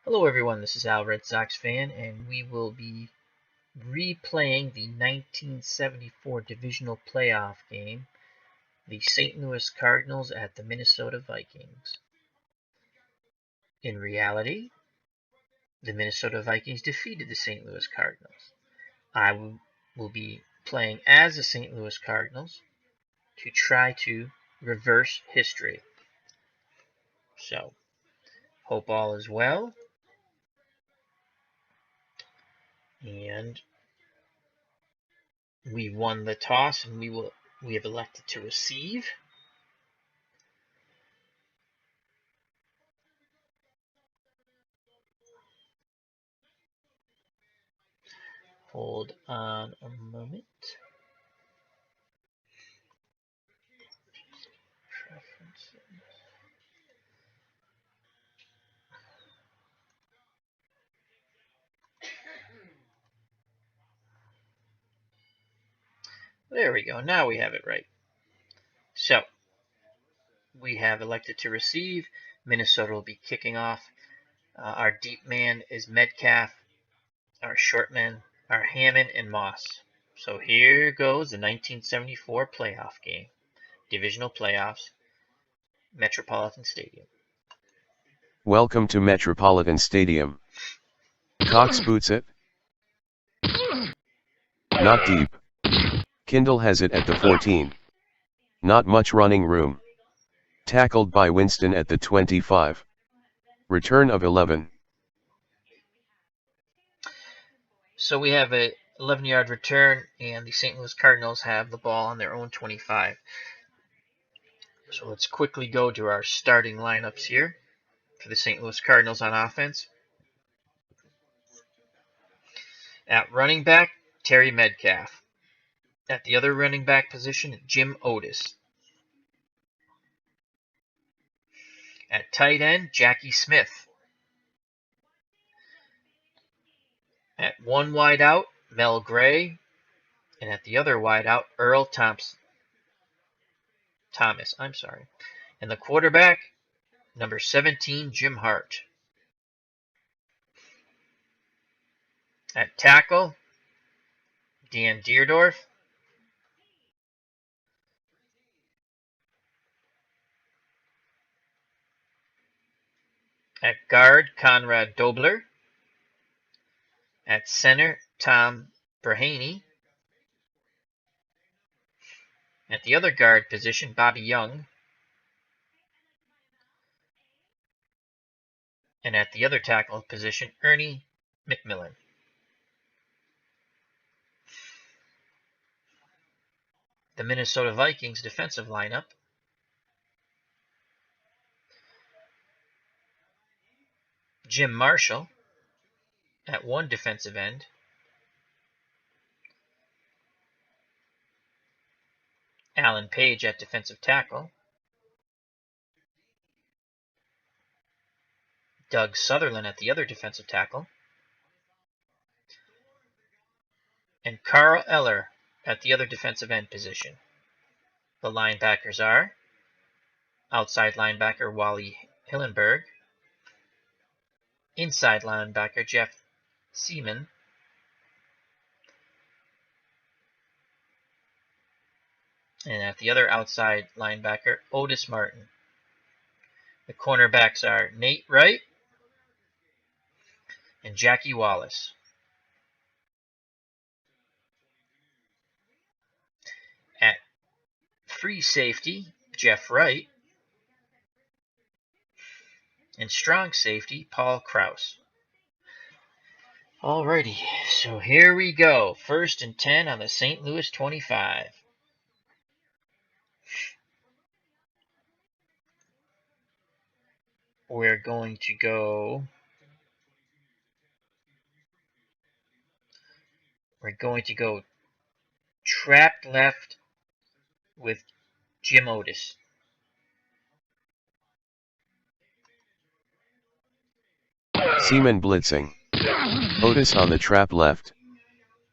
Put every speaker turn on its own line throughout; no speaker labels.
Hello everyone, this is Al Red Sox fan, and we will be replaying the 1974 divisional playoff game, the St. Louis Cardinals at the Minnesota Vikings. In reality, the Minnesota Vikings defeated the St. Louis Cardinals. I will be playing as the St. Louis Cardinals to try to reverse history. So, hope all is well. And we won the toss, and we have elected to receive. Hold on a moment. There we go. Now we have it right. So, we have elected to receive. Minnesota will be kicking off. Our deep man is Metcalf. Our short men are Hammond and Moss. So here goes the 1974 playoff game. Divisional playoffs. Metropolitan Stadium.
Welcome to Metropolitan Stadium. Cox boots it. Not deep. Kindle has it at the 14. Not much running room. Tackled by Winston at the 25. Return of 11.
So we have a 11-yard return, and the St. Louis Cardinals have the ball on their own 25. So let's quickly go to our starting lineups here for the St. Louis Cardinals on offense. At running back, Terry Metcalf. At the other running back position, Jim Otis. At tight end, Jackie Smith. At one wide out, Mel Gray. And at the other wide out, Earl Thomas. And the quarterback, number 17, Jim Hart. At tackle, Dan Deerdorf. At guard, Conrad Dobler. At center, Tom Brahaney. At the other guard position, Bobby Young. And at the other tackle position, Ernie McMillan. The Minnesota Vikings defensive lineup. Jim Marshall at one defensive end. Alan Page at defensive tackle. Doug Sutherland at the other defensive tackle. And Carl Eller at the other defensive end position. The linebackers are outside linebacker Wally Hillenberg, inside linebacker Jeff Seaman, and at the other outside linebacker Otis Martin. The cornerbacks are Nate Wright and Jackie Wallace. At free safety, Jeff Wright. And strong safety, Paul Krause. Alrighty, so here we go. 1st and 10 on the St. Louis 25. We're going to go trapped left with Jim Otis.
Seaman blitzing. Otis on the trap left.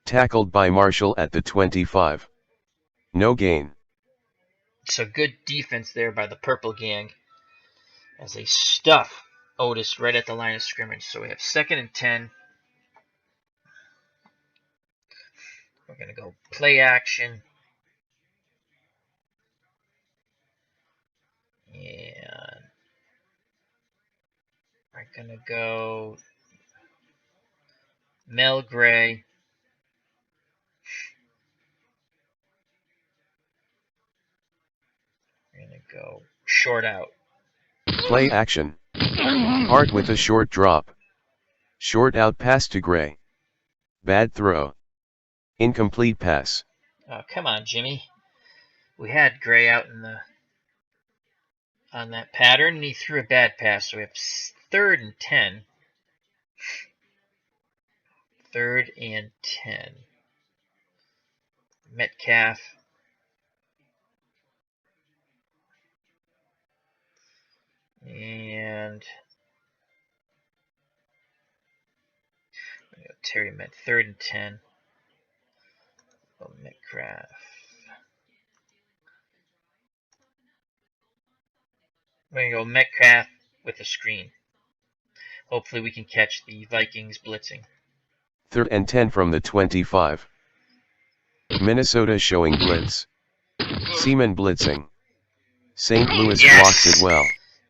Tackled by Marshall at the 25. No gain.
So good defense there by the Purple Gang as they stuff Otis right at the line of scrimmage. So we have 2nd and 10. We're going to go play action. And we're going to go Mel Gray. We're going to go short out.
Play action. Hart with a short drop. Short out pass to Gray. Bad throw. Incomplete pass.
Oh, come on, Jimmy. We had Gray out on that pattern, and he threw a bad pass. So we have 3rd and 10. 3rd and 10. Metcalf. And Terry Met. 3rd and 10. Oh, Metcalf. We're going to go Metcalf with a screen. Hopefully we can catch the Vikings blitzing.
3rd and 10 from the 25. Minnesota showing blitz. Seaman blitzing. St. Louis blocks it well.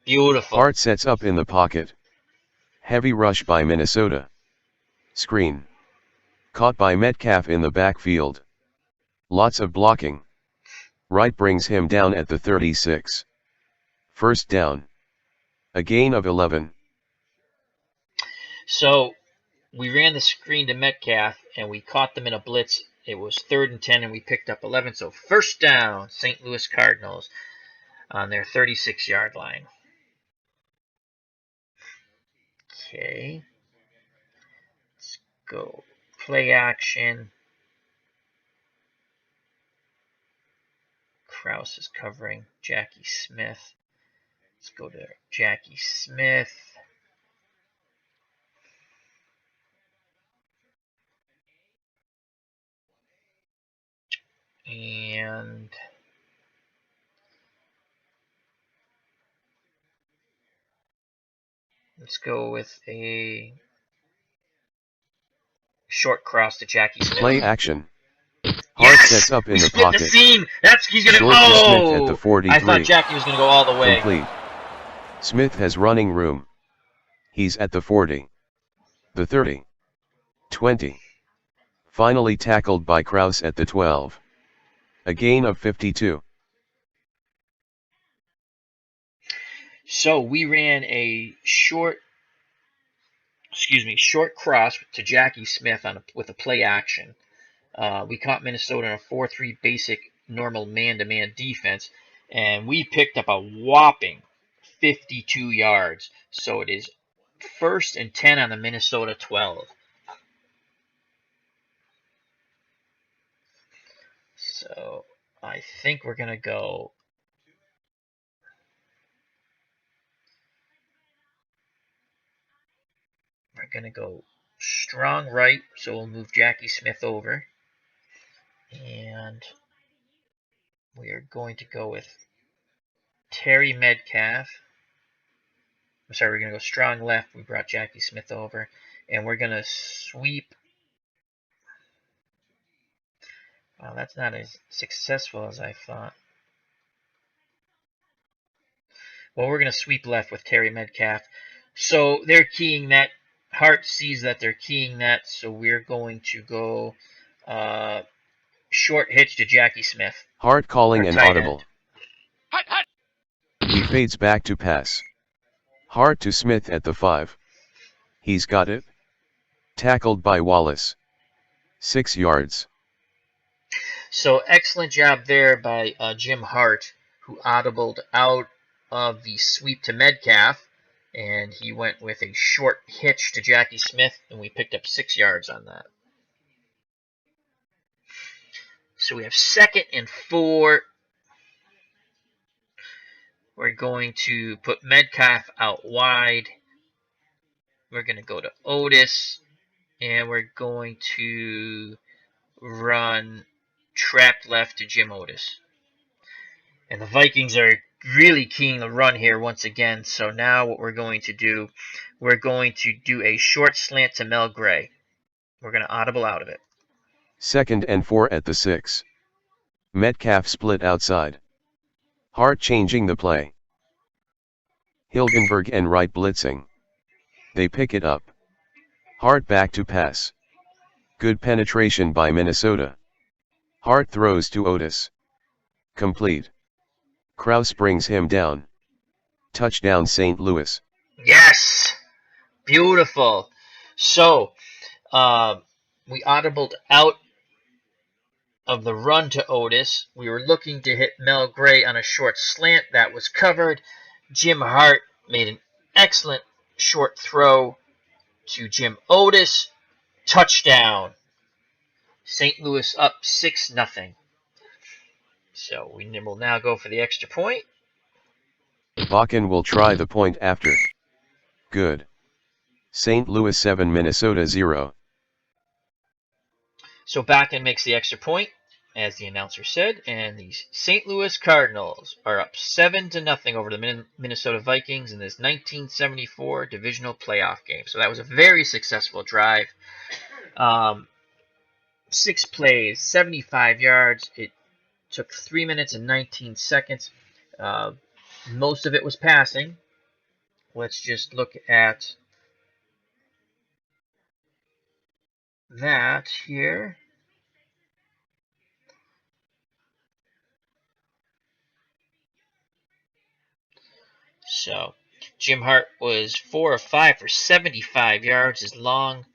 Beautiful.
Hart sets up in the pocket. Heavy rush by Minnesota. Screen. Caught by Metcalf in the backfield. Lots of blocking. Wright brings him down at the 36. 1st down. A gain of 11.
So we ran the screen to Metcalf, and we caught them in a blitz. It was 3rd and 10, and we picked up 11. So 1st down, St. Louis Cardinals on their 36-yard line. Okay. Let's go play action. Kraus is covering Jackie Smith. Let's go to Jackie Smith. And let's go with a short cross to Jackie Smith.
Play action. Hart sets up in the pocket.
The seam. He's gonna
Short to Smith at the 43.
I thought Jackie was gonna go all the way.
Complete. Smith has running room. He's at the 40. The 30. 20. Finally tackled by Kraus at the 12. A gain of 52.
So we ran a short cross to Jackie Smith with a play action. We caught Minnesota in a 4-3 basic normal man-to-man defense, and we picked up a whopping 52 yards. So it is 1st and 10 on the Minnesota 12. So I think we're going to go strong right, so we'll move Jackie Smith over. And we are going to go with Terry Metcalf. I'm sorry, we're going to go strong left. We brought Jackie Smith over. And we're going to sweep. Wow, that's not as successful as I thought. Well, we're going to sweep left with Terry Metcalf. So they're keying that. Hart sees that they're keying that. So we're going to go short hitch to Jackie Smith.
Hart calling an audible. He fades back to pass. Hart to Smith at the 5. He's got it. Tackled by Wallace. 6 yards.
So excellent job there by Jim Hart, who audibled out of the sweep to Metcalf, and he went with a short hitch to Jackie Smith, and we picked up 6 yards on that. So we have 2nd and 4. We're going to put Metcalf out wide. We're going to go to Otis, and we're going to run trapped left to Jim Otis. And the Vikings are really keying the run here once again. So now what we're going to do a short slant to Mel Gray. We're going to audible out of it.
2nd and 4 at the 6. Metcalf split outside. Hart changing the play. Hilgenberg and Wright blitzing. They pick it up. Hart back to pass. Good penetration by Minnesota. Hart throws to Otis. Complete. Krause brings him down. Touchdown St. Louis.
Yes! Beautiful. So, we audibled out of the run to Otis. We were looking to hit Mel Gray on a short slant. That was covered. Jim Hart made an excellent short throw to Jim Otis. Touchdown. St. Louis up 6-0. So we will now go for the extra point.
Bakken will try the point after. Good. St. Louis 7 Minnesota 0.
So Bakken makes the extra point, as the announcer said, and the St. Louis Cardinals are up 7-0 over the Minnesota Vikings in this 1974 divisional playoff game. So that was a very successful drive. 6 plays, 75 yards. It took 3 minutes and 19 seconds. Most of it was passing. Let's just look at that here. So Jim Hart was 4 of 5 for 75 yards. His long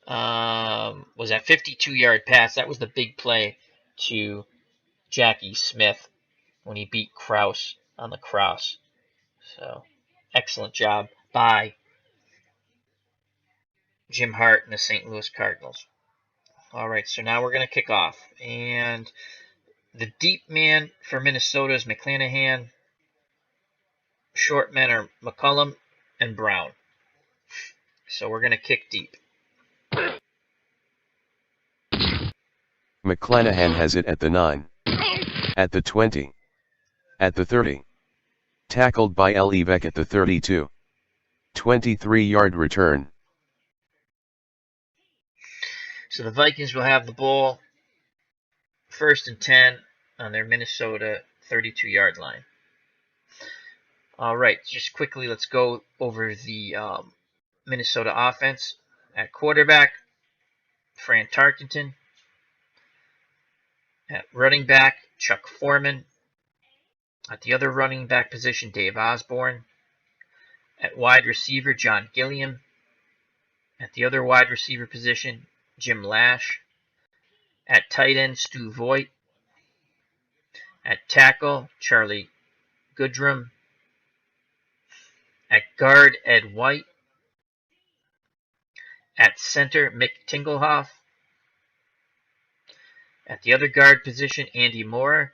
was that 52-yard pass. That was the big play to Jackie Smith when he beat Krause on the cross. So excellent job by Jim Hart and the St. Louis Cardinals. All right, so now we're going to kick off. And the deep man for Minnesota is McClanahan. Short men are McCullum and Brown. So we're going to kick deep.
McClanahan has it at the 9. At the 20. At the 30. Tackled by Levesque at the 32. 23-yard return.
So the Vikings will have the ball 1st and 10 on their Minnesota 32-yard line. All right, just quickly, let's go over the Minnesota offense. At quarterback, Fran Tarkenton. At running back, Chuck Foreman. At the other running back position, Dave Osborne. At wide receiver, John Gilliam. At the other wide receiver position, Jim Lash. At tight end, Stu Voigt. At tackle, Charlie Goodrum. At guard, Ed White. At center, Mick Tingelhoff. At the other guard position, Andy Maurer.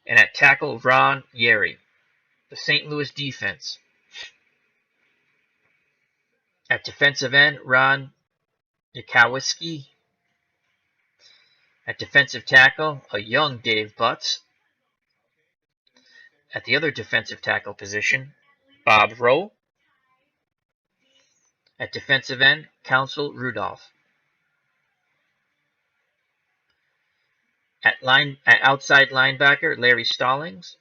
And at tackle, Ron Yeri. The St. Louis defense. At defensive end, Ron Yakowski. At defensive tackle, a young Dave Butts. At the other defensive tackle position, Bob Rowe. At defensive end, Council Rudolph. At outside linebacker, Larry Stallings.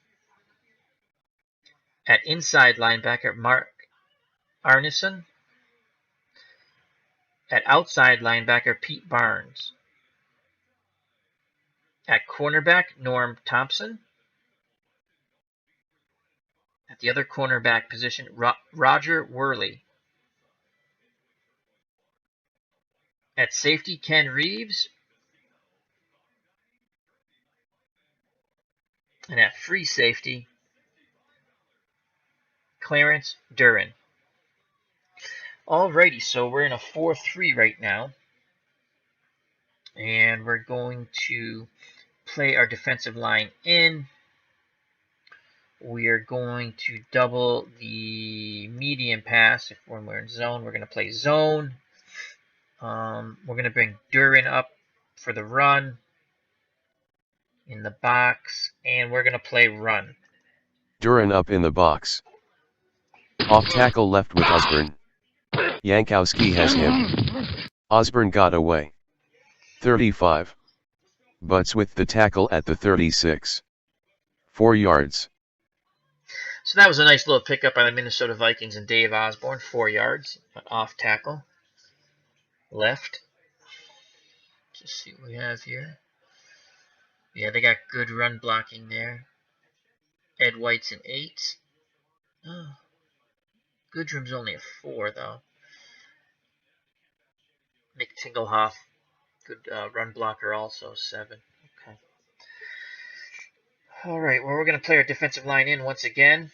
At inside linebacker, Mark Arneson. At outside linebacker, Pete Barnes. At cornerback, Norm Thompson. At the other cornerback position, Roger Worley. At safety, Ken Reeves. And at free safety, Clarence Duran. Alrighty, so we're in a 4-3 right now. And we're going to play our defensive line in. We are going to double the medium pass. When we're in zone, we're going to play zone. We're going to bring Duran up for the run in the box, And we're going to play run.
Duran up in the box. Off tackle left with Osborne. Yankowski has him. Osborne got away. 35. Butts with the tackle at the 36. 4 yards.
So that was a nice little pickup by the Minnesota Vikings and Dave Osborne. 4 yards. Off tackle. Left. Just see what we have here. Yeah, they got good run blocking there. Ed White's an 8. Oh, Goodrum's only a 4, though. Nick Tingelhoff, good run blocker also, 7. Okay. All right, well, we're going to play our defensive line in once again.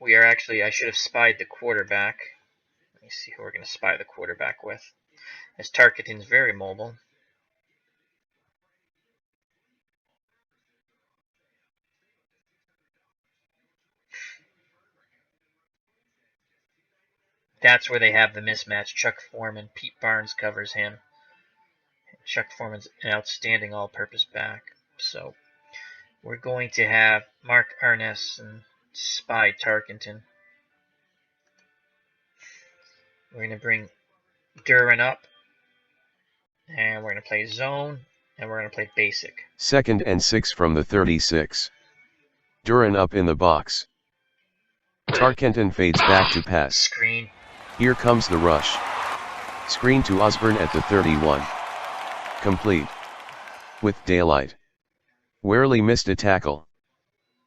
We are actually, I should have spied the quarterback. Let me see who we're going to spy the quarterback with. As Tarkenton's very mobile. That's where they have the mismatch. Chuck Foreman, Pete Barnes covers him. Chuck Foreman's an outstanding all-purpose back. So we're going to have Mark Arnesen spy Tarkenton. We're going to bring Duran up. And we're going to play zone. And we're going to play basic.
2nd and 6 from the 36. Duran up in the box. Tarkenton fades back to pass.
Screen.
Here comes the rush. Screen to Osborne at the 31. Complete. With daylight. Warely missed a tackle.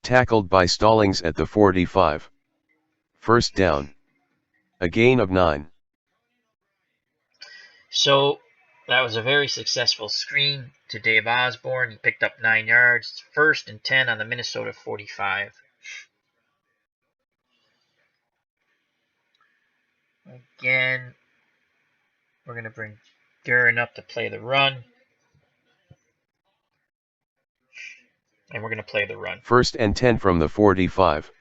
Tackled by Stallings at the 45. First down. A gain of 9.
So that was a very successful screen to Dave Osborne. He picked up 9 yards. 1st and 10 on the Minnesota 45. Again, we're going to bring Duran up to play the run. And we're going to play the run.
1st and 10 from the 45.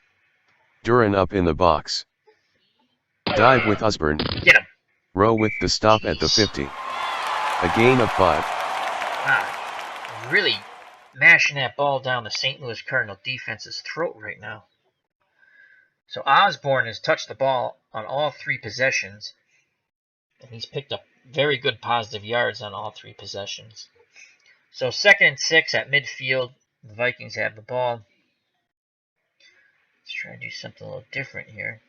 Duran up in the box. Dive with Osborne.
Get him.
Row with the stop at the 50. A gain of 5.
Really mashing that ball down the St. Louis Cardinal defense's throat right now. So Osborne has touched the ball on all 3 possessions. And he's picked up very good positive yards on all 3 possessions. So 2nd and 6 at midfield. The Vikings have the ball. Let's try to do something a little different here.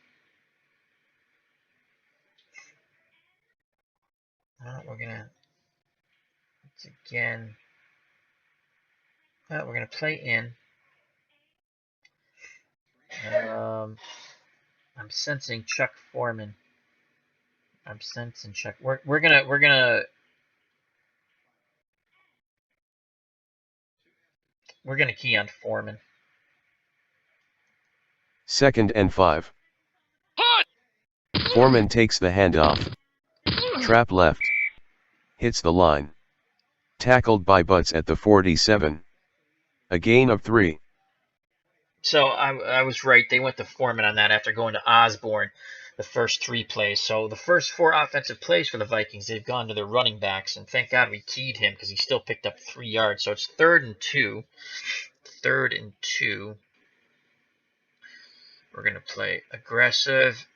We're gonna we're gonna play in. I'm sensing Chuck Foreman. I'm sensing Chuck. We're gonna key on Foreman.
2nd and 5. Foreman takes the handoff. Trap left. Hits the line. Tackled by Butts at the 47. A gain of 3.
So I was right. They went to Foreman on that after going to Osborne the first 3 plays. So the first 4 offensive plays for the Vikings, they've gone to their running backs. And thank God we keyed him because he still picked up 3 yards. So it's 3rd and 2. 3rd and 2. We're going to play aggressive.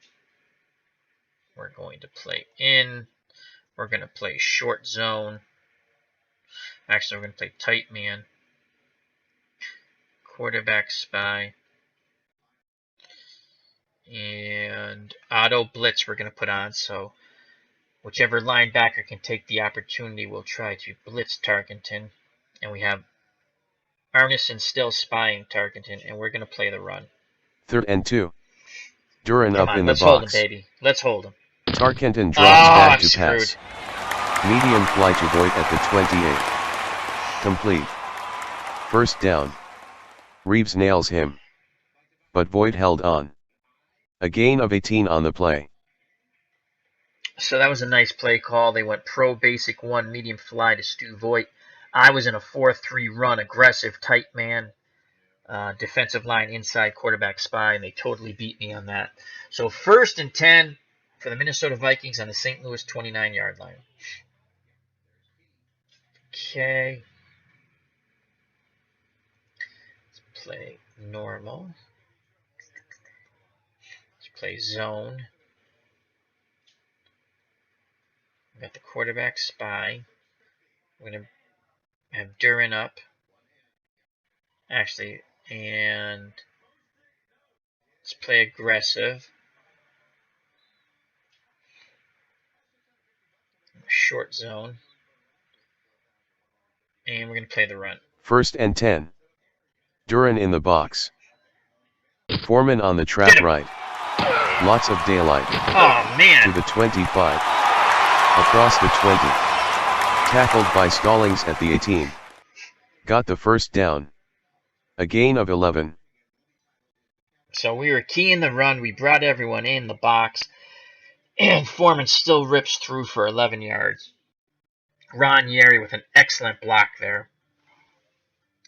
We're going to play in. We're going to play short zone. Actually, we're going to play tight man. Quarterback spy. And auto blitz we're going to put on. So whichever linebacker can take the opportunity will try to blitz Tarkenton. And we have Arneson still spying Tarkenton. And we're going to play the run.
3rd and 2. Duran up in the
let's hold him,
box.
baby. Let's hold him.
Tarkenton drops back to
screwed.
pass. Medium fly to Voigt at the 28. Complete. First down. Reeves nails him. But Voigt held on. A gain of 18 on the play.
So that was a nice play call. They went pro basic 1, medium fly to Stu Voigt. I was in a 4-3 run, aggressive, tight man, defensive line, inside quarterback spy, and they totally beat me on that. So 1st and 10 for the Minnesota Vikings on the St. Louis 29-yard line. Okay. play normal. Let's play zone. We got the quarterback spy. We're going to have Duran up. Actually, and let's play aggressive. Short zone. And we're going to play the run.
1st and 10. Duran in the box. Foreman on the trap right. Lots of daylight.
Oh, man.
To the 25. Across the 20. Tackled by Stallings at the 18. Got the first down. A gain of 11.
So we were keying the run. We brought everyone in the box. And Foreman still rips through for 11 yards. Ron Yeri with an excellent block there.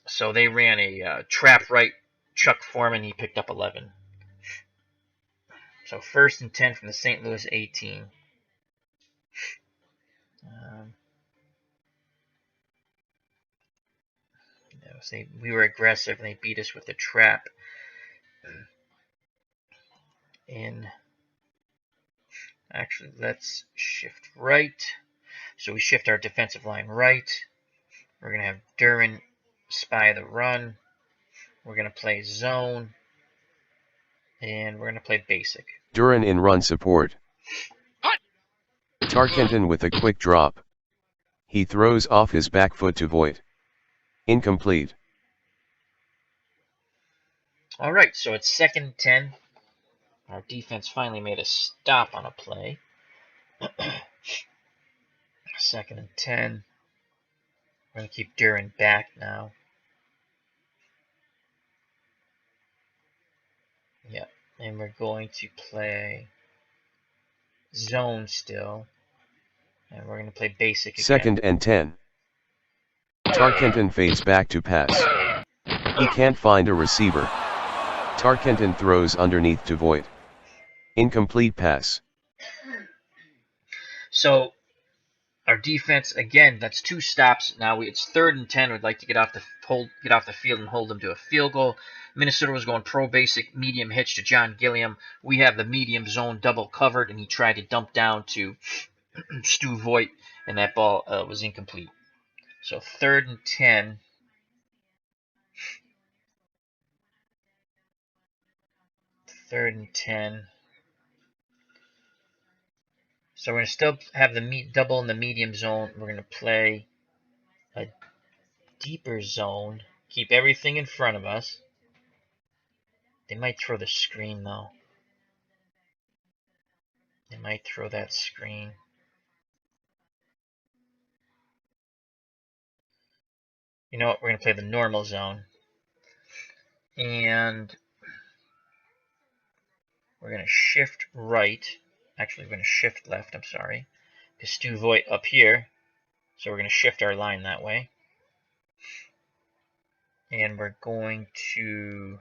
So they ran a trap right. Chuck Foreman, he picked up 11. So 1st and 10 from the St. Louis 18. We were aggressive and they beat us with the trap. And actually, let's shift right. So we shift our defensive line right. We're going to have Duran spy the run. We're going to play zone. And we're going to play basic.
Duran in run support. Tarkenton with a quick drop. He throws off his back foot to Voigt. Incomplete.
All right, so it's 2nd and 10. Our defense finally made a stop on a play. 2nd and 10. We're going to keep Duran back now. Yep, and we're going to play zone still. And we're going to play basic again.
2nd and 10. Tarkenton fades back to pass. He can't find a receiver. Tarkenton throws underneath to Voigt. Incomplete pass.
So our defense again, that's 2 stops. Now it's 3rd and 10. We'd like to get off the field and hold them to a field goal. Minnesota was going pro basic medium hitch to John Gilliam. We have the medium zone double covered, and he tried to dump down to Stu Voigt, and that ball was incomplete. So 3rd and 10. Third and 10. So we're going to still have the double in the medium zone. We're going to play a deeper zone. Keep everything in front of us. They might throw the screen, though. They might throw that screen. You know what? We're going to play the normal zone. And we're going to shift right. Actually, we're going to shift left, I'm sorry. Because Stu Voigt up here. So we're going to shift our line that way. And we're going to...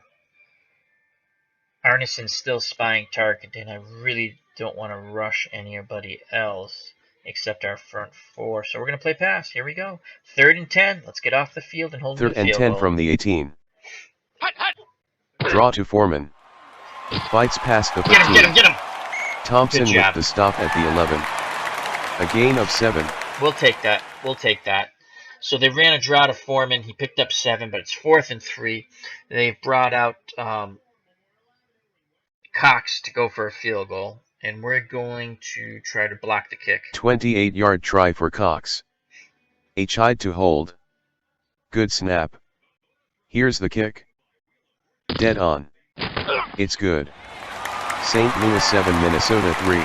Arneson's still spying Tarkenton. I really don't want to rush anybody else except our front 4. So we're going to play pass. Here we go. 3rd and 10. Let's get off the field and hold
3rd
the
and
field
10
goal.
from the 18. Draw to Foreman. Fights past the 15.
Get him!
Thompson with the stop at the 11. A gain of 7.
We'll take that. So they ran a draw to Foreman. He picked up 7, but it's 4th and 3. They've brought out Cox to go for a field goal, and we're going to try to block the kick.
28-yard try for Cox. Hide to hold. Good snap. Here's the kick. Dead on. It's good. St. Louis 7, Minnesota 3.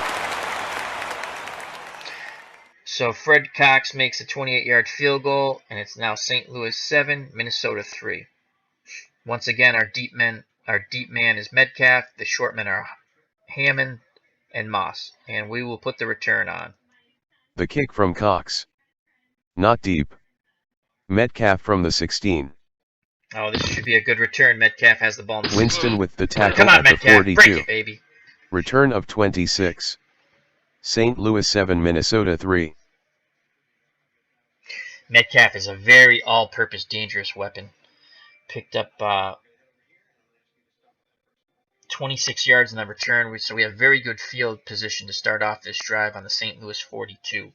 So Fred Cox makes a 28-yard field goal, and it's now St. Louis 7, Minnesota 3. Once again, our deep man is Metcalf. The short men are Hammond and Moss, and we will put the return on.
The kick from Cox. Not deep. Metcalf from the 16.
Oh, this should be a good return. Metcalf has the ball in the 16.
Winston with the tackle
Come on,
at the
Metcalf.
42.
Break it, baby.
Return of 26. St. Louis 7, Minnesota 3.
Metcalf is a very all-purpose dangerous weapon. Picked up 26 yards on the return, so we have very good field position to start off this drive on the St. Louis 42.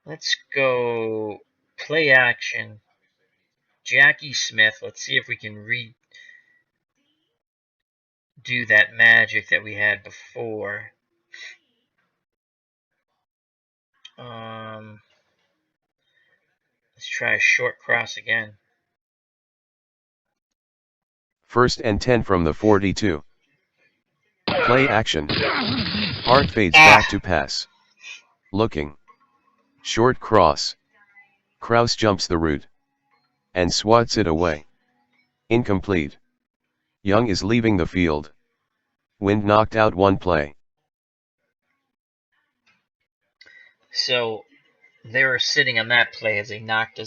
Let's go play action. Jackie Smith. Let's see if we can redo that magic that we had before. Let's try a short cross again.
1st and 10 from the 42. Play action. Hart fades back to pass. Looking. Short cross. Kraus jumps the route. And swats it away. Incomplete. Young is leaving the field. Wind knocked out one play.
So they were sitting on that play as the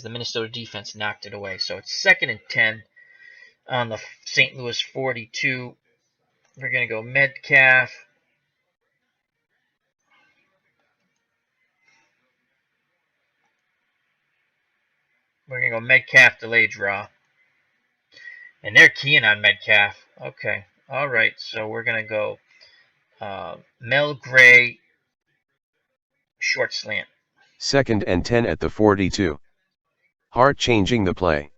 Minnesota defense knocked it away. So it's 2nd and 10 on the St. Louis 42. We're going to go Metcalf. We're going to go Metcalf delay draw. And they're keying on Metcalf. Okay. All right. So we're going to go Mel Gray short slant.
2nd and 10 at the 42. Hart changing the play.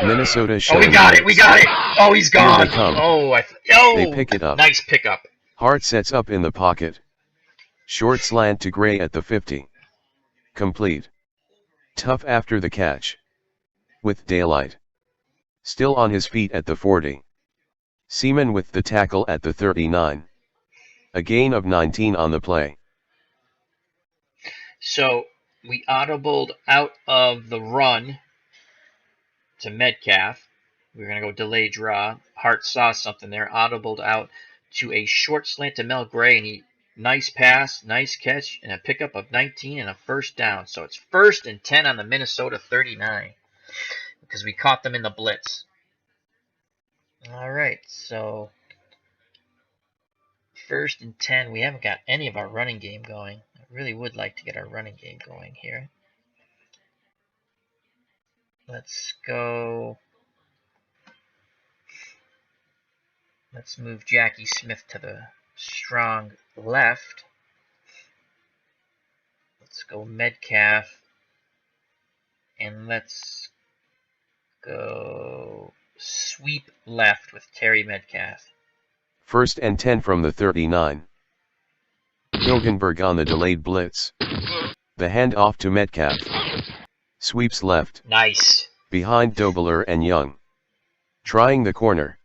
Minnesota showing.
Oh, we got it. We got it. Oh, he's gone.
Here they come. They pick it up.
Nice pickup.
Hart sets up in the pocket. Short slant to Gray at the 50. Complete. Tough after the catch. With daylight. Still on his feet at the 40. Seaman with the tackle at the 39. A gain of 19 on the play.
So we audibled out of the run to Metcalf. We're going to go delay draw. Hart saw something there. Audibled out to a short slant to Mel Gray. And nice pass, nice catch, and a pickup of 19 and a first down. So it's 1st and 10 on the Minnesota 39 because we caught them in the blitz. All right, so 1st and 10. We haven't got any of our running game going. I really would like to get our running game going here. Let's go. Let's move Jackie Smith to the strong left. Let's go Metcalf. And let's go sweep left with Terry Metcalf.
1st and 10 from the 39. Hilgenberg on the delayed blitz. The handoff to Metcalf. Sweeps left.
Nice.
Behind Dobler and Young. Trying the corner.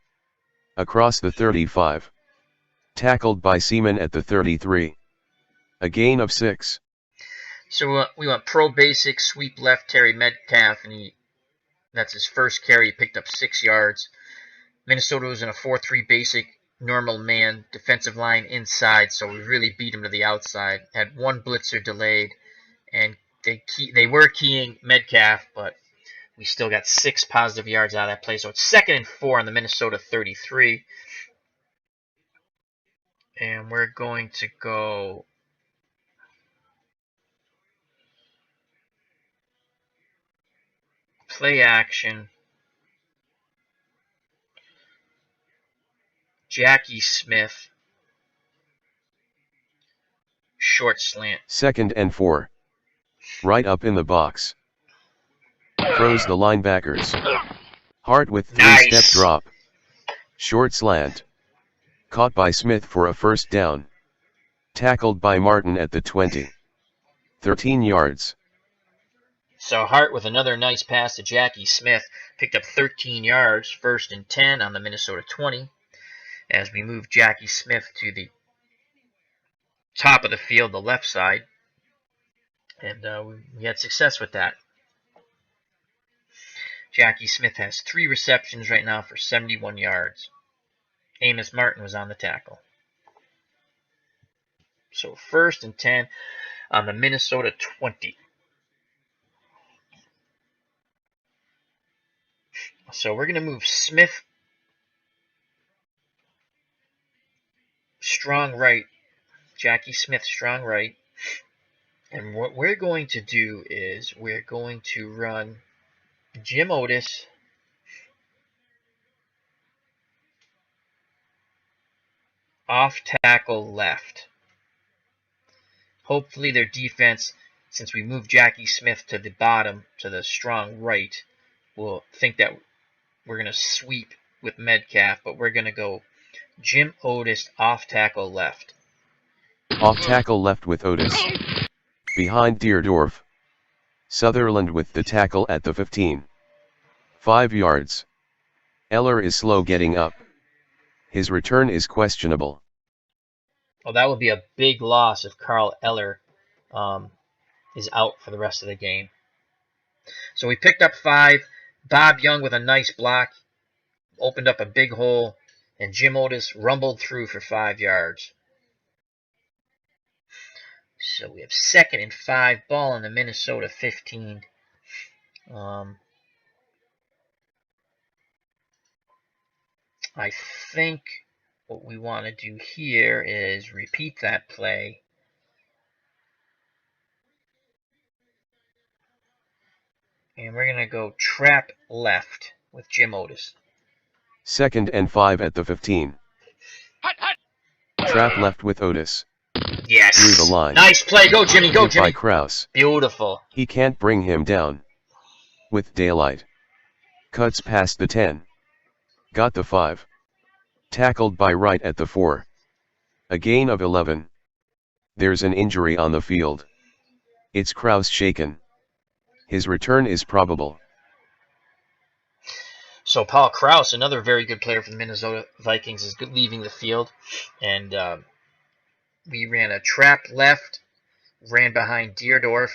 Across the 35. Tackled by Seaman at the 33. A gain of 6.
So we went pro basic, sweep left, Terry Metcalf, and that's his first carry. He picked up 6 yards. Minnesota was in a 4-3 basic, normal man, defensive line inside, so we really beat him to the outside. Had one blitzer delayed, and they were keying Metcalf, but we still got 6 positive yards out of that play. So it's 2nd and 4 on the Minnesota 33. And we're going to go play action. Jackie Smith. Short slant.
2nd and 4. Right up in the box. Throws the linebackers. Hart with 3-step drop. Short slant. Caught by Smith for a first down. Tackled by Martin at the 20. 13 yards.
So Hart with another nice pass to Jackie Smith. Picked up 13 yards. 1st and 10 on the Minnesota 20. As we move Jackie Smith to the top of the field, the left side. And we had success with that. Jackie Smith has 3 receptions right now for 71 yards. Amos Martin was on the tackle. So 1st and 10 on the Minnesota 20. So we're going to move Smith strong right. Jackie Smith strong right. And what we're going to do is we're going to run Jim Otis. Off tackle left. Hopefully their defense, since we moved Jackie Smith to the bottom, to the strong right, will think that we're going to sweep with Metcalf, but we're going to go Jim Otis off tackle left.
Off tackle left with Otis. Behind Deerdorf. Sutherland with the tackle at the 15. 5 yards. Eller is slow getting up. His return is questionable.
Oh, that would be a big loss if Carl Eller is out for the rest of the game. So we picked up 5. Bob Young with a nice block opened up a big hole, and Jim Otis rumbled through for 5 yards. So we have 2nd and 5, ball on the Minnesota 15. I think what we want to do here is repeat that play. And we're going to go trap left with Jim Otis.
2nd and 5 at the 15. Trap left with Otis.
Yes.
Through the line.
Nice play. Go, Jimmy. Go, Jimmy.
By Kraus.
Beautiful.
He can't bring him down. With daylight. Cuts past the 10. Got the 5. Tackled by Wright at the 4. A gain of 11. There's an injury on the field. It's Kraus shaken. His return is probable.
So Paul Kraus, another very good player for the Minnesota Vikings, is leaving the field. And we ran a trap left, ran behind Deerdorf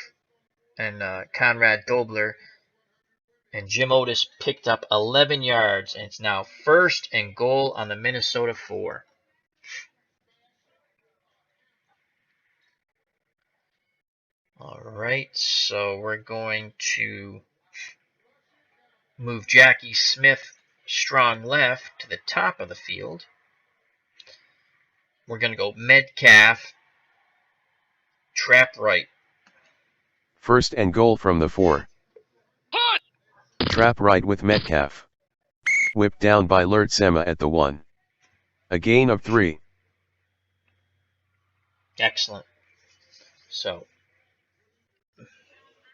and Conrad Dobler. And Jim Otis picked up 11 yards, and it's now 1st and goal on the Minnesota 4. All right, so we're going to move Jackie Smith strong left to the top of the field. We're going to go Metcalf, trap right.
1st and goal from the 4. Trap right with Metcalf. Whipped down by Lertsema at the 1. A gain of 3.
Excellent. So,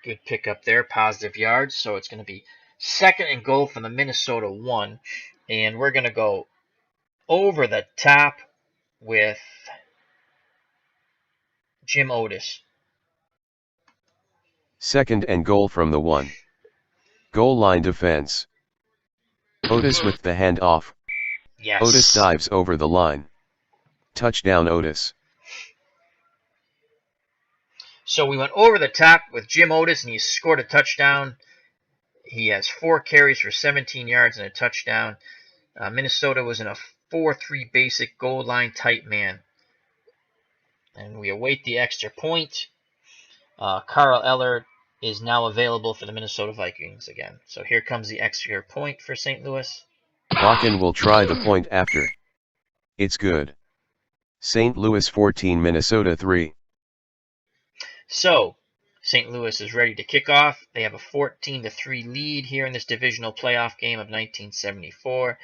good pickup there, positive yards. So it's going to be 2nd and goal from the Minnesota 1. And we're going to go over the top with Jim Otis.
2nd and goal from the 1. Goal line defense. Otis with the handoff.
Yes.
Otis dives over the line. Touchdown Otis.
So we went over the top with Jim Otis, and he scored a touchdown. He has 4 carries for 17 yards and a touchdown. Minnesota was in a 4-3 basic goal line tight man. And we await the extra point. Carl Eller is now available for the Minnesota Vikings again. So here comes the extra point for St. Louis.
Bakken will try the point after. It's good. St. Louis 14, Minnesota 3.
So, St. Louis is ready to kick off. They have a 14-3 lead here in this divisional playoff game of 1974.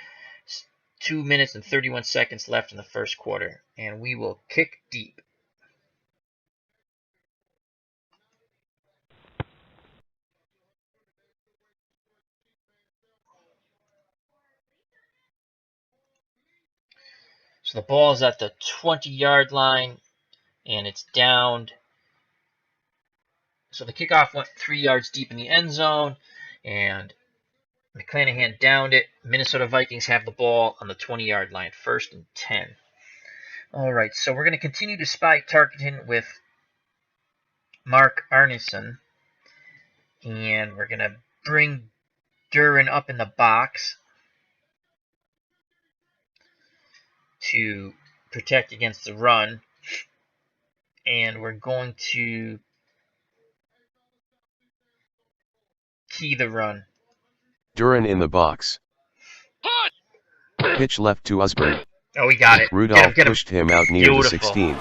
2 minutes and 31 seconds left in the first quarter, and we will kick deep. So the ball is at the 20-yard line, and it's downed. So the kickoff went 3 yards deep in the end zone, and McClanahan downed it. Minnesota Vikings have the ball on the 20-yard line, 1st and 10. All right, so we're going to continue to spy Tarkenton with Mark Arneson, and we're going to bring Duran up in the box to protect against the run, and we're going to key the run.
Duran in the box. Pitch left to Usberg.
Oh, we got it.
Rudolph
get him.
pushed him out near
Beautiful.
the 16.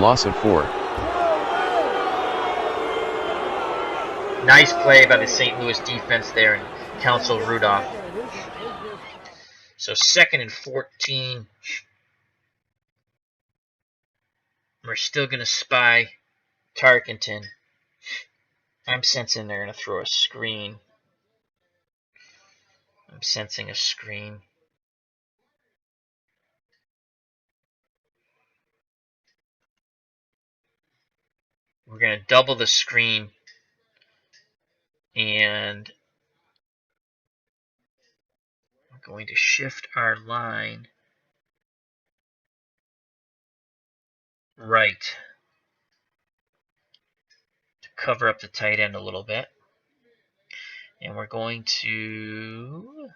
Loss of 4.
Nice play by the St. Louis defense there and Council Rudolph. So 2nd and 14. We're still going to spy Tarkenton. I'm sensing they're going to throw a screen. I'm sensing a screen. We're going to double the screen and we're going to shift our line right to cover up the tight end a little bit. And we're going to...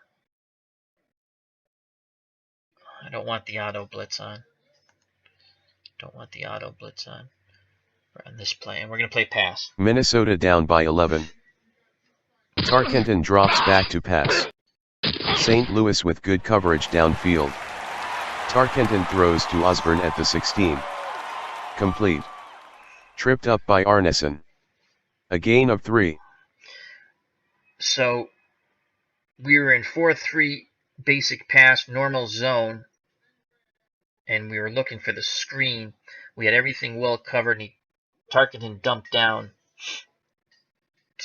I don't want the auto blitz on. On this play, and we're going to play pass.
Minnesota down by 11. Tarkenton drops back to pass. St. Louis with good coverage downfield. Tarkenton throws to Osborne at the 16. Complete. Tripped up by Arneson. A gain of 3.
So we were in 4-3 basic pass, normal zone, and we were looking for the screen. We had everything well covered, and Tarkenton dumped down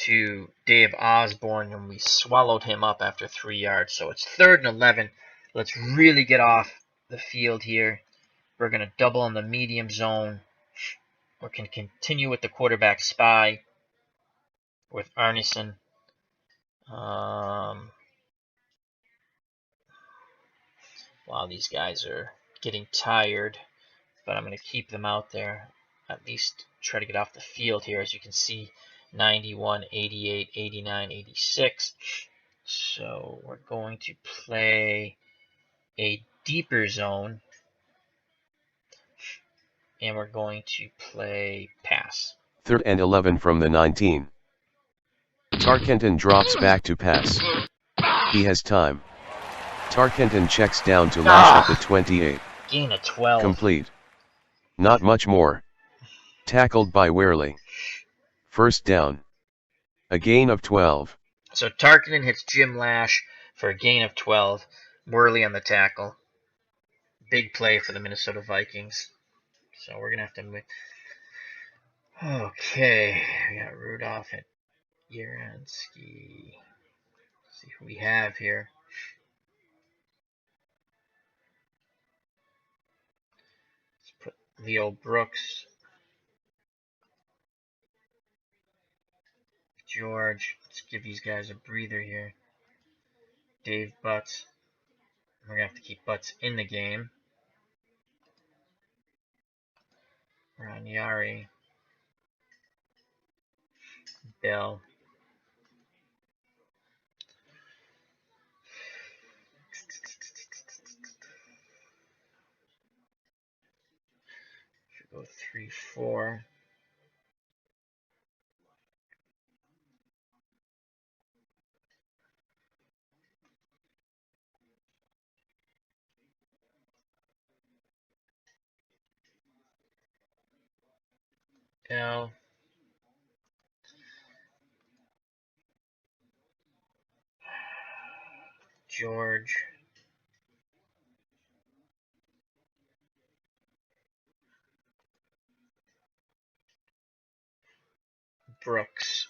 to Dave Osborne, and we swallowed him up after 3 yards. So it's 3rd and 11. Let's really get off the field here. We're going to double in the medium zone. We can continue with the quarterback spy with Arneson. Wow, these guys are getting tired, but I'm going to keep them out there. At least try to get off the field here. As you can see, 91, 88, 89, 86. So we're going to play a deeper zone, and we're going to play pass.
3rd and 11 from the 19. Tarkenton drops back to pass. He has time. Tarkenton checks down to launch at the 28.
Gain of 12.
Complete. Not much more. Tackled by Wehrle. 1st down. A gain of 12.
So Tarkenton hits Jim Lash for a gain of 12. Wehrle on the tackle. Big play for the Minnesota Vikings. So we're going to have to move. Okay, we got Rudolph and Yeransky. See who we have here. Let's put Leo Brooks. George. Let's give these guys a breather here. Dave Butts. We're going to have to keep Butts in the game. Ranieri. Bell. Should go 3-4. L. George. Brooks.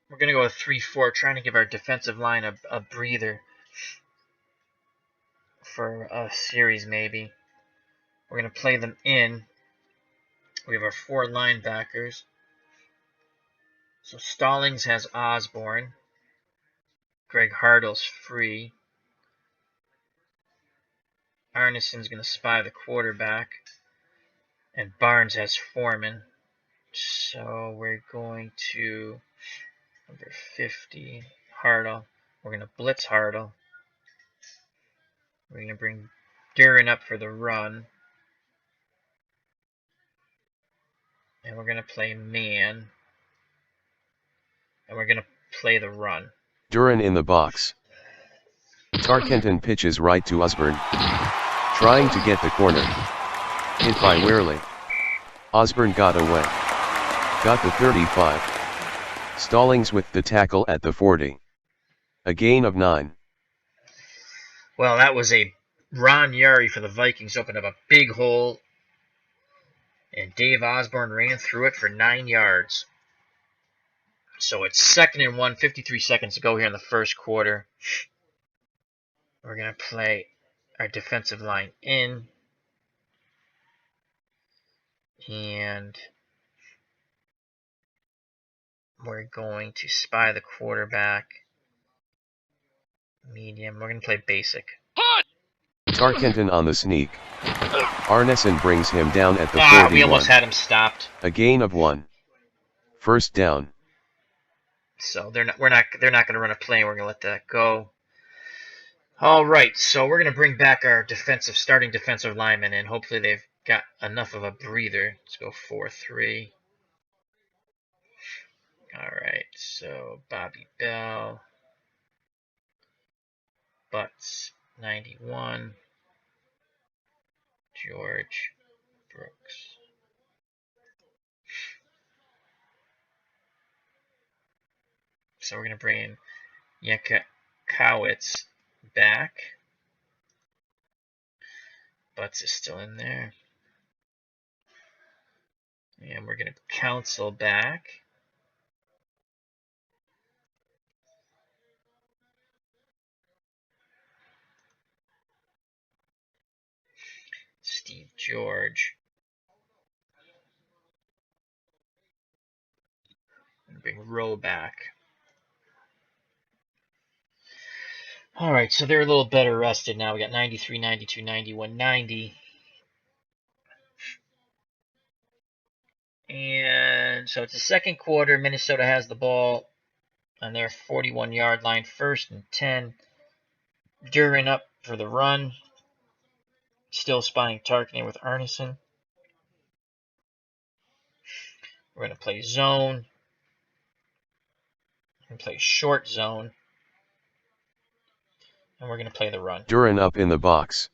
We're going to go with 3-4, trying to give our defensive line a breather for a series maybe. We're going to play them in. We have our 4 linebackers. So Stallings has Osborne. Greg Hartle's free. Arneson's going to spy the quarterback. And Barnes has Foreman. So we're going to, number 50, Hartle. We're going to blitz Hartle. We're going to bring Duran up for the run. And we're going to play man. And we're going to play the run.
Duran in the box. Tarkenton pitches right to Osborne. Trying to get the corner. Hit by Wehrle. Osborne got away. Got the 35. Stallings with the tackle at the 40. A gain of 9.
Well, that was a Ron Yari for the Vikings, opened up a big hole, and Dave Osborne ran through it for 9 yards. So it's 2nd and 1, 53 seconds to go here in the first quarter. We're going to play our defensive line in. And we're going to spy the quarterback. Medium. We're going to play basic.
Tarkenton on the sneak. Arneson brings him down at the 41.
We almost had him stopped.
A gain of 1. First down.
So they're not going to run a play. We're going to let that go. All right, so we're going to bring back our starting defensive linemen, and hopefully they've got enough of a breather. Let's go 4-3. All right, so Bobby Bell, Butts, 91, George Brooks. So we're going to bring in Yankowitz back. Butts is still in there. And we're going to Counsell back. Steve George. And bring Rowe back. All right, so they're a little better rested now. We got 93, 92, 91, 90. And so it's the second quarter. Minnesota has the ball on their 41-yard line, 1st and 10. Duran up for the run. Still spying Tarkenton with Arneson. We're going to play zone. We're going to play short zone. And we're going to play the run.
Duran up in the box.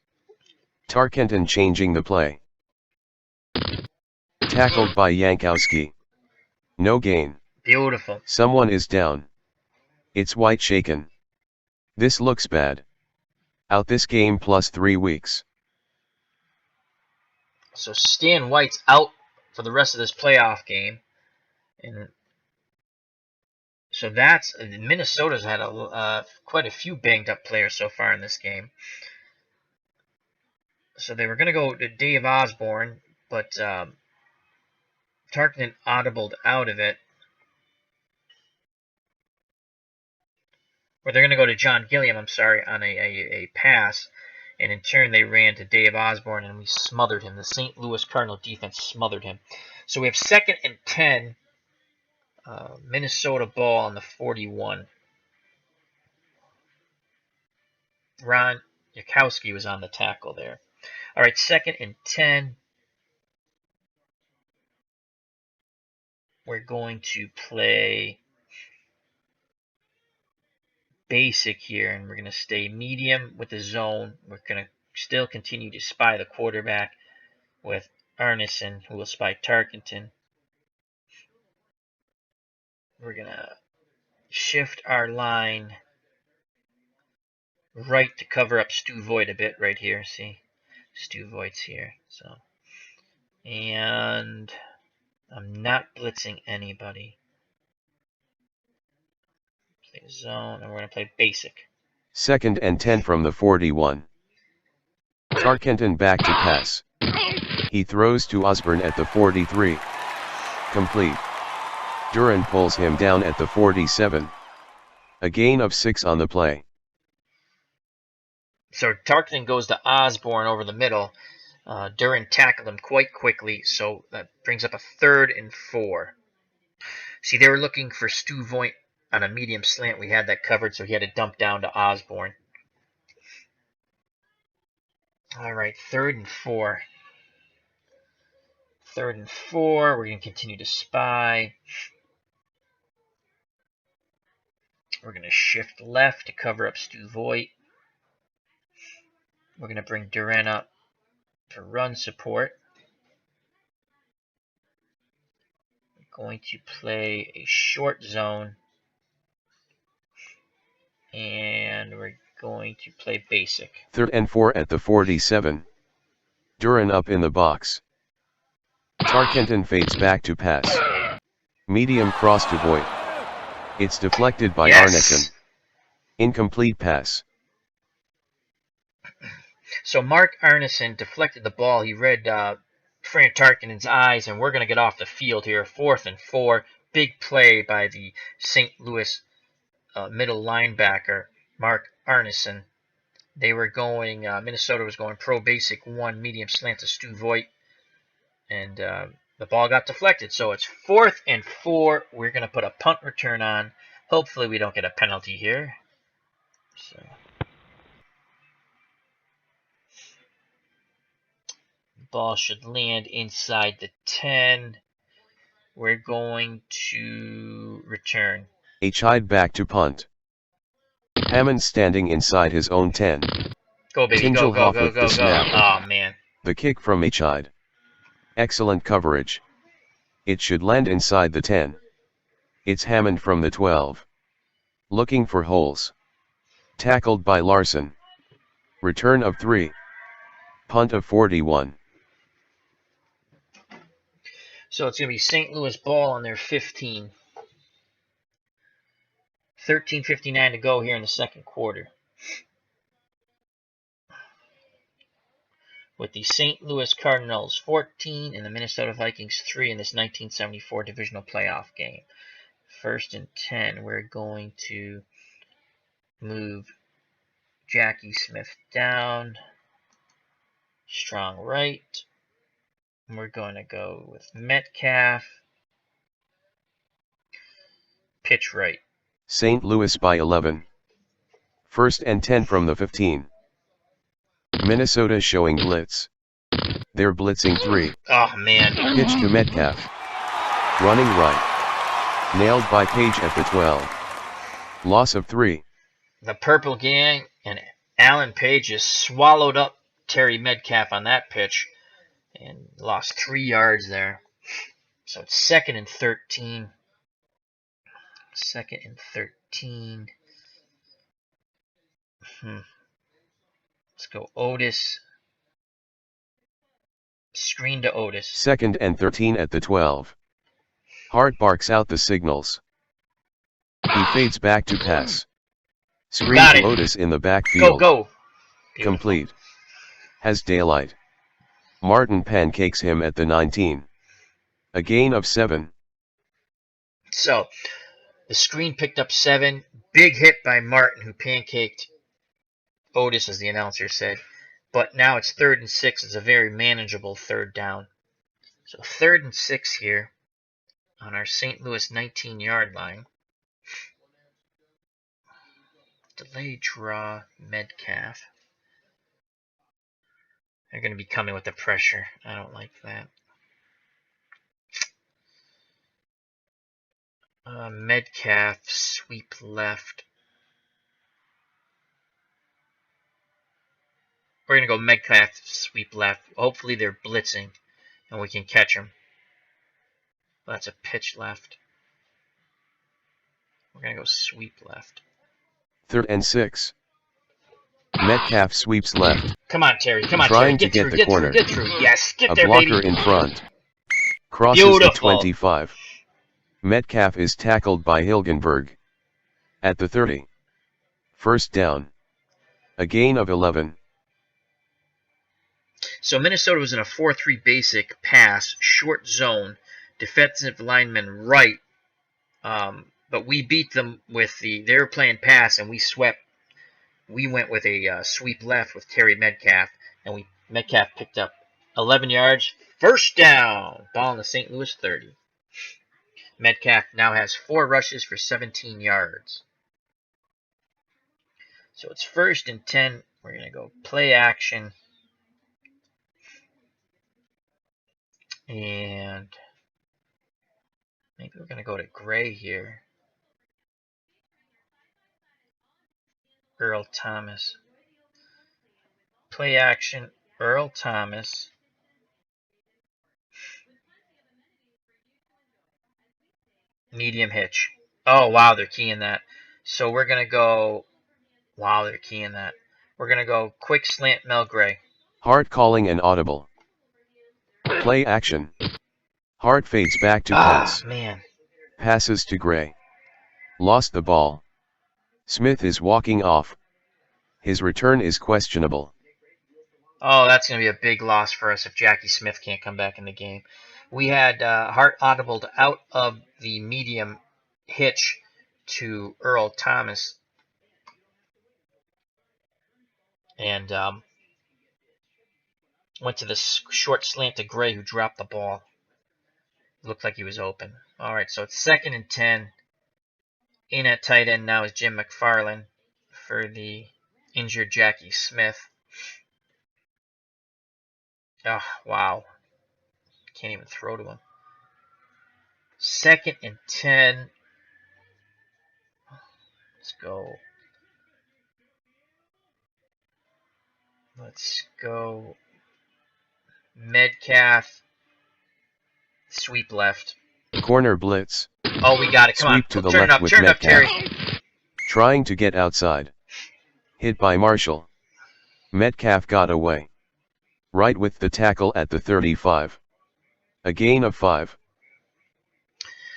Tarkenton changing the play. Tackled by Yankowski. No gain.
Beautiful.
Someone is down. It's White shaken. This looks bad. Out this game plus 3 weeks.
So Stan White's out for the rest of this playoff game. And so that's Minnesota's had quite a few banged up players so far in this game. So they were going to go to Dave Osborne, but Tarkenton audibled out of it. Or they're going to go to John Gilliam, on a pass. And in turn, they ran to Dave Osborne, and we smothered him. The St. Louis Cardinal defense smothered him. So we have 2nd and 10. Minnesota ball on the 41. Ron Yankowski was on the tackle there. All right, 2nd and 10. We're going to play basic here, and we're going to stay medium with the zone. We're going to still continue to spy the quarterback with Arneson, who will spy Tarkenton. We're going to shift our line right to cover up Stu Voigt a bit right here. See, Stu Voigt's here. So, and I'm not blitzing anybody. Play zone, and we're going to play basic.
2nd and 10 from the 41. Tarkenton back to pass. He throws to Osborne at the 43. Complete. Duran pulls him down at the 47. A gain of 6 on the play.
So Tarkenton goes to Osborne over the middle. Duran tackled him quite quickly, so that brings up a 3rd and 4. See, they were looking for Stu Voigt on a medium slant. We had that covered, so he had to dump down to Osborne. All right, 3rd and 4. 3rd and 4. We're going to continue to spy. We're going to shift left to cover up Stu Voigt. We're going to bring Duran up for run support. going to play a short zone, and we're going to play basic.
3rd and 4 at the 47. Duran up in the box. Tarkenton fades back to pass. Medium cross to Voigt. It's deflected by Arneson. Incomplete pass.
So Mark Arneson deflected the ball. He read Fran Tarkenton's eyes, and we're going to get off the field here. 4th and 4. Big play by the St. Louis middle linebacker, Mark Arneson. They were going, Minnesota was going pro basic 1, medium slant to Stu Voigt. And the ball got deflected. So it's 4th and 4. We're going to put a punt return on. Hopefully we don't get a penalty here. So ball should land inside the 10. We're going to return.
Hyde back to punt. Hammond standing inside his own 10.
Go, baby, go, go, go,
with
go,
the
go.
snap.
Oh, man.
The kick from Hyde. Excellent coverage. It should land inside the 10. It's Hammond from the 12. Looking for holes. Tackled by Larson. Return of 3. Punt of 41.
So it's going to be St. Louis ball on their 15. 13:59 to go here in the second quarter. With the St. Louis Cardinals 14 and the Minnesota Vikings 3 in this 1974 divisional playoff game. 1st and 10, we're going to move Jackie Smith down. Strong right. And we're going to go with Metcalf. Pitch right.
St. Louis by 11. 1st and 10 from the 15. Minnesota showing blitz. They're blitzing 3.
Oh, man.
Pitch to Metcalf. Running right. Nailed by Page at the 12. Loss of 3.
The Purple Gang and Alan Page just swallowed up Terry Metcalf on that pitch and lost 3 yards there. So it's 2nd and 13. 2nd and 13. Let's go Otis. Screen to Otis.
2nd and 13 at the 12. Hart barks out the signals. He fades back to pass. Screen to Otis in the backfield.
Go.
Complete. Has daylight. Martin pancakes him at the 19. A gain of 7.
So, the screen picked up 7. Big hit by Martin, who pancaked Otis, as the announcer said. But now it's 3rd and 6. It's a very manageable 3rd down. So 3rd and 6 here on our St. Louis 19-yard line. Delay draw Metcalf. They're going to be coming with the pressure. I don't like that. Metcalf, sweep left. We're going to go Metcalf, sweep left. Hopefully they're blitzing and we can catch them. That's a pitch left. We're going to go sweep left.
3rd and 6. Metcalf sweeps left.
Come on, Terry. Come on,
Trying
Terry.
to get the corner.
Get through. Yes, get
a
there,
blocker
baby.
in front. Crosses
Beautiful.
the 25. Metcalf is tackled by Hilgenberg. At the 30. 1st down. A gain of 11.
So Minnesota was in a 4-3 basic pass, short zone, defensive lineman right. But we beat them with they were playing pass and we swept. We went with a sweep left with Terry Metcalf, and Metcalf picked up 11 yards. 1st down. Ball in the St. Louis 30. Metcalf now has 4 rushes for 17 yards. So it's 1st and 10. We're going to go play action. And maybe we're going to go to Gray here. Earl Thomas. Play action, Earl Thomas. Medium hitch. Oh, wow, they're keying that. So we're going to go... Wow, they're keying that. We're going to go quick slant Mel Gray.
Hart calling an audible. Play action. Hart fades back to Pence.
Man.
Passes to Gray. Lost the ball. Smith is walking off. His return is questionable.
Oh, that's going to be a big loss for us if Jackie Smith can't come back in the game. We had Hart audibled out of the medium hitch to Earl Thomas. And went to the short slant to Gray, who dropped the ball. Looked like he was open. All right, so it's 2nd and 10. In at tight end now is Jim McFarland for the injured Jackie Smith. Oh, wow. Can't even throw to him. 2nd and 10. Let's go. Let's go. Metcalf. Sweep left.
Corner blitz.
Oh, we got it. Come
Sweep
on.
to the
Turn
left
it up.
with
Turn it up,
Metcalf.
Terry.
Trying to get outside. Hit by Marshall. Metcalf got away. Right with the tackle at the 35. A gain of 5.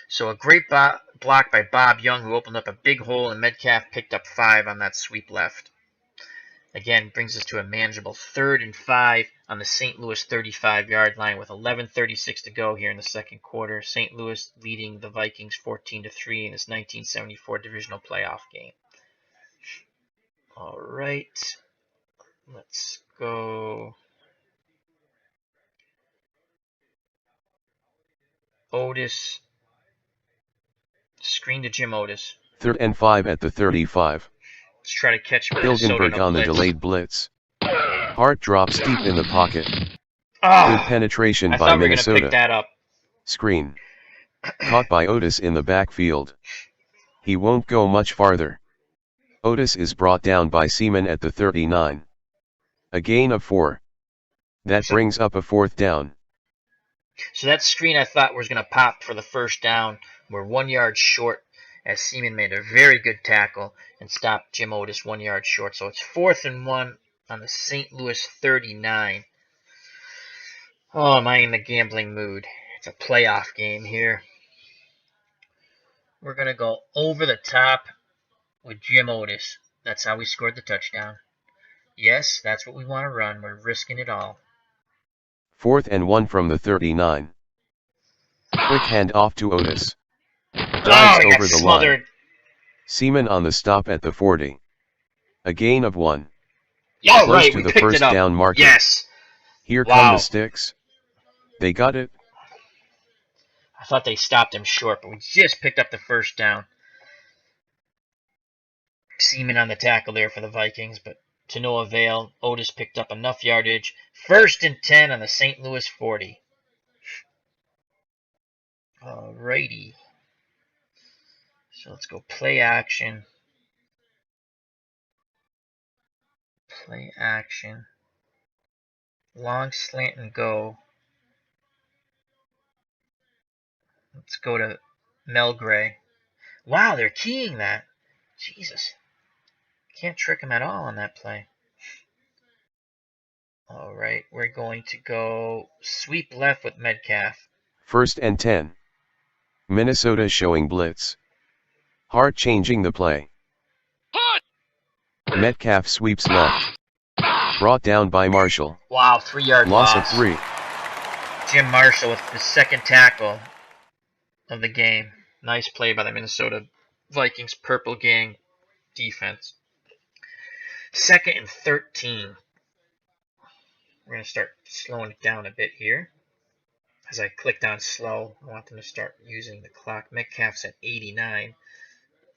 So a great block by Bob Young, who opened up a big hole, and Metcalf picked up 5 on that sweep left. Again, brings us to a manageable 3rd and 5 on the St. Louis 35-yard line with 11:36 to go here in the second quarter. St. Louis leading the Vikings 14-3 in this 1974 divisional playoff game. All right, let's go. Otis. Screen to Jim Otis.
3rd and 5 at the 35.
Let's try to catch Minnesota
Hilgenberg on the delayed blitz. Hart drops deep in the pocket.
Oh,
Good penetration
I
by
thought we were
Minnesota.
going to pick that up.
Screen. Caught by Otis in the backfield. He won't go much farther. Otis is brought down by Seaman at the 39. A gain of 4. That brings up a 4th down.
So that screen I thought was going to pop for the first down. We're 1 yard short as Seaman made a very good tackle and stopped Jim Otis 1 yard short. So it's 4th and 1 on the St. Louis 39. Oh, am I in the gambling mood? It's a playoff game here. We're going to go over the top with Jim Otis. That's how we scored the touchdown. Yes, that's what we want to run. We're risking it all.
4th and 1 from the 39. Quick hand off to Otis. Dives over the line. Seaman on the stop at the 40. A gain of 1.
Yeah,
close
right,
to
we
the
picked
first
it up.
down marker.
Yes.
Here come the sticks. They got it.
I thought they stopped him short, but we just picked up the first down. Seaman on the tackle there for the Vikings, but to no avail. Otis picked up enough yardage. 1st and 10 on the St. Louis 40. Alrighty. So let's go play action. Play action. Long slant and go. Let's go to Mel Gray. Wow, they're keying that. Jesus. Can't trick him at all on that play. Alright, we're going to go sweep left with Metcalf.
1st and 10. Minnesota showing blitz. Hart changing the play. Metcalf sweeps left. Brought down by Marshall.
Wow, 3 yard
loss.
Loss
of 3.
Jim Marshall with the second tackle of the game. Nice play by the Minnesota Vikings Purple Gang defense. 2nd and 13. We're going to start slowing it down a bit here. As I clicked on slow, I want them to start using the clock. Metcalf's at 89.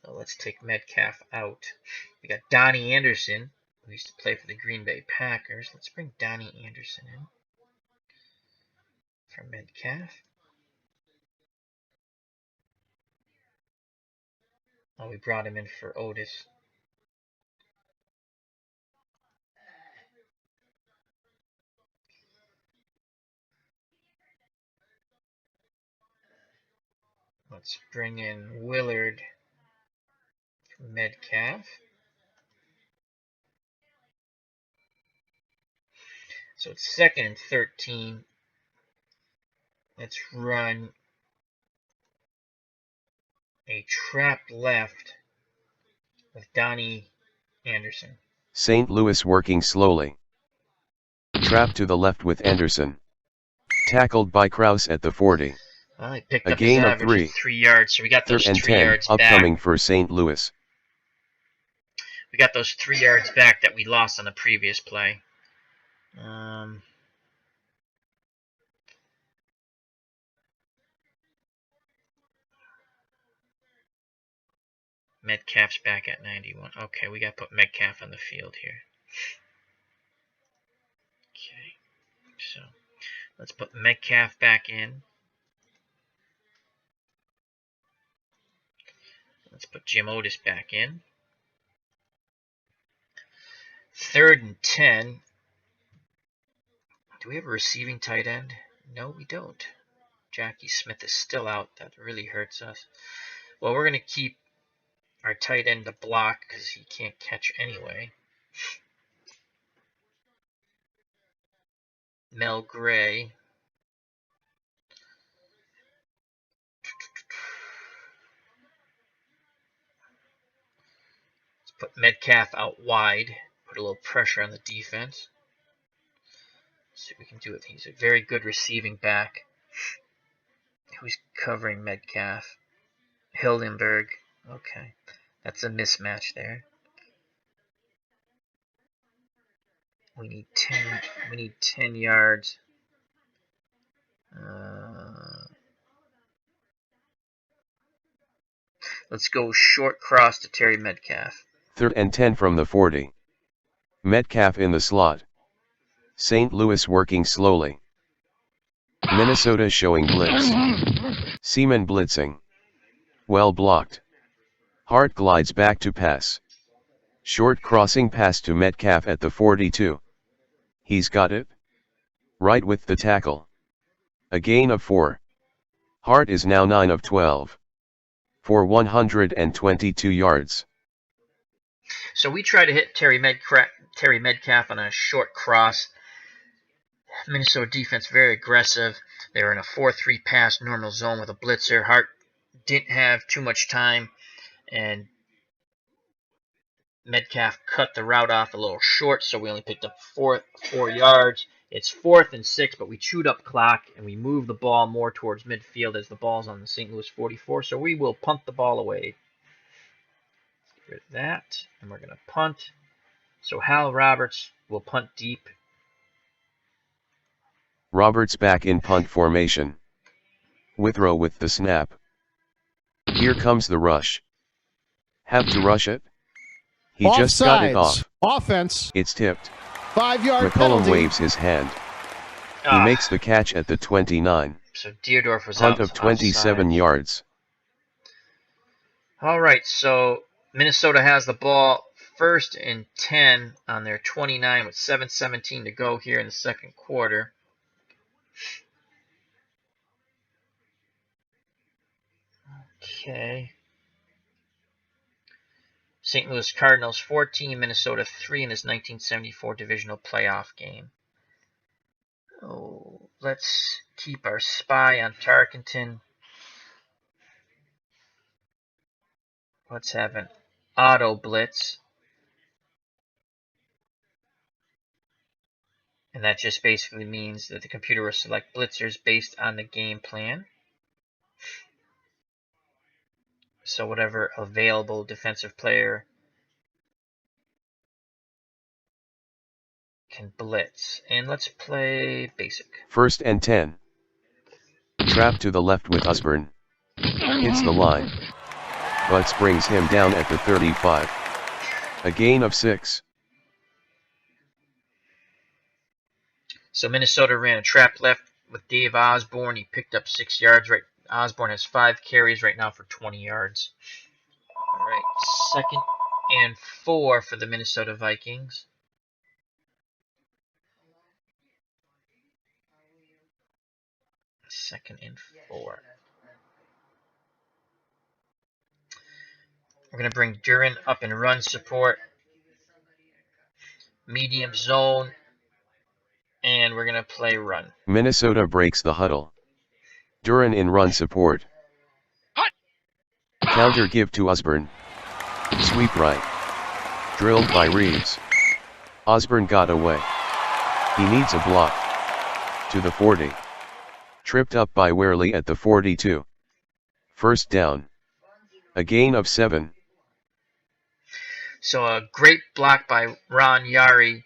So let's take Metcalf out. We got Donnie Anderson, who used to play for the Green Bay Packers. Let's bring Donnie Anderson in for Metcalf. Oh, we brought him in for Otis. Let's bring in Willard for Metcalf. So it's 2nd and 13. Let's run a trap left with Donnie Anderson.
St. Louis working slowly. Trap to the left with Anderson. Tackled by Kraus at the 40.
Well, he picked
A
up his
gain of
average of 3 yards, so we got those
3rd and
3
10
yards
upcoming
back.
for St. Louis.
We got those 3 yards back that we lost on the previous play. Metcalf's back at 91. Okay, we got to put Metcalf on the field here. Okay, so let's put Metcalf back in. Let's put Jim Otis back in. 3rd and 10. Do we have a receiving tight end? No, we don't. Jackie Smith is still out. That really hurts us. Well, we're going to keep our tight end to block because he can't catch anyway. Mel Gray. Let's put Metcalf out wide. Put a little pressure on the defense. Let's see what we can do with him. He's a very good receiving back. Who's covering Metcalf? Hildenberg. Okay. That's a mismatch there. We need 10 yards. Let's go short cross to Terry Metcalf.
3rd and 10 from the 40. Metcalf in the slot. St. Louis working slowly. Minnesota showing blitz. Seaman blitzing. Well blocked. Hart glides back to pass. Short crossing pass to Metcalf at the 42. He's got it. Right with the tackle. A gain of 4. Hart is now 9 of 12. For 122 yards.
So we try to hit Terry Metcalf on a short cross. Minnesota defense very aggressive. They were in a 4-3 pass normal zone with a blitzer. Hart didn't have too much time, and Metcalf cut the route off a little short, so we only picked up 4 yards. It's 4th and 6, but we chewed up clock, and we moved the ball more towards midfield as the ball's on the St. Louis 44, so we will punt the ball away. Get rid of that, and we're going to punt. So Hal Roberts will punt deep.
Roberts back in punt formation. Withrow with the snap. Here comes the rush. Have to rush it? He just got it off.
Offense.
It's tipped.
5-yard
McCollum
penalty.
waves his hand. He makes the catch at the 29.
So Deerdorf was
Punt
out,
of 27
outside.
yards.
All right, so Minnesota has the ball 1st and 10 on their 29 with 7:17 to go here in the second quarter. Okay. St. Louis Cardinals 14, Minnesota 3 in this 1974 divisional playoff game. Oh, let's keep our spy on Tarkenton. Let's have an auto blitz. And that just basically means that the computer will select blitzers based on the game plan. So whatever available defensive player can blitz. And let's play basic.
1st and 10. Trap to the left with Osborne. Hits the line. Butts brings him down at the 35. A gain of 6.
So Minnesota ran a trap left with Dave Osborne. He picked up 6 yards. Right, Osborne has 5 carries right now for 20 yards. All right, 2nd and 4 for the Minnesota Vikings. Second and 4. We're going to bring Duran up in run support, medium zone, and we're going to play run.
Minnesota breaks the huddle. Duran in run support. Counter give to Osborne. Sweep right. Drilled by Reeves. Osborne got away. He needs a block. To the 40. Tripped up by Worley at the 42. First down. A gain of 7.
So a great block by Ron Yari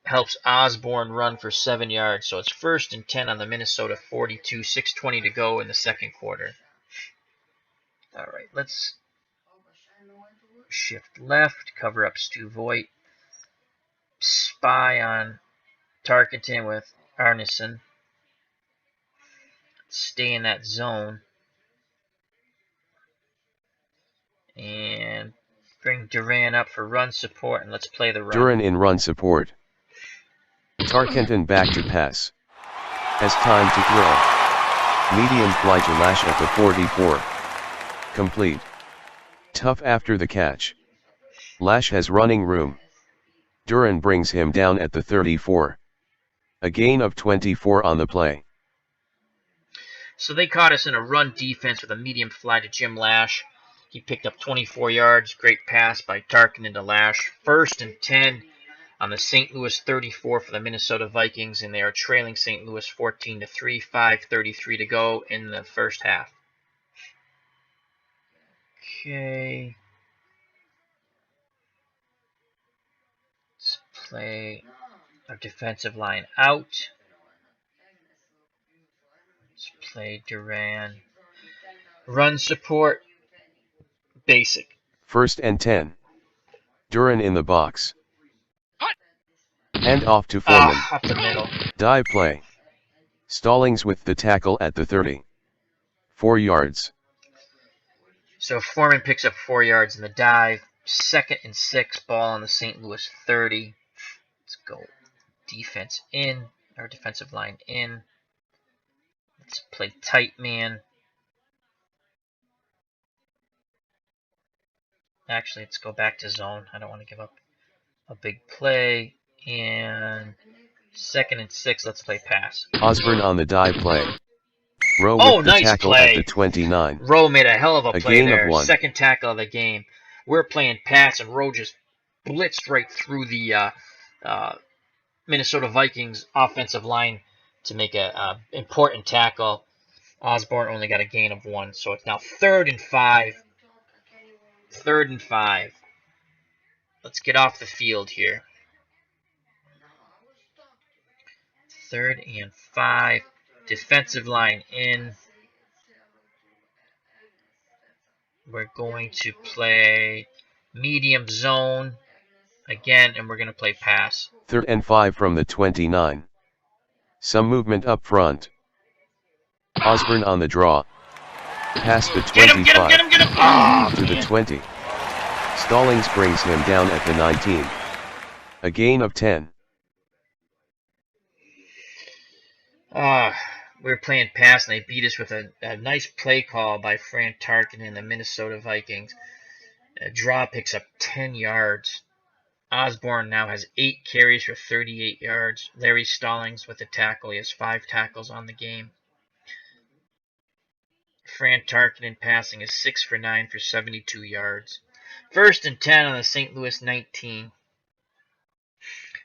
helps Osborne run for 7 yards. So it's 1st and 10 on the Minnesota 42, 6:20 to go in the second quarter. All right, let's shift left, cover up Stu Voigt, spy on Tarkenton with Arneson, stay in that zone, and bring Duran up for run support, and let's play the run.
Duran in run support. Tarkenton back to pass. Has time to throw. Medium fly to Lash at the 44. Complete. Tough after the catch. Lash has running room. Duran brings him down at the 34. A gain of 24 on the play.
So they caught us in a run defense with a medium fly to Jim Lash. He picked up 24 yards. Great pass by Tarkenton to Lash. 1st and 10 on the St. Louis 34 for the Minnesota Vikings, and they are trailing St. Louis 14-3, 5:33 to go in the first half. Okay. Let's play our defensive line out. Let's play Duran. Run support. Basic.
1st and 10. Duran in the box. Hand off to Foreman.
Up the middle.
Dive play. Stallings with the tackle at the 30. 4 yards.
So Foreman picks up 4 yards in the dive. 2nd and 6, ball on the St. Louis 30. Let's go defense in, or defensive line in. Let's play tight man. Actually, let's go back to zone. I don't want to give up a big play. And 2nd and 6, let's play pass.
Osborne on the dive play. Rowe with the
nice
tackle
play.
at the 29.
Rowe made a hell of a play
gain
there.
of 1.
2nd tackle of the game. We're playing pass, and Rowe just blitzed right through the Minnesota Vikings offensive line to make a important tackle. Osborne only got a gain of 1, so it's now 3rd and 5. 3rd and 5. Let's get off the field here. 3rd and 5. Defensive line in. We're going to play medium zone again, and we're going to play pass.
3rd and 5 from the 29. Some movement up front. Osborne on the draw. Past the 25.
Get him!
To the 20. Stallings brings him down at the 19. A gain of 10.
We were playing pass, and they beat us with a nice play call by Fran Tarkenton and the Minnesota Vikings. Draw picks up 10 yards. Osborne now has 8 carries for 38 yards. Larry Stallings with the tackle. He has 5 tackles on the game. Fran Tarkenton passing is 6 for 9 for 72 yards. 1st and 10 on the St. Louis 19.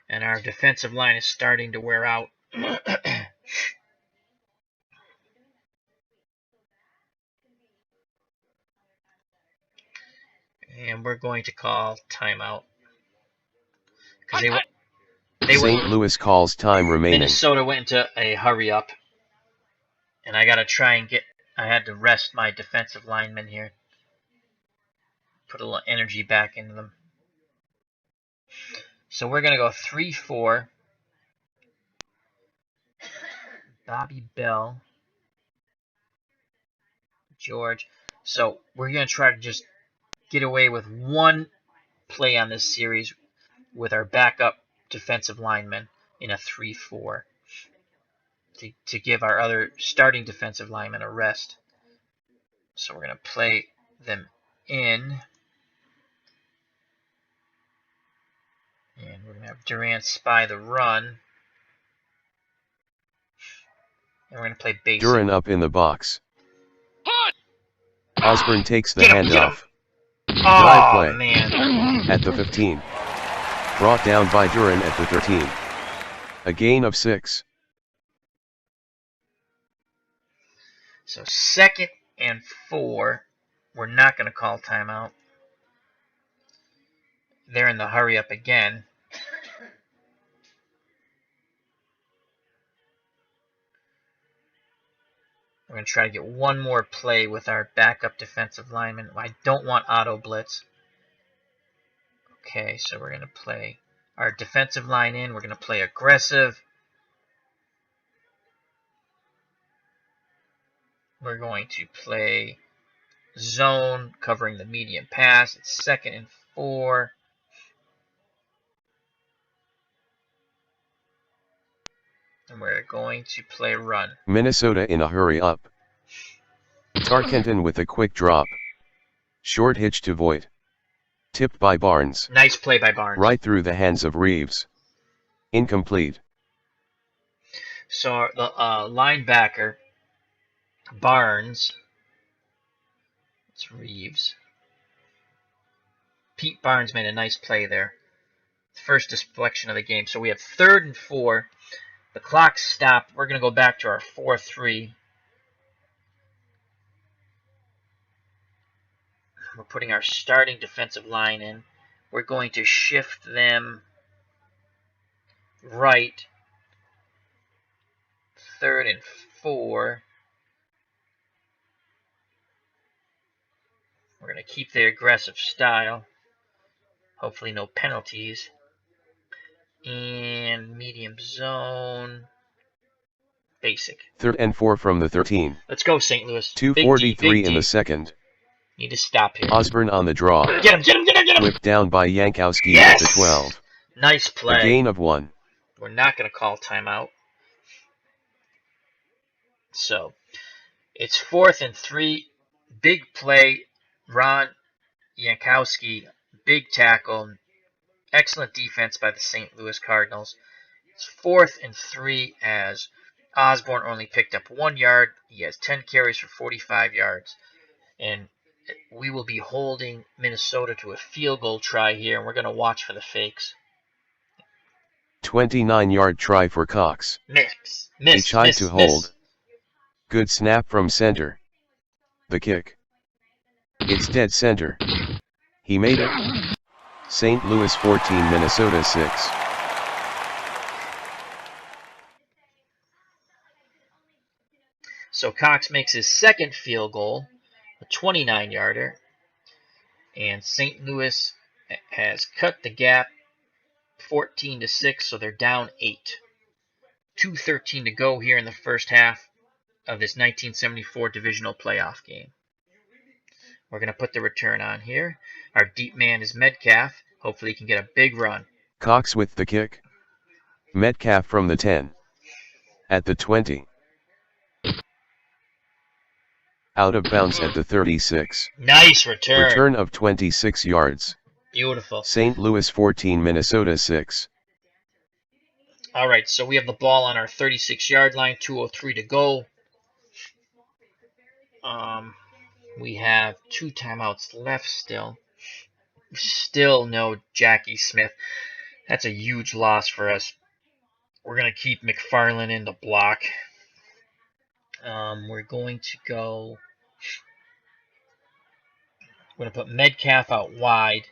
And our defensive line is starting to wear out. And we're going to call timeout.
St. Louis calls time remaining.
Minnesota went into a hurry up. And I got to try and I had to rest my defensive linemen here. Put a little energy back into them. So we're going to go 3-4. Bobby Bell. George. So we're going to try to just get away with one play on this series with our backup defensive linemen in a 3-4 to give our other starting defensive linemen a rest. So we're going to play them in. And we're going to have Durant spy the run. And we're going to play basic.
Duran up in the box. Osborne takes the handoff.
Oh,
Dive play.
Man.
At the 15. Brought down by Duran at the 13. A gain of 6.
So 2nd and 4. We're not going to call timeout. They're in the hurry up again. We're going to try to get one more play with our backup defensive lineman. I don't want auto blitz. Okay, so we're going to play our defensive line in. We're going to play aggressive. We're going to play zone, covering the medium pass. It's 2nd and 4. And we're going to play run.
Minnesota in a hurry up. Tarkenton with a quick drop. Short hitch to Voigt. Tipped by Barnes.
Nice play by Barnes.
Right through the hands of Reeves. Incomplete.
So the linebacker, Barnes. It's Reeves. Pete Barnes made a nice play there. First deflection of the game. So we have 3rd and 4. The clock stopped. We're going to go back to our 4-3. We're putting our starting defensive line in. We're going to shift them right. 3rd and 4. We're going to keep the aggressive style. Hopefully no penalties. And medium zone. Basic.
3rd and 4 from the 13.
Let's go, St. Louis.
2:43 in the second.
Need to stop here.
Osborne on the draw.
Get him, get him, get him, get him!
Whipped down by Yankowski
Yes!
at the 12.
Nice play.
A gain of 1.
We're not going to call timeout. So, it's 4th and 3. Big play. Ron Yankowski, big tackle. Excellent defense by the St. Louis Cardinals. It's 4th and 3 as Osborne only picked up 1 yard. He has 10 carries for 45 yards. And we will be holding Minnesota to a field goal try here, and we're going to watch for the fakes.
29-yard try for Cox.
Miss,
He tried to hold. Good snap from center. The kick. It's dead center. He made it. St. Louis 14, Minnesota 6.
So Cox makes his 2nd field goal, a 29-yarder. And St. Louis has cut the gap 14-6, so they're down 8. 2:13 to go here in the first half of this 1974 divisional playoff game. We're going to put the return on here. Our deep man is Metcalf. Hopefully he can get a big run.
Cox with the kick. Metcalf from the 10. At the 20. Out of bounds at the 36.
Nice return.
Return of 26 yards.
Beautiful.
St. Louis 14, Minnesota 6.
All right, so we have the ball on our 36-yard line, 2:03 to go. We have 2 timeouts left still. Still no Jackie Smith. That's a huge loss for us. We're going to keep McFarland in the block. We're going to go... We're going to put Metcalf out wide.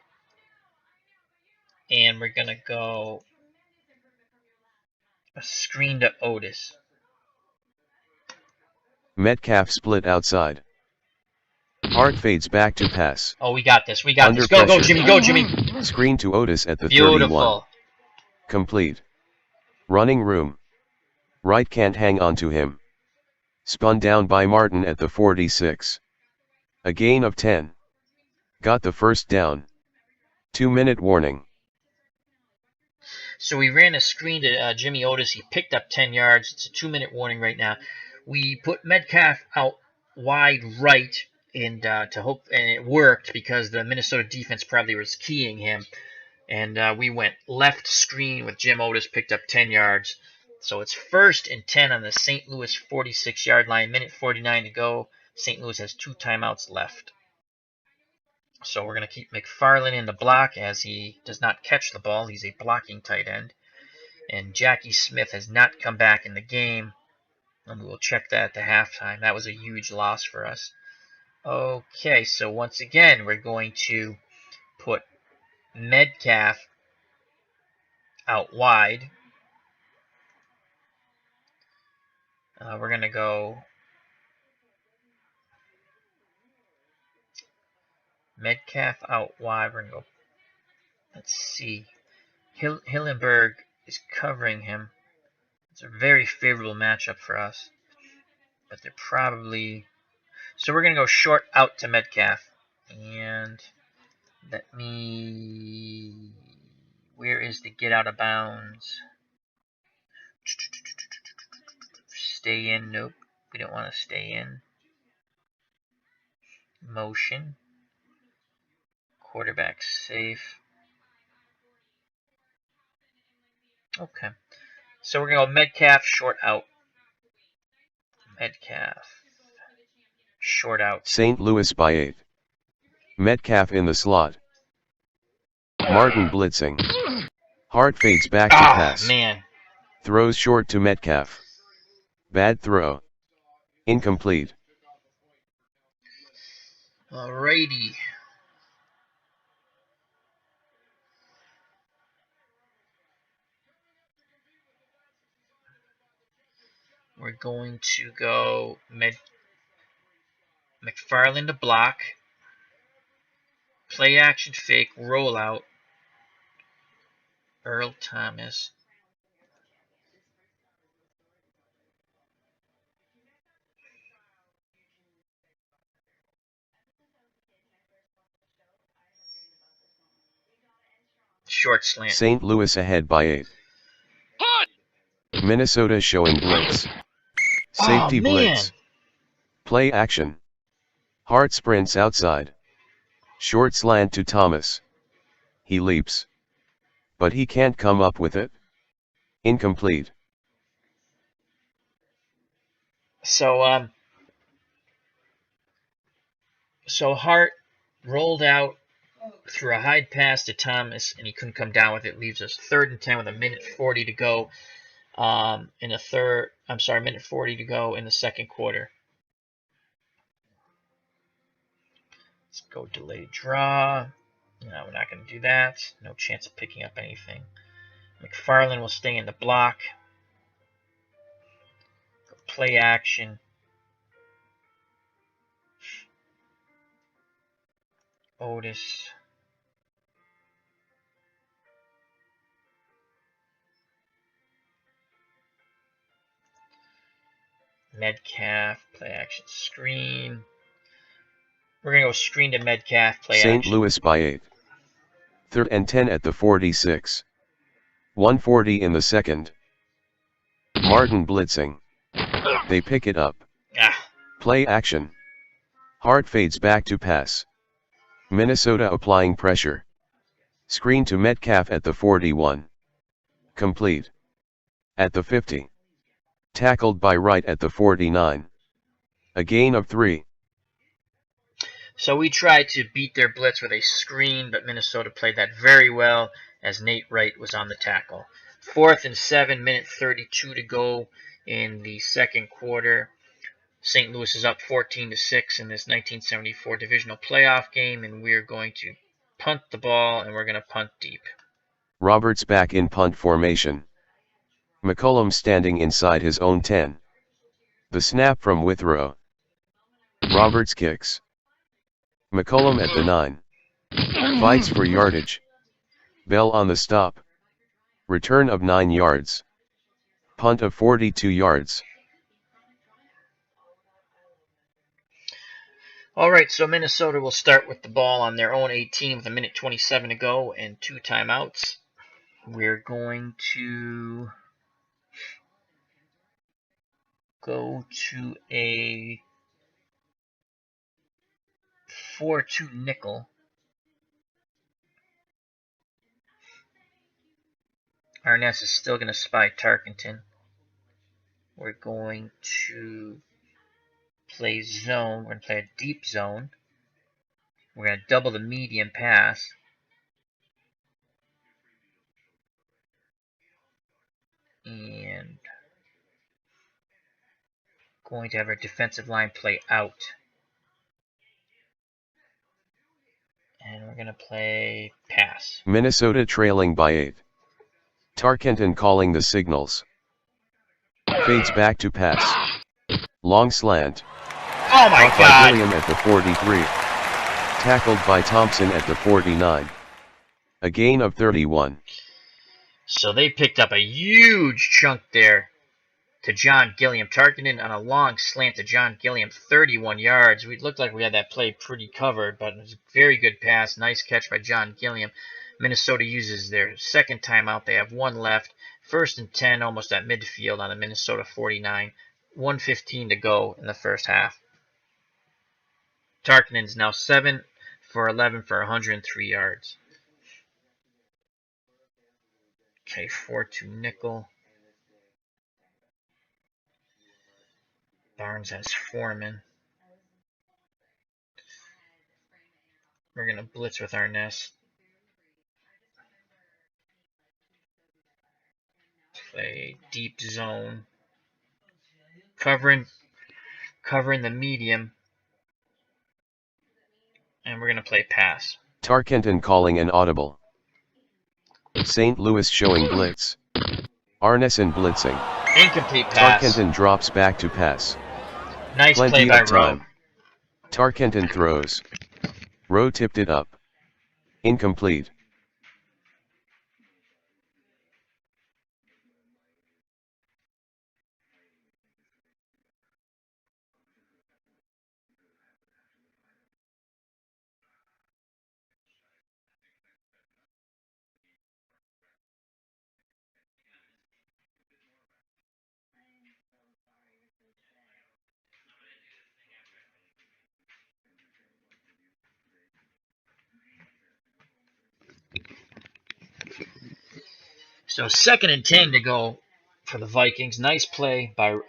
And we're going to go a screen to Otis.
Metcalf split outside. Hart fades back to pass.
Oh, we got this. We got
Under
this. Go,
pressure.
go, Jimmy. Go, Jimmy.
Screen to Otis at the
Beautiful.
31. Complete. Running room. Wright can't hang on to him. Spun down by Martin at the 46. A gain of 10. Got the first down. 2-minute warning.
So we ran a screen to Jimmy Otis. He picked up 10 yards. It's a 2-minute warning right now. We put Metcalf out wide right. and it worked because the Minnesota defense probably was keying him. And we went left screen with Jim Otis, picked up 10 yards. So it's 1st and 10 on the St. Louis 46-yard line, minute 49 to go. St. Louis has 2 timeouts left. So we're going to keep McFarland in the block as he does not catch the ball. He's a blocking tight end. And Jackie Smith has not come back in the game. And we will check that at the halftime. That was a huge loss for us. Okay, so once again, we're going to put Metcalf out wide. We're going to go Metcalf out wide. We're going to go, let's see. Hillenberg is covering him. It's a very favorable matchup for us. But they're probably... So we're going to go short out to Metcalf. And let me... Where is the get out of bounds? Stay in. Nope. We don't want to stay in. Motion. Quarterback safe. Okay. So we're going to go Metcalf short out. Metcalf. Short out.
St. Louis by 8. Metcalf in the slot. Martin blitzing. Hart fades back to pass.
Man.
Throws short to Metcalf. Bad throw. Incomplete.
Alrighty. We're going to go McFarland to block. Play action fake. Roll out. Earl Thomas. Short slant.
St. Louis ahead by 8. Minnesota showing blitz. Safety blitz. Play action. Hart sprints outside. Short slant to Thomas. He leaps. But he can't come up with it. Incomplete.
So Hart rolled out, threw a high pass to Thomas, and he couldn't come down with it. Leaves us 3rd and 10 with a minute 40 to go. Minute 40 to go in the second quarter. Let's go delay draw. No, we're not going to do that. No chance of picking up anything. McFarland will stay in the block. Go play action. Otis. Metcalf, play action screen. We're going to go screen to Metcalf, play action.
St. Louis by 8. 3rd and 10 at the 46. 1:40 in the second. Martin blitzing. They pick it up. Play action. Hart fades back to pass. Minnesota applying pressure. Screen to Metcalf at the 41. Complete. At the 50. Tackled by Wright at the 49. A gain of 3.
So we tried to beat their blitz with a screen, but Minnesota played that very well as Nate Wright was on the tackle. 4th and 7, minute 32 to go in the second quarter. St. Louis is up 14-6 in this 1974 divisional playoff game, and we're going to punt the ball, and we're going to punt deep.
Roberts back in punt formation. McCollum standing inside his own 10. The snap from Withrow. Roberts kicks. McCollum at the 9. Fights for yardage. Bell on the stop. Return of 9 yards. Punt of 42 yards.
Alright, so Minnesota will start with the ball on their own 18 with a minute 27 to go and 2 timeouts. We're going to go to a 4-2 nickel. Arness is still going to spy Tarkenton. We're going to play zone. We're going to play a deep zone. We're going to double the medium pass. And going to have our defensive line play out. And we're going to play pass.
Minnesota trailing by 8. Tarkenton calling the signals. Fades back to pass. Long slant.
Oh my
Caught
God!
by Gilliam at the 43. Tackled by Thompson at the 49. A gain of 31.
So they picked up a huge chunk there to John Gilliam. Tarkenton on a long slant to John Gilliam, 31 yards. We looked like we had that play pretty covered, but it was a very good pass. Nice catch by John Gilliam. Minnesota uses their second timeout. They have one left. 1st and 10, almost at midfield on the Minnesota 49. 1:15 to go in the first half. Tarkenton's now 7 for 11 for 103 yards. Okay, 4-2 nickel. Barnes has Foreman. We're going to blitz with Arness. Play deep zone. Covering the medium. And we're going to play pass.
Tarkenton calling an audible. St. Louis showing blitz. Arneson blitzing.
Incomplete pass.
Tarkenton drops back to pass.
Nice
Plenty
play by
of time.
Rowe.
Tarkenton throws. Rowe tipped it up. Incomplete.
So 2nd and 10 to go for the Vikings. Nice play by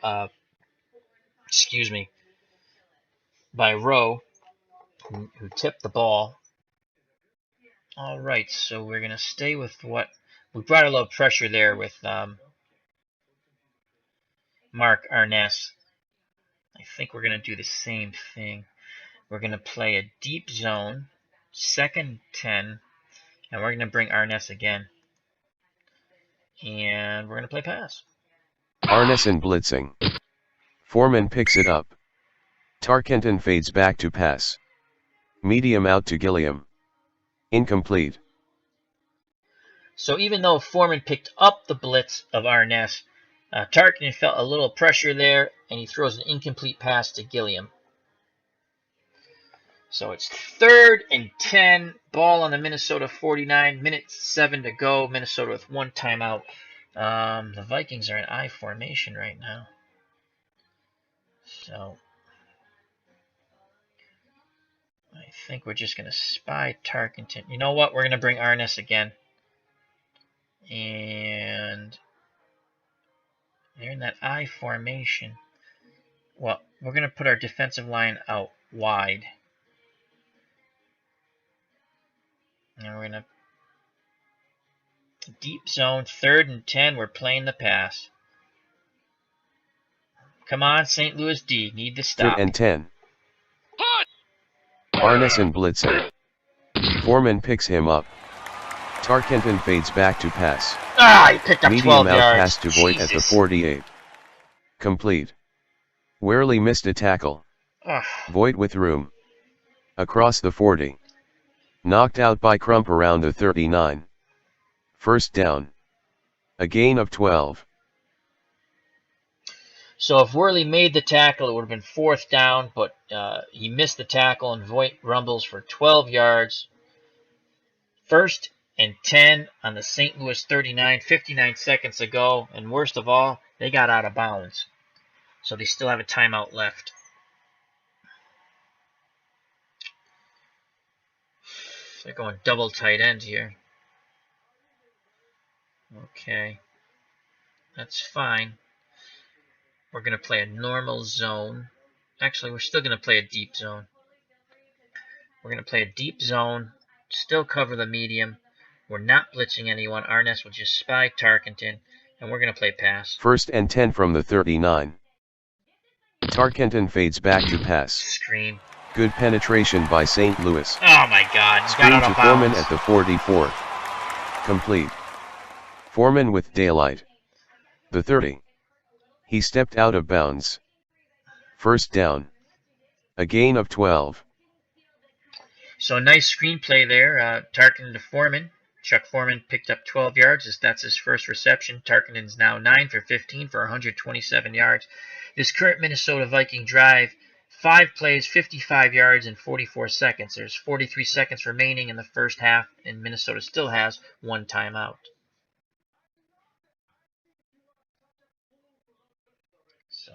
by Rowe, who tipped the ball. All right, so we're going to stay with what we brought a little pressure there with Mark Arness. I think we're going to do the same thing. We're going to play a deep zone, 2nd 10, and we're going to bring Arness again. And we're going to play pass.
Arneson blitzing. Foreman picks it up. Tarkenton fades back to pass. Medium out to Gilliam. Incomplete.
So even though Foreman picked up the blitz of Arness, Tarkenton felt a little pressure there, and he throws an incomplete pass to Gilliam. So it's 3rd and 10, ball on the Minnesota 49, minute 7 to go. Minnesota with one timeout. The Vikings are in I formation right now. So I think we're just going to spy Tarkenton. You know what? We're going to bring Arness again. And they're in that I formation. Well, we're going to put our defensive line out wide. And we're going to deep zone, 3rd and 10. We're playing the pass. Come on, St. Louis D. Need to stop.
3rd and 10. Arneson blitzing. Foreman picks him up. Tarkenton fades back to pass.
He picked up
Medium
12
out
yards.
pass to Voigt at the 48. Complete. Werley missed a tackle. Voigt with room. Across the 40. Knocked out by Crump around the 39. 1st down. A gain of 12.
So if Worley made the tackle, it would have been 4th down, but he missed the tackle, and Voigt rumbles for 12 yards. 1st and 10 on the St. Louis 39, 59 seconds to go, and worst of all, they got out of bounds. So they still have a timeout left. So they're going double tight end here. Okay. That's fine. We're going to play a normal zone. Actually, we're still going to play a deep zone. We're going to play a deep zone, still cover the medium. We're not blitzing anyone. Arness will just spy Tarkenton, and we're going to play pass.
1st and 10 from the 39. Tarkenton fades back to pass.
Screen.
Good penetration by St. Louis.
Oh my God.
Screen
Got out
to
of
Foreman
bounds.
at the 44. Complete. Foreman with daylight. The 30. He stepped out of bounds. 1st down. A gain of 12.
So nice screenplay there. Tarkenton to Foreman. Chuck Foreman picked up 12 yards. That's his first reception. Tarkenton's now 9 for 15 for 127 yards. This current Minnesota Viking drive, 5 plays, 55 yards, and 44 seconds. There's 43 seconds remaining in the first half, and Minnesota still has 1 timeout. So,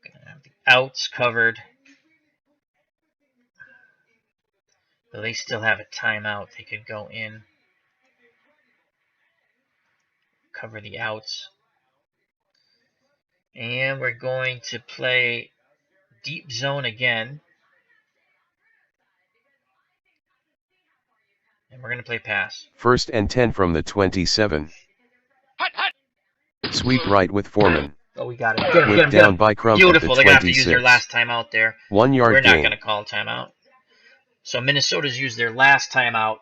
going to have the outs covered. But they still have a timeout. They could go in, cover the outs. And we're going to play deep zone again. And we're going to play pass.
1st and 10 from the 27. Sweep right with Foreman.
Oh, we got it. Get him,
Whip
get him,
down
get him.
by Crump
Beautiful.
at
They're
the
going to have to use their
26.
last timeout there.
1 yard
We're not
gain.
going to call a timeout. So Minnesota's used their last timeout.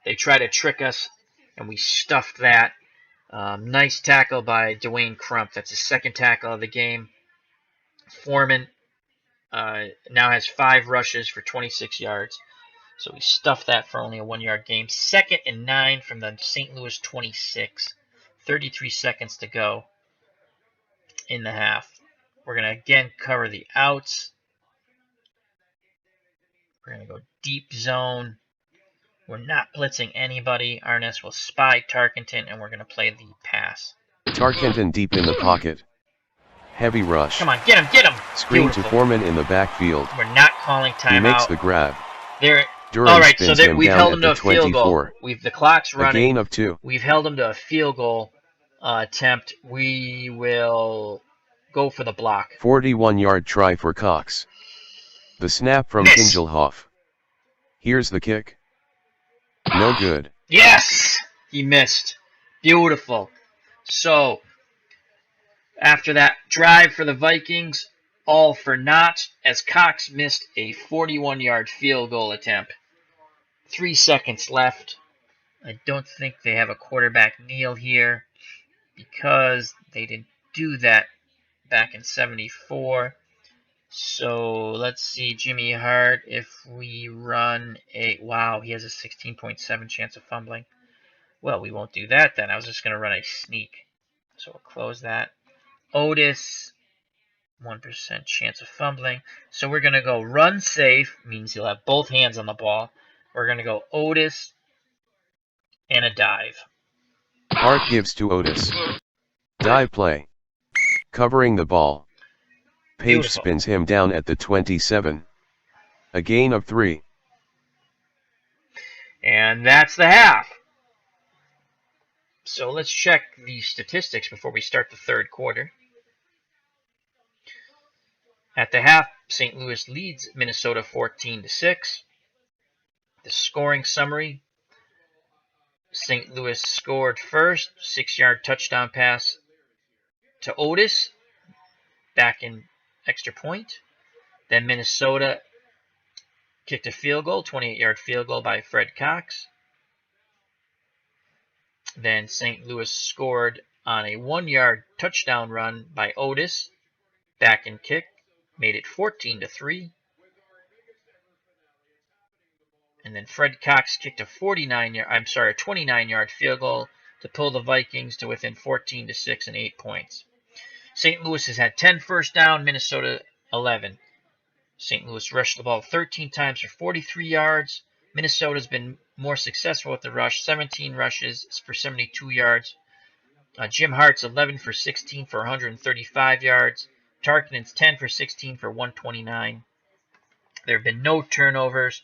They try to trick us, and we stuffed that. Nice tackle by Dwayne Crump. That's his second tackle of the game. Foreman now has 5 rushes for 26 yards. So we stuffed that for only a 1 yard gain. 2nd and 9 from the St. Louis 26. 33 seconds to go in the half. We're going to again cover the outs. We're going to go deep zone. We're not blitzing anybody. Arness will spy Tarkenton, and we're going to play the pass.
Tarkenton deep in the pocket. Heavy rush.
Come on, get him, get him.
Screen
Beautiful.
to Foreman in the backfield.
We're not calling timeout.
He makes the grab.
There.
Durham
All right, so
spins him
we've
down
held
at
him to
the
a field goal.
24.
The clock's
A
running.
gain of 2.
We've held him to a field goal attempt. We will go for the block.
41-yard try for Cox. The snap from Kingelhoff. Here's the kick. No good.
Yes! He missed. Beautiful. So, after that drive for the Vikings, all for naught, as Cox missed a 41-yard field goal attempt. 3 seconds left. I don't think they have a quarterback kneel here because they didn't do that back in 74. So let's see, Jimmy Hart, if we run a... Wow, he has a 16.7 chance of fumbling. Well, we won't do that then. I was just going to run a sneak. So we'll close that. Otis, 1% chance of fumbling. So we're going to go run safe, means he'll have both hands on the ball. We're going to go Otis and a dive.
Hart gives to Otis. Dive play. Covering the ball. Page
Beautiful.
spins him down at the 27. A gain of 3.
And that's the half. So let's check the statistics before we start the third quarter. At the half, St. Louis leads Minnesota 14-6. The scoring summary: St. Louis scored first, 6-yard touchdown pass to Otis, back in extra point. Then Minnesota kicked a field goal, 28-yard field goal by Fred Cox. Then St. Louis scored on a 1-yard touchdown run by Otis, back and kick, made it 14-3. And then Fred Cox kicked a 29-yard field goal to pull the Vikings to within 14-6 and 8 points. St. Louis has had 10 first down, Minnesota 11. St. Louis rushed the ball 13 times for 43 yards. Minnesota's been more successful with the rush, 17 rushes for 72 yards. Jim Hart's 11 for 16 for 135 yards. Tarkenton's 10 for 16 for 129. There have been no turnovers.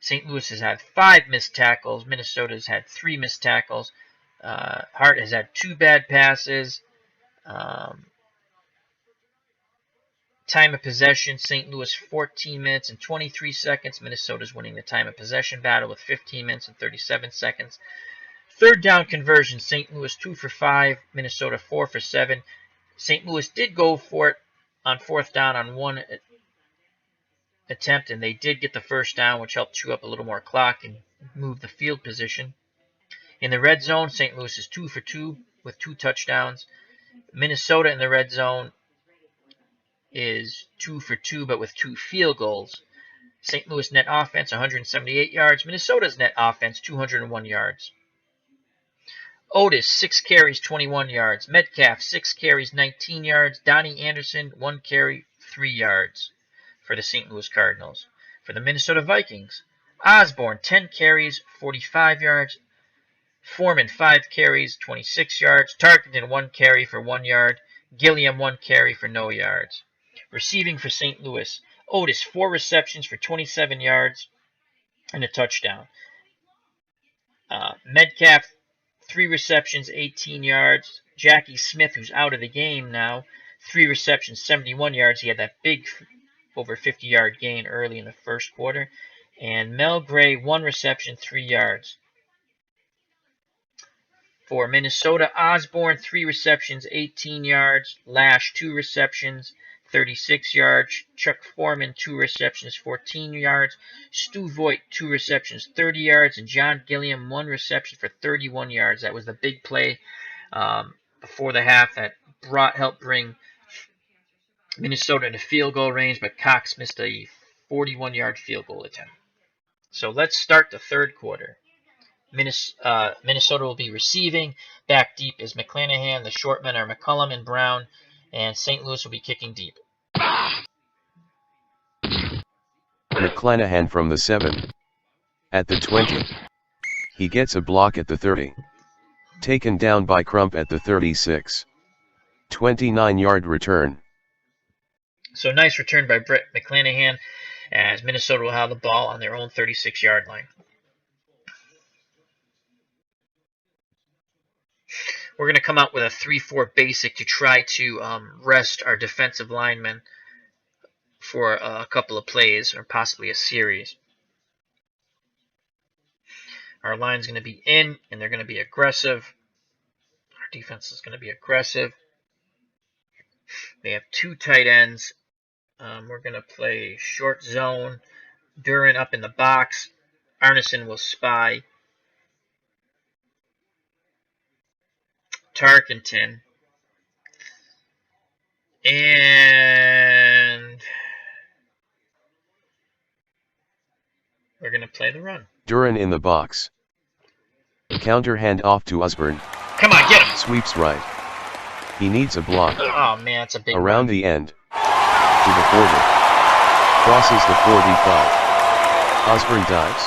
St. Louis has had 5 missed tackles. Minnesota has had 3 missed tackles. Hart has had 2 bad passes. Time of possession, St. Louis 14 minutes and 23 seconds. Minnesota's winning the time of possession battle with 15 minutes and 37 seconds. Third down conversion, St. Louis 2 for 5, Minnesota 4 for 7. St. Louis did go for it on fourth down on one attempt, and they did get the first down, which helped chew up a little more clock and move the field position. In the red zone, St. Louis is 2 for 2 with 2 touchdowns. Minnesota in the red zone is 2 for 2, but with 2 field goals. St. Louis net offense 178 yards. Minnesota's net offense 201 yards. Otis 6 carries 21 yards. Metcalf 6 carries 19 yards. Donnie Anderson 1 carry 3 yards for the St. Louis Cardinals. For the Minnesota Vikings, Osborne 10 carries 45 yards. Foreman 5 carries 26 yards. Tarkenton 1 carry for 1 yard. Gilliam 1 carry for no yards. Receiving for St. Louis, Otis 4 receptions for 27 yards and a touchdown. Metcalf 3 receptions, 18 yards. Jackie Smith, who's out of the game now, 3 receptions, 71 yards. He had that big over 50-yard gain early in the first quarter. And Mel Gray 1 reception, 3 yards. For Minnesota, Osborne 3 receptions, 18 yards. Lash 2 receptions, 36 yards. Chuck Foreman 2 receptions, 14 yards. Stu Voigt 2 receptions, 30 yards. And John Gilliam 1 reception for 31 yards. That was the big play before the half that helped bring Minnesota into field goal range, but Cox missed a 41-yard field goal attempt. So let's start the third quarter. Minnesota will be receiving. Back deep is McClanahan. The short men are McCullum and Brown. And St. Louis will be kicking deep.
McClanahan from the 7. At the 20. He gets a block at the 30. Taken down by Crump at the 36. 29-yard return.
So nice return by Brett McClanahan as Minnesota will have the ball on their own 36-yard line. We're going to come out with a 3-4 basic to try to rest our defensive linemen for a couple of plays or possibly a series. Our line's going to be in, and they're going to be aggressive. Our defense is going to be aggressive. They have 2 tight ends. We're going to play short zone. Duran up in the box. Arneson will spy. Tarkenton. And we're going to play the run.
Duran in the box. Counter hand off to Osborne.
Come on, get him!
Sweeps right. He needs a block.
Oh man, that's a big
Around
run.
the end. To the 40. Crosses the 45. Osborne dives.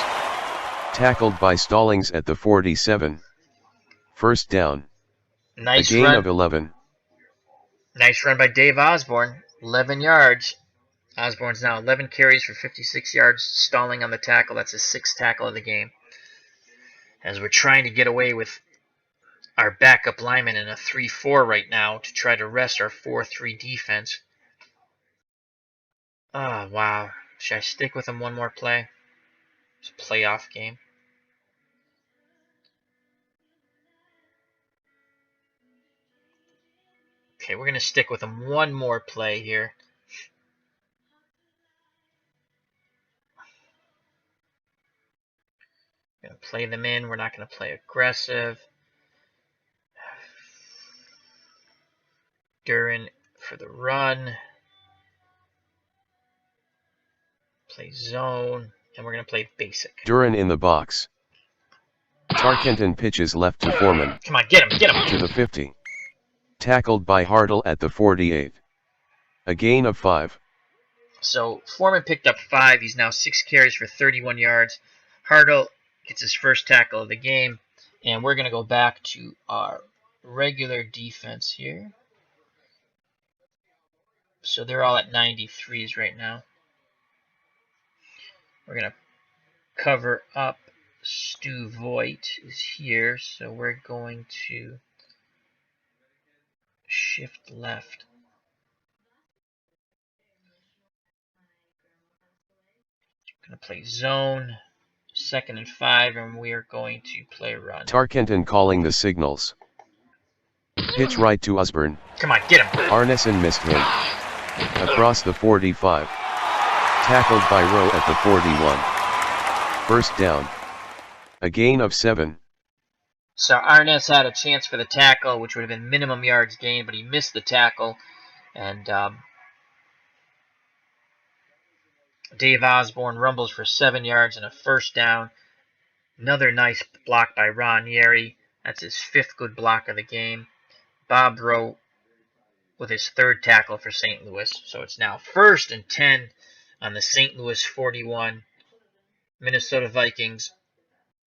Tackled by Stallings at the 47. First down.
Nice
a gain
run.
of 11.
Nice run by Dave Osborne. 11 yards. Osborne's now 11 carries for 56 yards. Stalling on the tackle. That's his 6th tackle of the game. As we're trying to get away with our backup lineman in a 3-4 right now to try to rest our 4-3 defense. Oh, wow. Should I stick with him one more play? It's a playoff game. Okay, we're going to stick with him one more play here. We're going to play them in. We're not going to play aggressive. Duran for the run. Play zone. And we're going to play basic.
Duran in the box. Tarkenton pitches left to Foreman.
Come on, get him, get him.
To the 50. Tackled by Hartle at the 48. A gain of 5.
So Foreman picked up 5. He's now 6 carries for 31 yards. Hartle gets his first tackle of the game. And we're going to go back to our regular defense here. So they're all at 93s right now. We're going to cover up Stu Voigt is here, so we're going to shift left. Going to play zone, 2nd and 5, and we are going to play run.
Tarkenton calling the signals. Pitch right to Osborne.
Come on, get him.
Arneson missed him. Across the 45. Tackled by Rowe at the 41. First down. A gain of 7.
So Arness had a chance for the tackle, which would have been minimum yards gained, but he missed the tackle. And Dave Osborne rumbles for 7 yards and a first down. Another nice block by Ron Yeri. That's his 5th good block of the game. Bob Rowe with his 3rd tackle for St. Louis. So it's now 1st and 10 on the St. Louis 41. Minnesota Vikings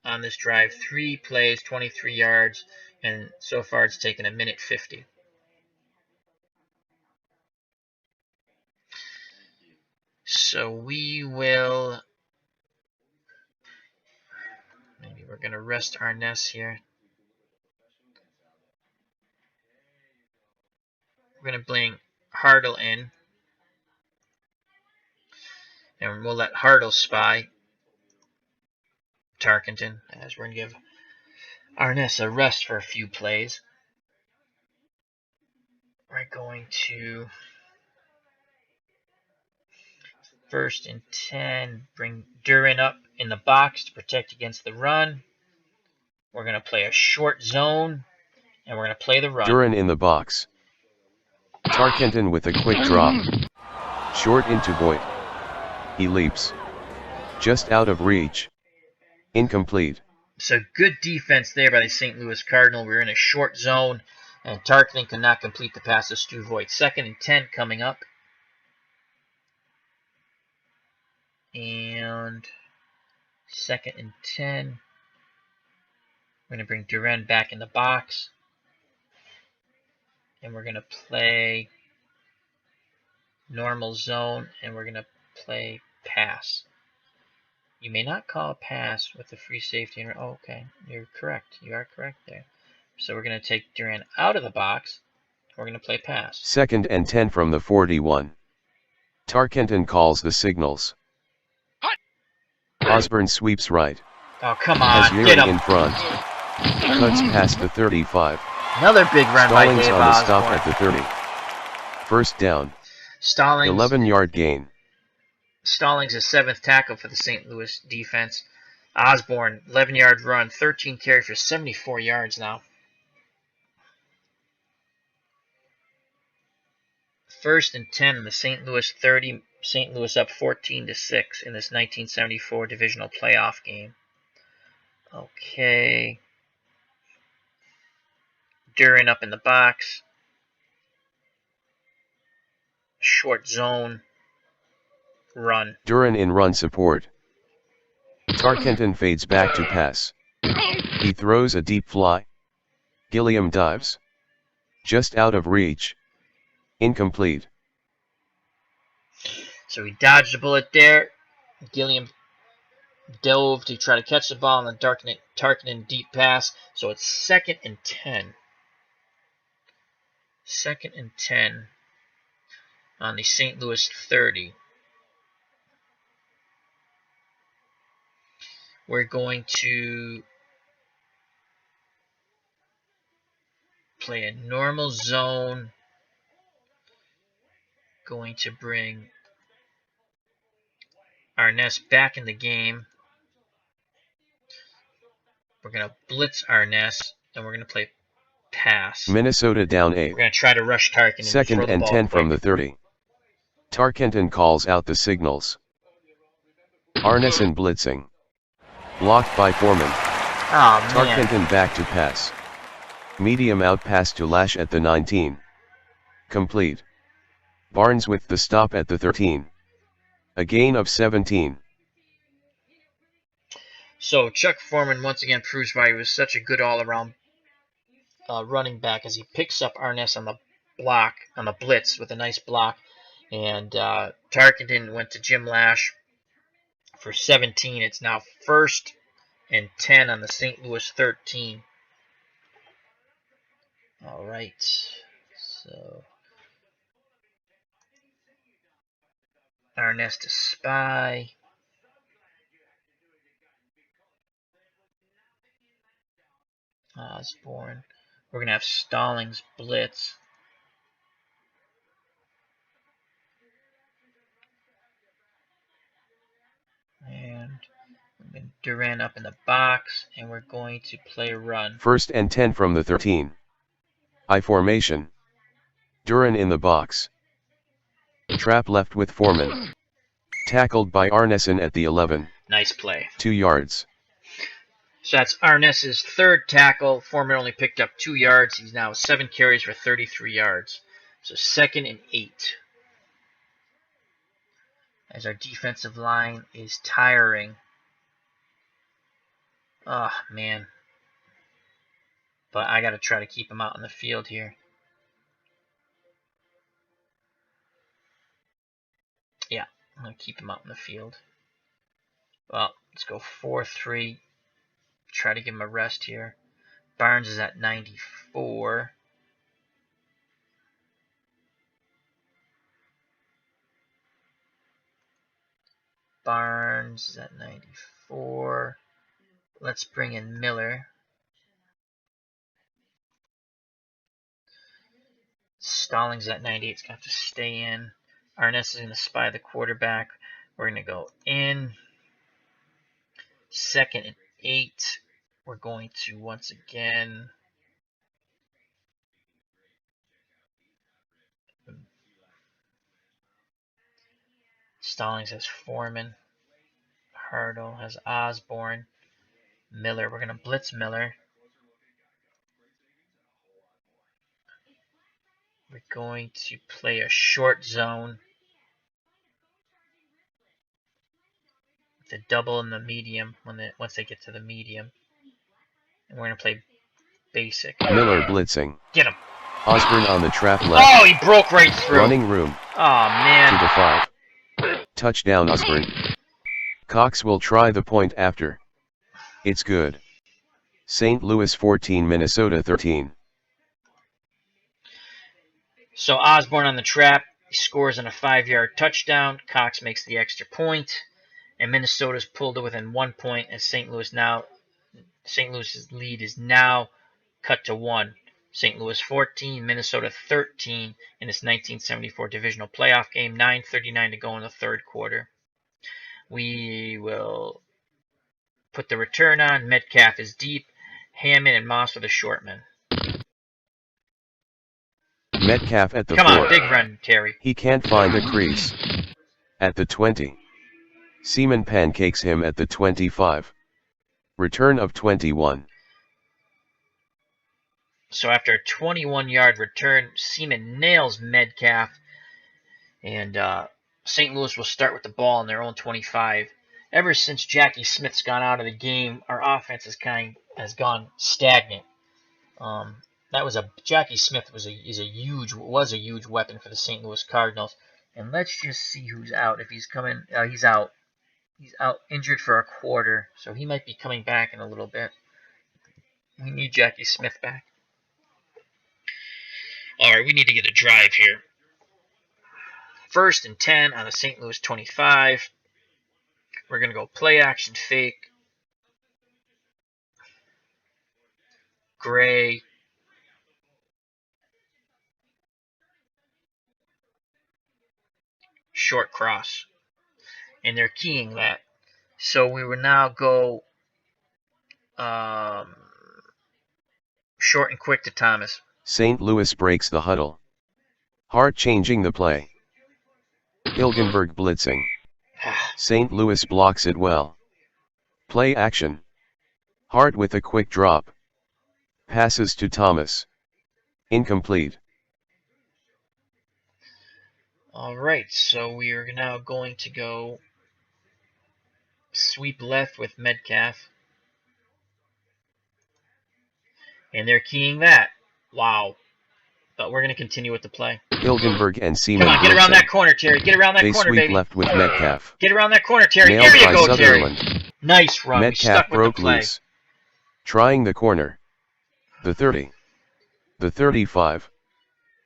on this drive. 3 plays, 23 yards, and so far it's taken 1:50. So we will... Maybe we're going to rest Arness here. We're going to bring Hartle in. And we'll let Hartle spy Tarkenton, as we're going to give Arness a rest for a few plays. We're going to 1st and 10, bring Duran up in the box to protect against the run. We're going to play a short zone, and we're going to play the run.
Duran in the box. Tarkenton with a quick drop. Short into Voigt. He leaps. Just out of reach. Incomplete.
So good defense there by the St. Louis Cardinals. We're in a short zone, and Tarkenton could not complete the pass to Stu Voigt. 2nd and 10 coming up. And 2nd and 10. We're going to bring Duran back in the box. And we're going to play normal zone, and we're going to play pass. You may not call a pass with the free safety. Oh, okay, you're correct. You are correct there. So we're going to take Duran out of the box. We're going to play pass.
2nd and 10 from the 41. Tarkenton calls the signals. Osborne sweeps right.
Oh, come on,
Has
get
Yuri
him.
in front. Cuts past the 35.
Another big run by
Stallings
Dave
on the
Osborne.
stop at the 30. First down.
Stallings
11-yard gain.
Stallings' 7th tackle for the St. Louis defense. Osborne, 11-yard run, 13 carries for 74 yards now. 1st and 10 in the St. Louis 30. St. Louis up 14-6 in this 1974 divisional playoff game. Okay. Duran up in the box. Short zone. Run.
Duran in run support. Tarkenton fades back to pass. He throws a deep fly. Gilliam dives. Just out of reach. Incomplete.
So he dodged a bullet there. Gilliam dove to try to catch the ball on the Tarkenton deep pass. So it's 2nd and 10. 2nd and 10 on the St. Louis 30. We're going to play a normal zone. Going to bring Arness back in the game. We're going to blitz Arness, and we're going to play pass.
Minnesota down 8.
We're going to try to rush Tarkenton.
2nd and 10 from the 30. Tarkenton calls out the signals. Arneson blitzing. Blocked by Foreman.
Oh, man.
Tarkenton back to pass. Medium out pass to Lash at the 19. Complete. Barnes with the stop at the 13. A gain of 17.
So Chuck Foreman once again proves why he was such a good all-around running back, as he picks up Arness on the block, on the blitz with a nice block. And Tarkenton went to Jim Lash for 17. It's now 1st and 10 on the St. Louis 13. All right. So Arnest to spy. Osborne. We're going to have Stallings blitz. And Duran up in the box, and we're going to play run.
1st and 10 from the 13. I formation. Duran in the box. Trap left with Foreman. Tackled by Arneson at the 11.
Nice play.
2 yards.
So that's Arness's 3rd tackle. Foreman only picked up 2 yards. He's now 7 carries for 33 yards. So 2nd and 8. As our defensive line is tiring. Oh, man. But I got to try to keep him out on the field here. Yeah, I'm going to keep him out in the field. Well, let's go 4-3. Try to give him a rest here. Barnes is at 94. Barnes is at 94. Let's bring in Miller. Stallings at 98. It's going to have to stay in. Arness is going to spy the quarterback. We're going to go in. 2nd and 8. We're going to once again Stallings has Foreman. Hurdle has Osborne. Miller. We're going to blitz Miller. We're going to play a short zone. The double in the medium once they get to the medium. And we're going to play basic.
Miller blitzing.
Get him.
Osborne on the trap left.
Oh, he broke right through.
Running room.
Oh, man.
To the 5. Touchdown Osborne. Cox will try the point after. It's good. St. Louis 14, Minnesota 13.
So Osborne on the trap. He scores on a 5-yard touchdown. Cox makes the extra point. And Minnesota's pulled it within 1 point as St. Louis's lead is now cut to 1. St. Louis 14, Minnesota 13 in this 1974 divisional playoff game. 9:39 to go in the 3rd quarter. We will put the return on. Metcalf is deep. Hammond and Moss are the short men.
Metcalf at the 4.
Come on, big run, Terry.
He can't find a crease. At the 20. Seaman pancakes him at the 25. Return of 21.
So after a 21-yard return, Seaman nails Metcalf. And St. Louis will start with the ball on their own 25. Ever since Jackie Smith's gone out of the game, our offense has gone stagnant. Jackie Smith was a huge weapon for the St. Louis Cardinals. And let's just see who's out. If he's coming, he's out. He's out injured for a quarter, so he might be coming back in a little bit. We need Jackie Smith back. All right, we need to get a drive here. 1st and 10 on the St. Louis 25. We're going to go play action fake. Gray. Short cross. And they're keying that. So we will now go short and quick to Thomas.
St. Louis breaks the huddle. Hart changing the play. Hilgenberg blitzing. St. Louis blocks it well. Play action. Hart with a quick drop. Passes to Thomas. Incomplete.
All right, so we are now going to go sweep left with Metcalf. And they're keying that. Wow. But we're going to continue with the play.
Hilgenberg and
Come
Seaman
on, get around that
blitzing.
corner, Terry. Get around that
They
corner,
sweep
baby.
left with Metcalf.
Get around that corner, Terry.
Nailed
There you
by
go, Terry.
Sutherland.
Nice run. We
Metcalf
stuck with the
broke
play.
loose. Trying the corner. The 30. The 35.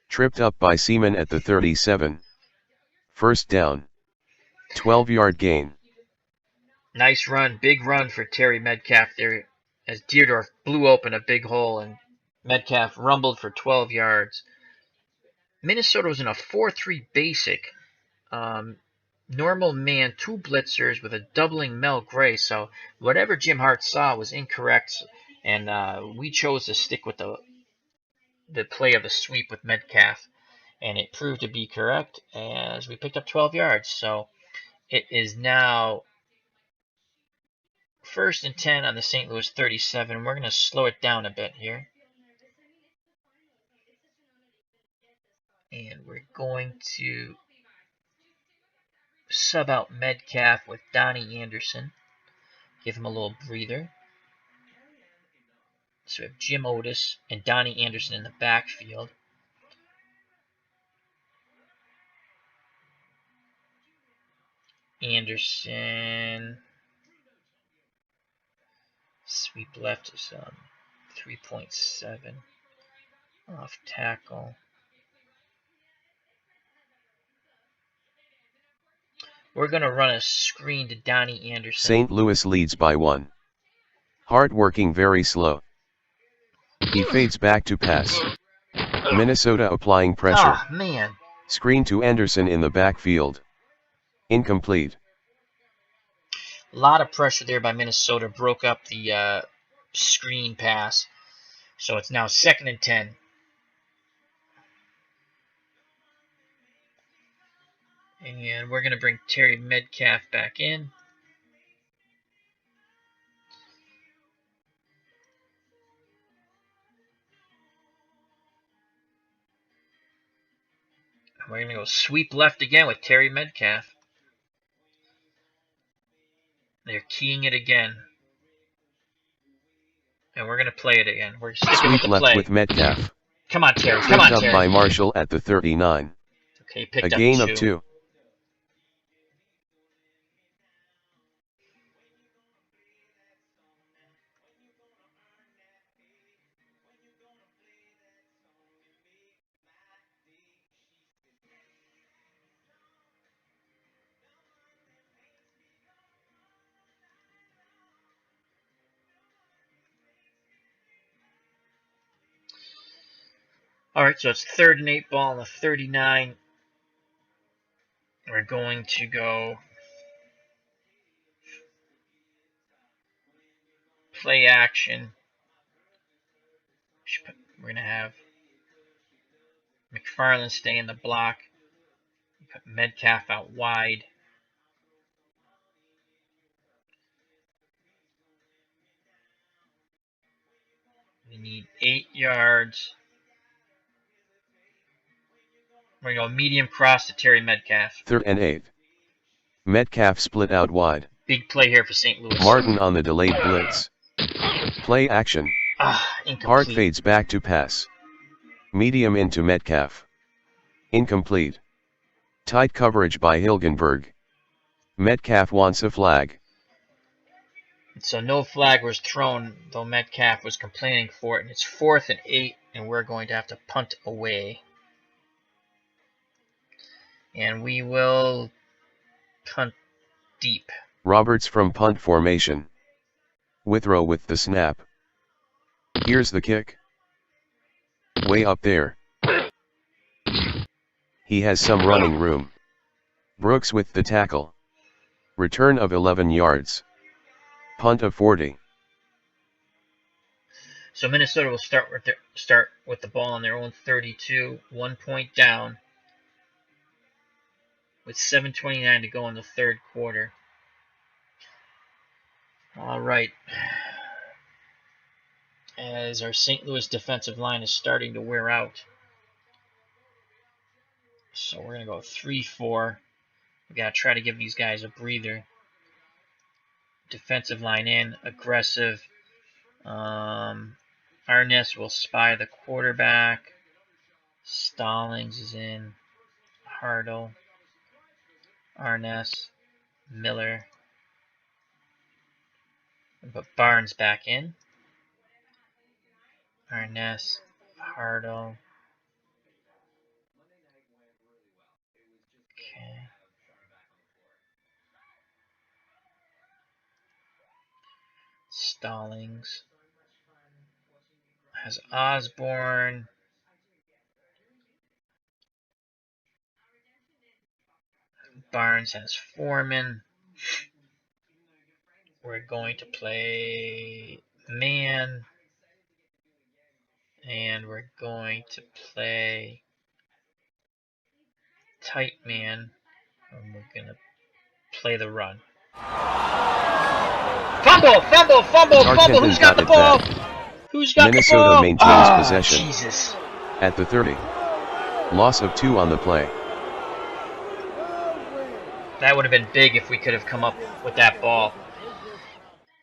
Tripped up by Seaman at the 37. First down. 12-yard gain.
Nice run. Big run for Terry Metcalf there as Deerdorf blew open a big hole and Metcalf rumbled for 12 yards. Minnesota was in a 4-3 basic. Normal man, 2 blitzers with a doubling Mel Gray. So whatever Jim Hart saw was incorrect, and we chose to stick with the play of the sweep with Metcalf, and it proved to be correct as we picked up 12 yards. So it is now 1st and 10 on the St. Louis 37. We're going to slow it down a bit here. And we're going to sub out Metcalf with Donnie Anderson. Give him a little breather. So we have Jim Otis and Donnie Anderson in the backfield. Anderson. Sweep left is 3.7. Off tackle. We're going to run a screen to Donnie Anderson.
St. Louis leads by 1. Hart working very slow. He fades back to pass. Minnesota applying pressure.
Oh, man.
Screen to Anderson in the backfield. Incomplete.
A lot of pressure there by Minnesota. Broke up the screen pass. So it's now 2nd and 10. And we're going to bring Terry Metcalf back in. We're going to go sweep left again with Terry Metcalf. They're keying it again. And we're going to play it again. We're sticking
Sweep
with the
left
play.
with Metcalf.
Come on, Terry. Come
Tripped
on,
up
Terry.
by Marshall at the 39.
Okay, picked
A
up
gain
2.
of 2.
All right, so it's 3rd and 8 ball on the 39. We're going to go play action. We're going to have McFarland stay in the block. Put Metcalf out wide. We need 8 yards. We're going to go medium cross to Terry Metcalf.
3rd and 8. Metcalf split out wide.
Big play here for St. Louis.
Martin on the delayed blitz. Play action.
Incomplete.
Hart fades back to pass. Medium into Metcalf. Incomplete. Tight coverage by Hilgenberg. Metcalf wants a flag.
So no flag was thrown, though Metcalf was complaining for it. And it's 4th and 8, and we're going to have to punt away. And we will punt deep.
Roberts from punt formation. Withrow with the snap. Here's the kick. Way up there. He has some running room. Brooks with the tackle. Return of 11 yards. Punt of 40.
So Minnesota will start with the ball on their own 32, 1 point down, with 7:29 to go in the 3rd quarter. All right. As our St. Louis defensive line is starting to wear out. So we're going to go 3-4. We got to try to give these guys a breather. Defensive line in, aggressive. Arness will spy the quarterback. Stallings is in. Hartle, Arness, Miller. But Barnes back in. Arness, Hartle. Okay. Stallings has Osborne. Barnes has Foreman. We're going to play man. And we're going to play tight man. And we're going to play the run. Fumble! Fumble! Fumble! Fumble! Who's got the ball? Who's got the ball?
Minnesota maintains possession.
Jesus.
At the 30. Loss of 2 on the play.
That would have been big if we could have come up with that ball.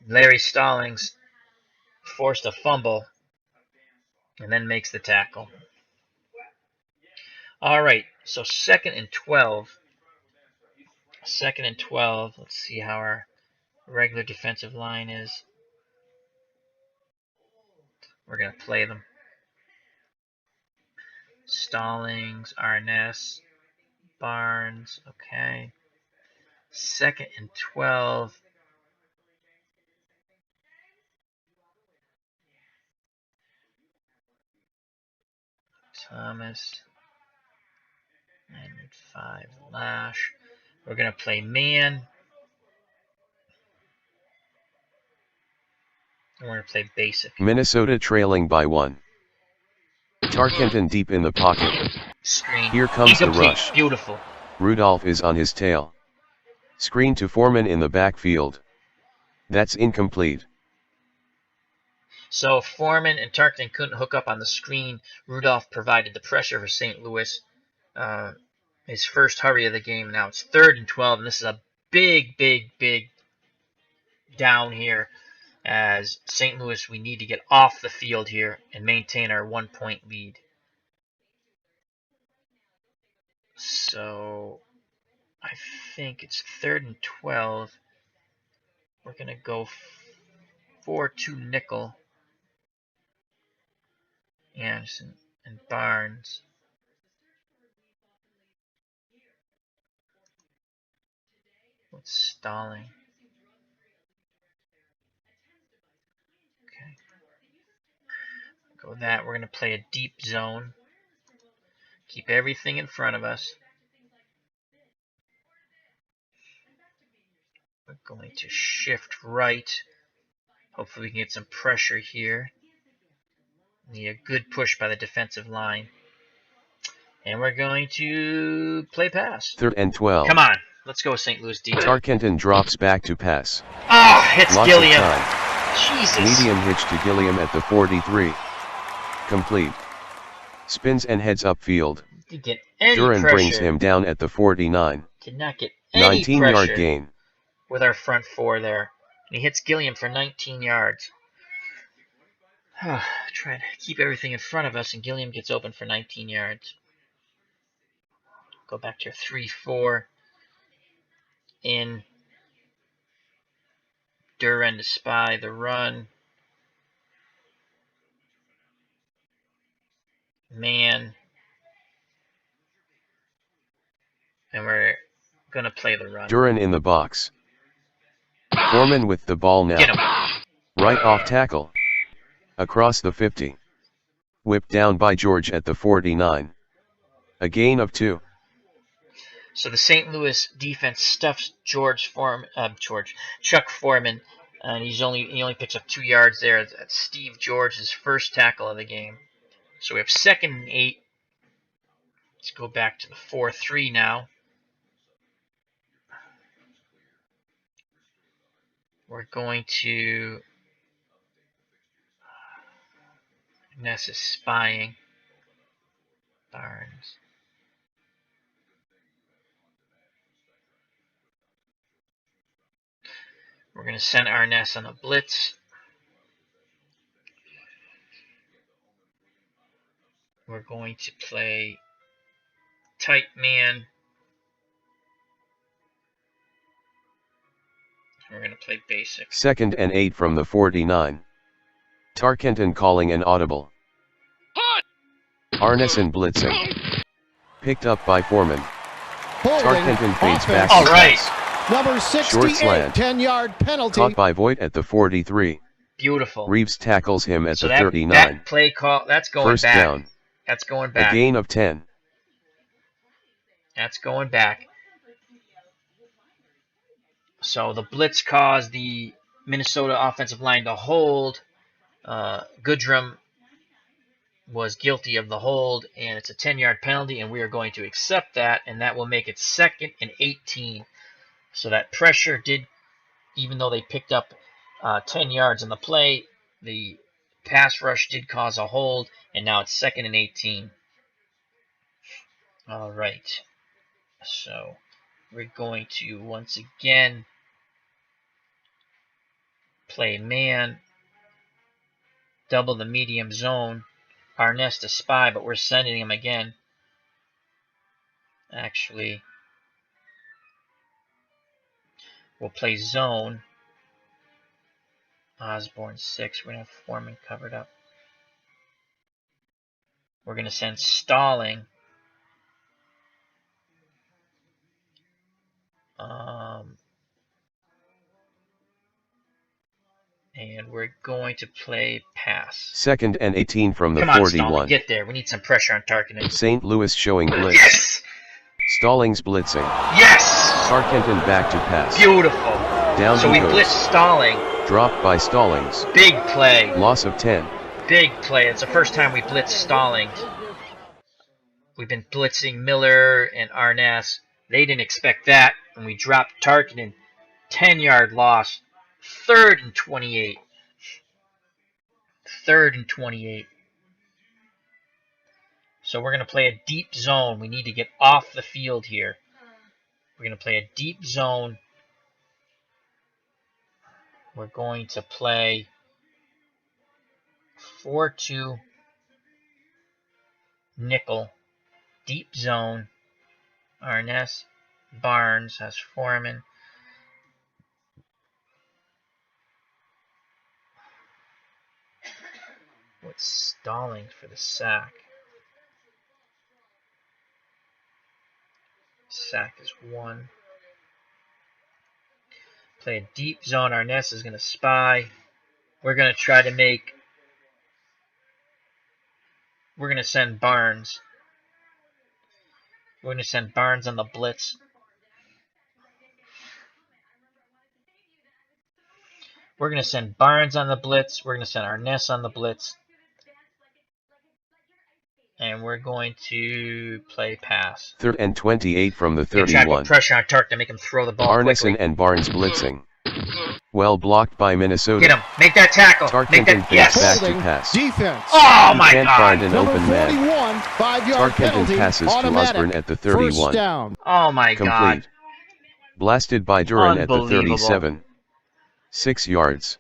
Larry Stallings forced a fumble and then makes the tackle. All right, so 2nd and 12. 2nd and 12. Let's see how our regular defensive line is. We're going to play them. Stallings, Arness, Barnes. Okay. 2nd and 12. Thomas. 9-5 Lash. We're going to play man. And we're going to play basic.
Minnesota trailing by 1. Tarkenton deep in the pocket.
Screen.
Here comes
Incomplete.
the rush.
Beautiful.
Rudolph is on his tail. Screen to Foreman in the backfield. That's incomplete.
So Foreman and Tarkenton couldn't hook up on the screen. Rudolph provided the pressure for St. Louis. His first hurry of the game. Now it's 3rd and 12, and this is a big, big, big down here. As St. Louis, we need to get off the field here and maintain our 1-point lead. So I think it's 3rd and 12. We're going to go 4-2 nickel. Anderson and Barnes. With Stalling. Okay. Go that. We're going to play a deep zone. Keep everything in front of us. We're going to shift right. Hopefully we can get some pressure here. Need a good push by the defensive line. And we're going to play pass.
3rd and 12.
Come on. Let's go St. Louis D.
Tarkenton drops back to pass.
Oh, hits
Lots
Gilliam.
of time.
Jesus.
Medium hitch to Gilliam at the 43. Complete. Spins and heads upfield.
Didn't get any
Duran
pressure.
brings him down at the 49.
Did not get any
19-yard
pressure
gain.
with our front four there. And he hits Gilliam for 19 yards. Try to keep everything in front of us, and Gilliam gets open for 19 yards. Go back to 3-4. In. Duran to spy the run. Man. And we're going to play the run.
Duran in the box. Foreman with the ball now.
Get him.
Right off tackle. Across the 50. Whipped down by George at the 49. A gain of 2.
So the St. Louis defense stuffs Chuck Foreman, and he only picks up 2 yards there. That's Steve George's first tackle of the game. So we have 2nd and 8. Let's go back to the 4-3 now. We're going to Ness is spying. Barnes. We're going to send Arness on a blitz. We're going to play tight man. We're going to play basic.
2nd and 8 from the 49. Tarkenton calling an audible. Arneson blitzing. Picked up by Foreman. Tarkenton fades back.
All right.
Number 68, 10-yard penalty.
Caught by Voigt at the 43.
Beautiful.
Reeves tackles him at the
that,
39.
That play call, that's going
First
back.
down.
That's going back.
A gain of 10.
That's going back. So the blitz caused the Minnesota offensive line to hold. Goodrum was guilty of the hold, and it's a 10-yard penalty, and we are going to accept that, and that will make it 2nd and 18. So that pressure did, even though they picked up 10 yards on the play, the pass rush did cause a hold, and now it's 2nd and 18. All right. So we're going to once again play man, double the medium zone. Arness to spy, but we're sending him again. Actually, we'll play zone. Osborne 6. We're going to have Foreman covered up. We're going to send Stalling. And we're going to play pass.
2nd and 18 from the
Come on,
41.
Stalling, get there. We need some pressure on Tarkenton.
St. Louis showing blitz.
Yes!
Stallings blitzing.
Yes!
Tarkenton back to pass.
Beautiful.
Down
so
he
we
goes.
blitz Stalling.
Dropped by Stallings.
Big play.
Loss of 10.
Big play. It's the first time we blitz Stalling. We've been blitzing Miller and Arness. They didn't expect that, and we dropped Tarkenton. 10-yard loss. 3rd and 28. 3rd and 28. So we're going to play a deep zone. We need to get off the field here. We're going to play a deep zone. We're going to play 4-2 nickel. Deep zone. Arness. Barnes has Foreman. What's Stalling for the sack? Sack is 1. Play a deep zone. Arness is going to spy. We're going to try to make... We're going to send Barnes. We're going to send Barnes on the blitz. We're going to send Barnes on the blitz. We're going to send Arness on the blitz. And we're going to play pass.
3rd and 28 from the
We're try to
31.
put pressure on Tark to make him throw the ball
Arneson
quickly.
and Barnes blitzing. Well blocked by Minnesota.
Get him. Make that tackle. Make
Tarkenton
that. Yes.
back to pass.
Defense.
Oh,
He
my
can't
God.
find an
Number
open
41,
man.
5-yard
Tarkenton
penalty.
passes to
Automatic.
Osborne at the
First
31.
down.
Oh, my
Complete.
God.
Blasted by Duran at the
Unbelievable.
37. 6 yards.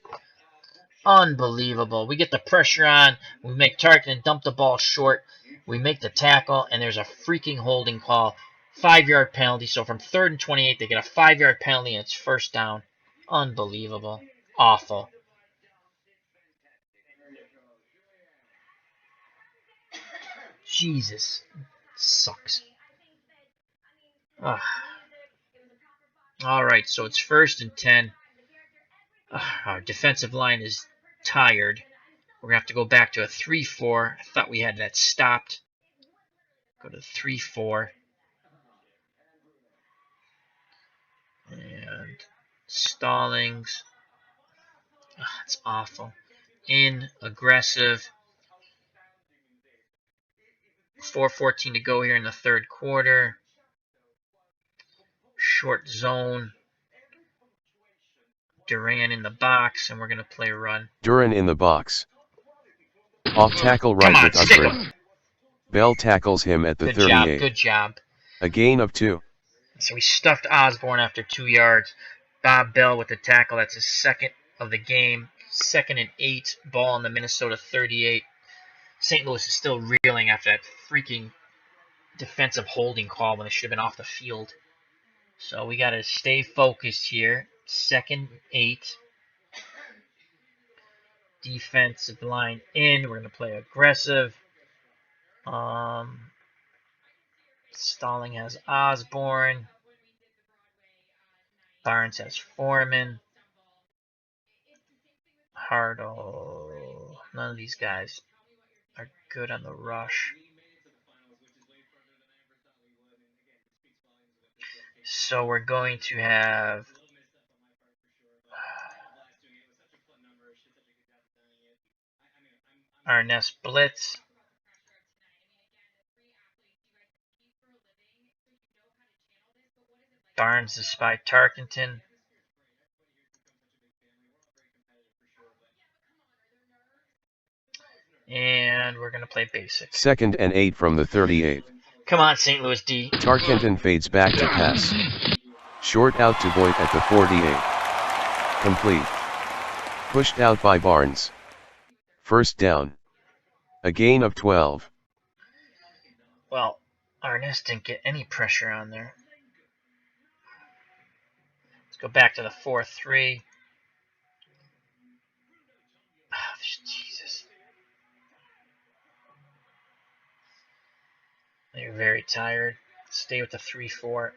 Unbelievable. We get the pressure on. We make Tarkenton dump the ball short. We make the tackle, and there's a freaking holding call. 5-yard penalty. So from 3rd and 28, they get a 5-yard penalty, and it's first down. Unbelievable. Awful. Jesus. Sucks. Ugh. All right, so it's 1st and 10. Our defensive line is tired. We're going to have to go back to a 3-4. I thought we had that stopped. Go to 3-4. And Stallings. It's awful. Aggressive. 4:14 to go here in the 3rd quarter. Short zone. Duran in the box, and we're going to play run.
Duran in the box. Off tackle right
Come on,
with
stick
Usbert.
him.
Bell tackles him at the
Good
38.
job, good job.
A gain of 2.
So we stuffed Osborne after 2 yards. Bob Bell with the tackle. That's his 2nd of the game. 2nd and 8. Ball on the Minnesota 38. St. Louis is still reeling after that freaking defensive holding call when they should have been off the field. So we got to stay focused here. 2nd 8. Defensive line in. We're going to play aggressive. Stalling has Osborne. Barnes has Foreman. Hardle. None of these guys are good on the rush. So we're going to have Arness blitz. Barnes to spy Tarkenton. And we're going to play basic.
2nd and 8 from the 38.
Come on, St. Louis D.
Tarkenton fades back to pass. Short out to Boyd at the 48. Complete. Pushed out by Barnes. First down. A gain of 12.
Well, Arness didn't get any pressure on there. Let's go back to the 4-3. Oh, Jesus. You're very tired. Stay with the 3-4.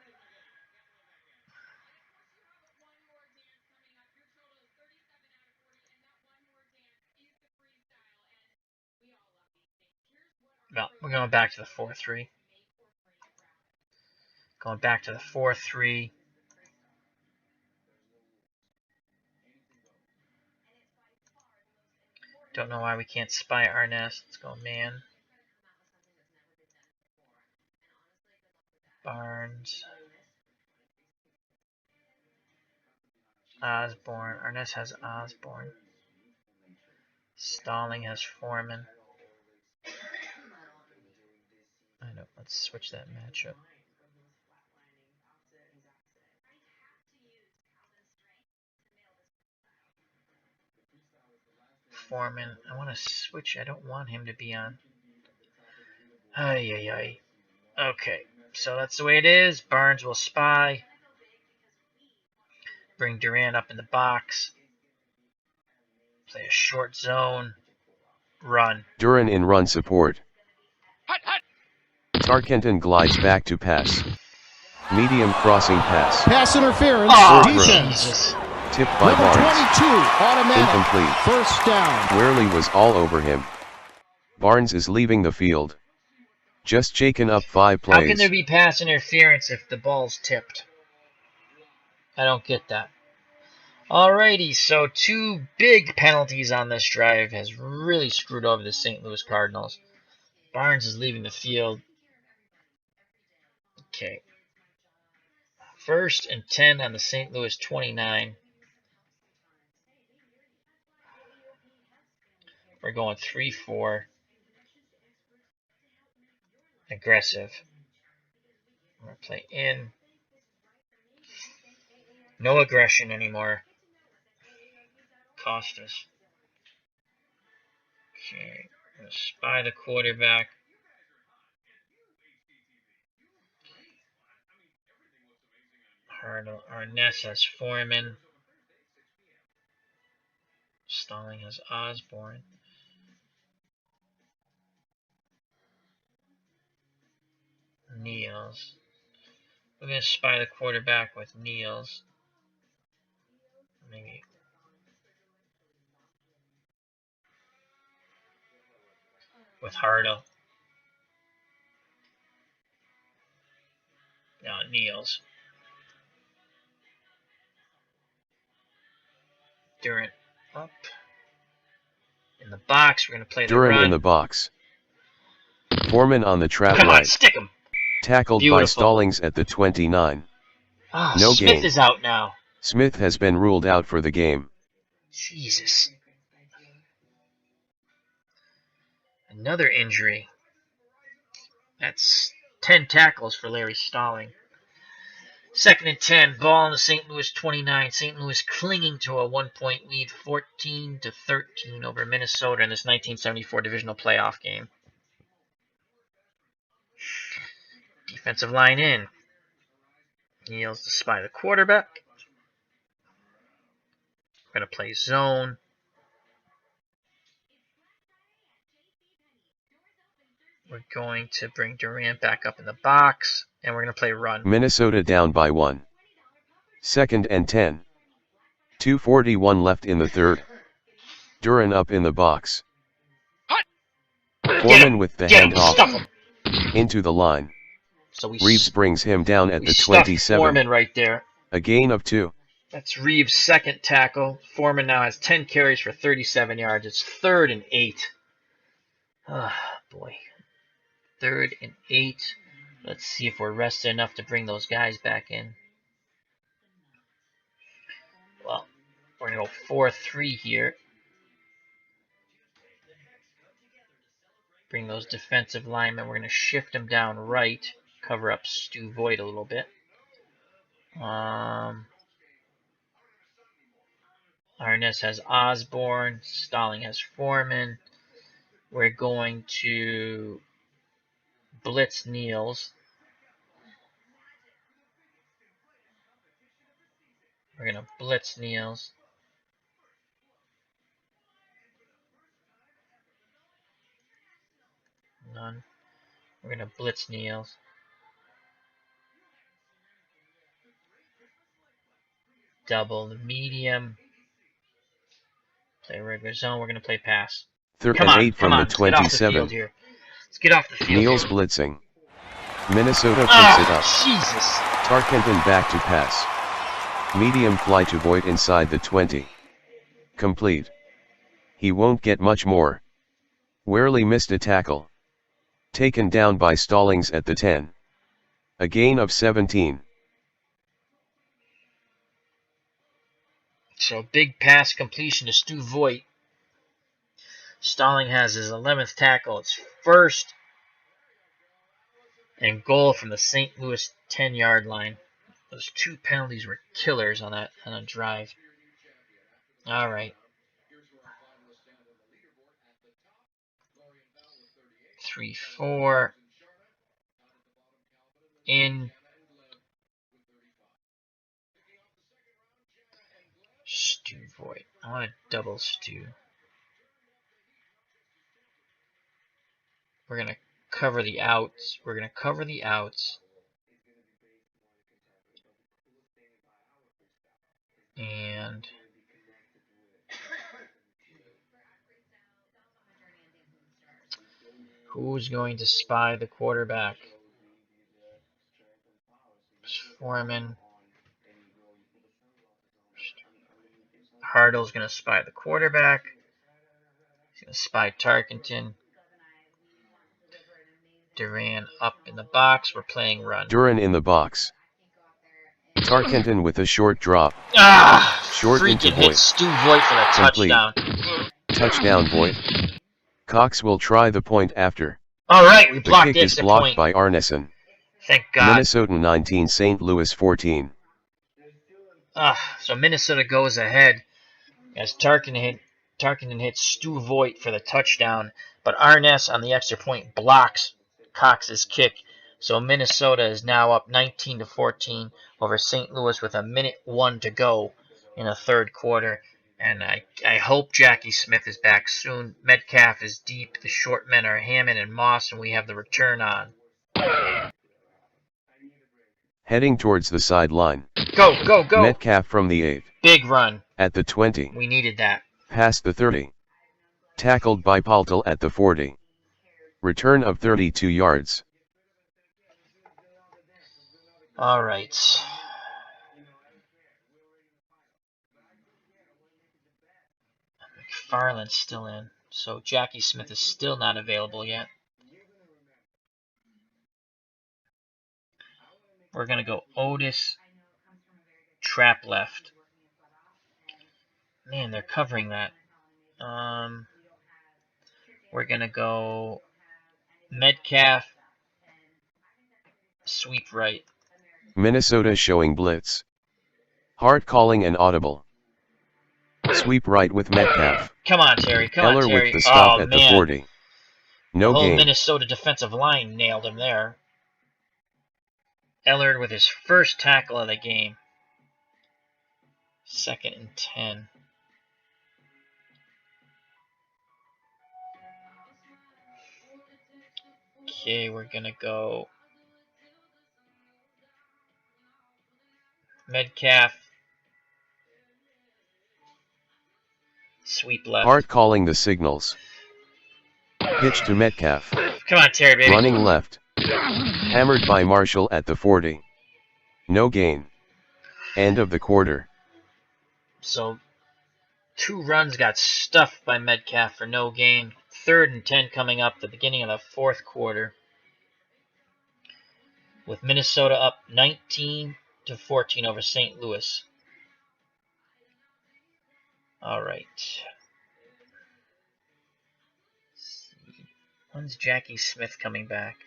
No, we're going back to the 4-3. Going back to the 4-3. Don't know why we can't spy Arness. Let's go man. Barnes. Osborne. Arness has Osborne. Stalling has Foreman. I know. Let's switch that matchup. Foreman. I want to switch. I don't want him to be on. Ay, ay, ay. Okay. So that's the way it is. Barnes will spy. Bring Durant up in the box. Play a short zone. Run.
Duran in run support. Tarkenton glides back to pass. Medium crossing pass.
Pass interference.
Oh,
Defense.
Jesus.
Tipped by
Number
Barnes.
22, automatic.
Incomplete.
First down.
Worley was all over him. Barnes is leaving the field. Just shaken up 5 plays.
How can there be pass interference if the ball's tipped? I don't get that. Alrighty, so 2 big penalties on this drive has really screwed over the St. Louis Cardinals. Barnes is leaving the field. Okay. 1st and 10 on the St. Louis 29. We're going 3-4. Aggressive. I'm going to play in. No aggression anymore. Cost us. Okay. I'm going to spy the quarterback. Arness has Foreman. Stalling has Osborne. Niels. We're going to spy the quarterback with Niels. Maybe. With Hardle. No, Niels. Durant up. In the box, we're going to play the
Duran
run.
in the box. Foreman on the trap
Come on,
right.
stick him.
Tackled by
Beautiful.
Stallings at the 29.
Ah,
No
Smith
gain.
is out now.
Smith has been ruled out for the game.
Jesus. Another injury. That's 10 tackles for Larry Stalling. 2nd and 10, ball on the St. Louis 29. St. Louis clinging to a 1-point lead, 14-13 over Minnesota in this 1974 divisional playoff game. Defensive line in. Kneels to spy the quarterback. We're going to play zone. We're going to bring Durant back up in the box, and we're going to play run.
Minnesota down by 1. 2nd and 10. 2:41 left in the third. Duran up in the box. Foreman with the handoff into the line.
So
Reeves brings him down at the
stuffed
27.
Foreman right there.
A gain of 2.
That's Reeves' second tackle. Foreman now has 10 carries for 37 yards. It's 3rd and 8. Oh, boy. 3rd and 8. Let's see if we're rested enough to bring those guys back in. Well, we're going to go 4-3 here. Bring those defensive linemen. We're going to shift them down right. Cover up Stu Voigt a little bit. Arness has Osborne. Stalling has Foreman. We're going to blitz Niels. We're going to blitz Niels. None. We're going to blitz Niels. Double the medium. Play regular zone. We're going to play pass.
3rd
Come
and
on,
8
come
from
on.
the
Let's get off the
27.
field here. Let's get off the field.
Niels
here.
blitzing. Minnesota picks it up.
Jesus.
Tarkenton back to pass. Medium fly to Voigt inside the 20. Complete. He won't get much more. Worley missed a tackle. Taken down by Stallings at the 10. A gain of 17.
So big pass completion to Stu Voigt. Stalling has his 11th tackle. It's 1st and goal from the St. Louis 10-yard line. Those 2 penalties were killers on that drive. All right. 3-4. In. Stu Voigt. I want to double Stu. We're going to cover the outs. And who's going to spy the quarterback? Foreman. Hartle's going to spy the quarterback. He's going to spy Tarkenton. Duran up in the box. We're playing run.
Duran in the box. Tarkenton with a short drop. Short into
Freaking hit
Voigt.
Stu Voigt for the touchdown.
Touchdown Voigt. Cox will try the point after.
All right, we
The
blocked
kick
the
is
extra
blocked
point.
by Arneson.
Thank God.
Minnesota 19, St. Louis 14.
So Minnesota goes ahead as Tarkenton hits Stu Voigt for the touchdown, but Arness on the extra point blocks Cox's kick. So Minnesota is now up 19-14 over St. Louis with 1:01 to go in the third quarter. And I hope Jackie Smith is back soon. Metcalf is deep. The short men are Hammond and Moss, and we have the return on.
Heading towards the sideline.
Go, go, go.
Metcalf from the 8.
Big run.
At the 20.
We needed that.
Past the 30. Tackled by Paltel at the 40. Return of 32 yards.
All right. McFarland's still in, so Jackie Smith is still not available yet. We're going to go Otis, trap left. Man, they're covering that. We're going to go Metcalf, sweep right.
Minnesota showing blitz. Hart calling an audible. Sweep right with Metcalf.
Come on, Terry. Come on,
Eller with
Terry.
the stop
Oh,
at the
man.
40.
The
No
whole
gain.
Minnesota defensive line nailed him there. Eller with his first tackle of the game. 2nd and 10. Okay, we're going to go Metcalf. Sweep left.
Hart calling the signals. Pitch to Metcalf.
Come on, Terry, baby.
Running left. Hammered by Marshall at the 40. No gain. End of the quarter.
So, 2 runs got stuffed by Metcalf for no gain. 3rd and 10 coming up at the beginning of the 4th quarter. With Minnesota up 19-14 over St. Louis. All right. When's Jackie Smith coming back?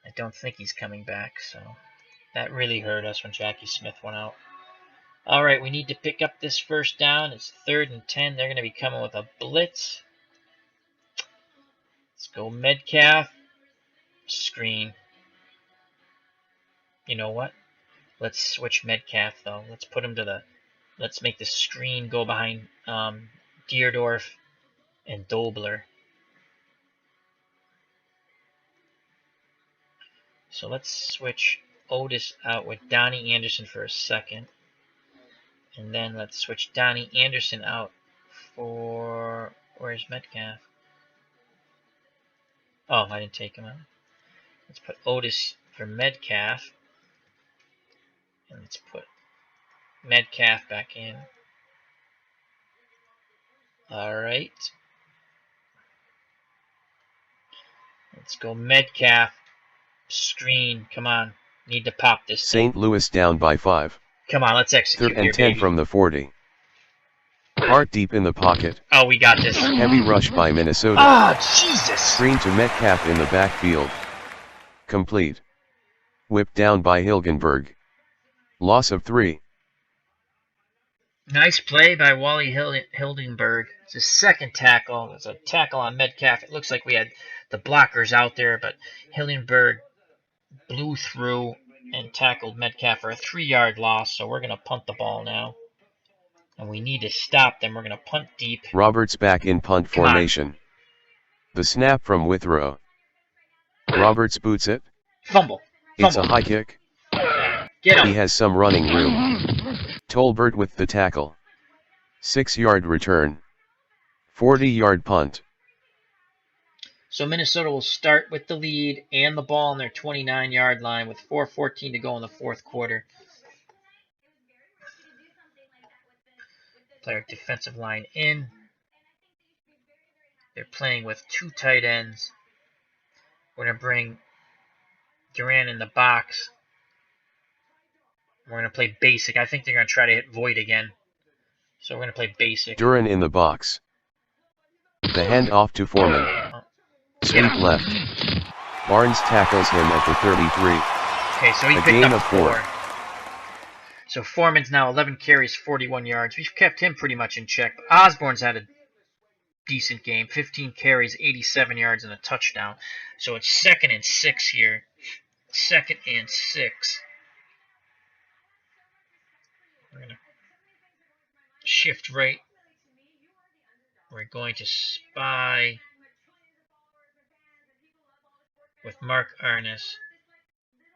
I don't think he's coming back, so that really hurt us when Jackie Smith went out. All right, we need to pick up this first down. It's 3rd and 10. They're going to be coming with a blitz. Let's go Metcalf. Screen. You know what? Let's switch Metcalf, though. Let's put him to the... Let's make the screen go behind Deerdorf and Dobler. So let's switch Otis out with Donnie Anderson for a second. And then let's switch Donnie Anderson out for... Where's Metcalf? Oh, I didn't take him out. Let's put Otis for Metcalf. And let's put Metcalf back in. Alright. Let's go Metcalf. Screen. Come on. Need to pop this
St. Louis down by 5.
Come on, let's execute
3rd and
here,
10
baby.
from the 40. Hart deep in the pocket.
Oh, we got this.
Heavy rush by Minnesota.
Ah, Jesus!
Screen to Metcalf in the backfield. Complete. Whipped down by Hilgenberg. Loss of 3.
Nice play by Wally Hildenberg. It's his 2nd tackle. It's a tackle on Metcalf. It looks like we had the blockers out there, but Hildenberg blew through and tackled Metcalf for a 3-yard loss, so we're going to punt the ball now. And we need to stop them. We're going to punt deep.
Roberts back in punt formation. The snap from Withrow. Roberts boots it.
Fumble.
It's a high kick.
Get him.
He has some running room. Tolbert with the tackle. 6-yard return. 40-yard punt.
So Minnesota will start with the lead and the ball on their 29-yard line with 4:14 to go in the 4th quarter. Play our defensive line in. They're playing with 2 tight ends. We're going to bring Duran in the box. We're going to play basic. I think they're going to try to hit Void again. So we're going to play basic.
Duran in the box. The hand off to Foreman. Sweep left. Barnes tackles him at the 33.
Okay, so he
A
picked
gain
up
of 4.
So Foreman's now 11 carries, 41 yards. We've kept him pretty much in check. But Osborne's had a decent game. 15 carries, 87 yards, and a touchdown. So it's 2nd and 6 here. 2nd and 6. We're going to shift right. We're going to spy with Mark Arnes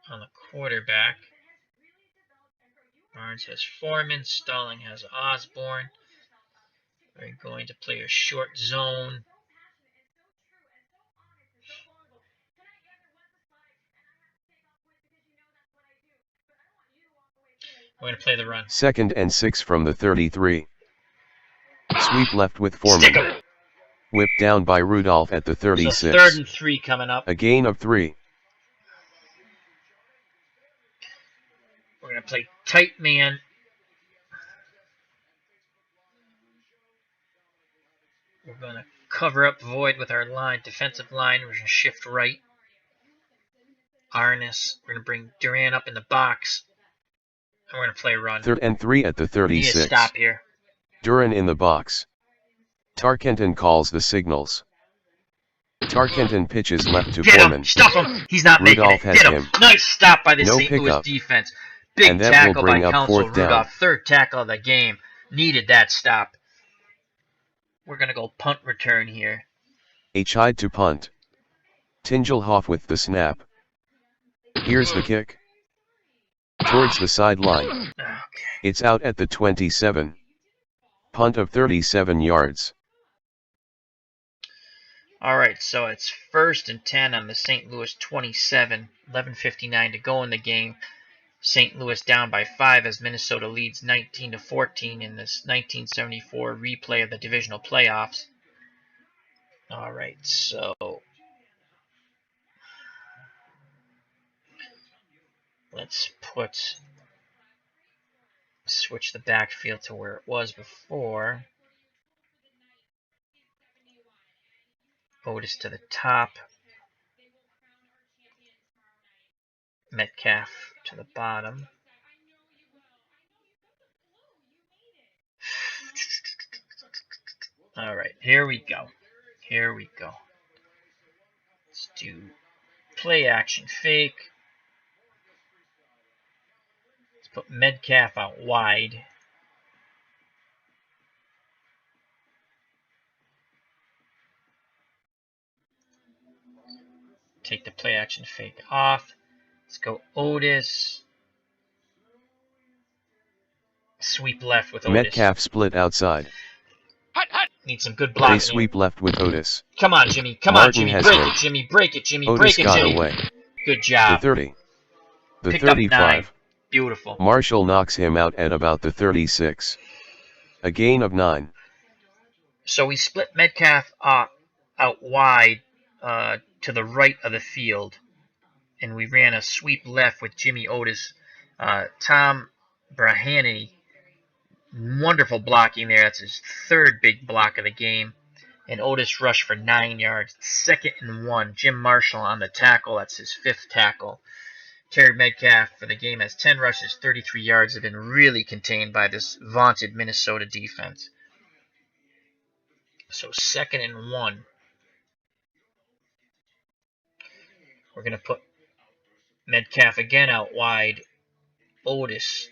on the quarterback. Barnes has Foreman. Stalling has Osborne. We're going to play a short zone. We're going to play the run.
2nd and 6 from the 33. Sweep left with
Stick
Foreman.
'em.
Whipped down by Rudolph at the 36.
So 3rd and 3 coming up.
A gain of 3.
We're going to play tight man. We're going to cover up Void with our line, defensive line. We're going to shift right. Arnis. We're going to bring Duran up in the box. And we're going to play run.
3rd and 3 at the
We need to
36.
stop here.
Duran in the box. Tarkenton calls the signals. Tarkenton pitches left to
Get him!
Foreman.
Stuff him! He's not
Rudolph
making it.
has
Get him! Nice stop by the
No
St. Louis
pickup.
defense. Big
And that will
tackle by
bring up
Council
4th down.
Rudolph. Third tackle of the game. Needed that stop. We're going to go punt return here.
Hide to punt. Tingelhoff with the snap. Here's the kick. Towards the sideline.
Okay.
It's out at the 27. Punt of 37 yards.
All right, so it's 1st and 10 on the St. Louis 27. 11:59 to go in the game. St. Louis down by 5 as Minnesota leads 19-14 in this 1974 replay of the divisional playoffs. All right, so let's switch the backfield to where it was before. Otis to the top. Metcalf to the bottom. All right, here we go. Here we go. Let's do play action fake. Let's put Metcalf out wide. Take the play action fake off. Let's go Otis. Sweep left with Otis.
Metcalf split outside.
Need some good blocking.
They sweep left with Otis.
Come on, Jimmy. Come
Martin
on, Jimmy.
has
Break
him.
it, Jimmy. Break it, Jimmy.
Otis
Break it,
got
Jimmy.
away.
Good
The
job.
30. The
Picked up 9.
35.
Beautiful.
Marshall knocks him out at about the 36. A gain of 9.
So we split Metcalf out wide to the right of the field. And we ran a sweep left with Jimmy Otis. Tom Brahani, wonderful blocking there. That's his 3rd big block of the game. And Otis rushed for 9 yards. 2nd and 1. Jim Marshall on the tackle. That's his 5th tackle. Terry Metcalf for the game has 10 rushes, 33 yards. Have been really contained by this vaunted Minnesota defense. So 2nd and 1. We're going to put Metcalf again out wide. Otis.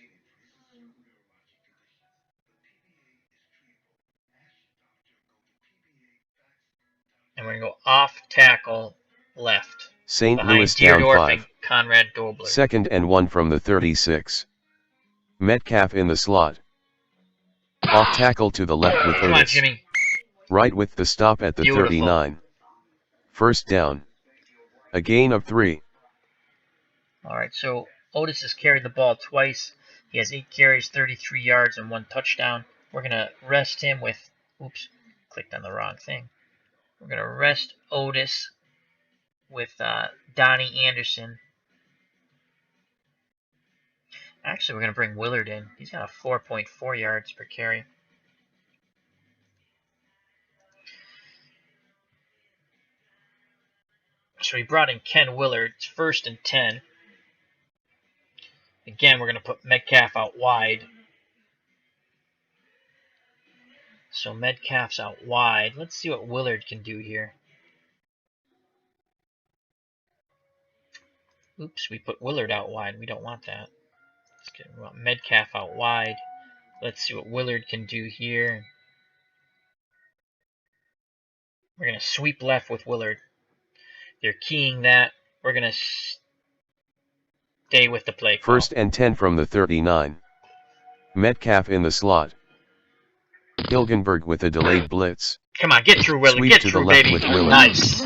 And we're going to go off tackle left.
St.
Behind
Louis down
Deerdorf
5.
and Conrad Dobler.
2nd and 1 from the 36. Metcalf in the slot. Off tackle to the left with
Come on,
Otis.
Jimmy.
Right with the stop at the
Beautiful.
39. 1st down. A gain of 3.
All right, so Otis has carried the ball twice. He has 8 carries, 33 yards, and 1 touchdown. We're going to rest him with, oops, clicked on the wrong thing. We're going to rest Otis with Donnie Anderson. Actually, we're going to bring Willard in. He's got a 4.4 yards per carry. So we brought in Ken Willard. It's 1st and 10. Again, we're going to put Metcalf out wide. So Metcalf's out wide. Let's see what Willard can do here. Oops, we put Willard out wide. We don't want that. We want Metcalf out wide. Let's see what Willard can do here. We're going to sweep left with Willard. They're keying that. We're going to stay with the play call.
1st and 10 from the 39. Metcalf in the slot. Hilgenberg with a delayed blitz.
Come on, get through, Willard.
Sweep
Get
to the
through,
left
baby.
with Willard.
Nice.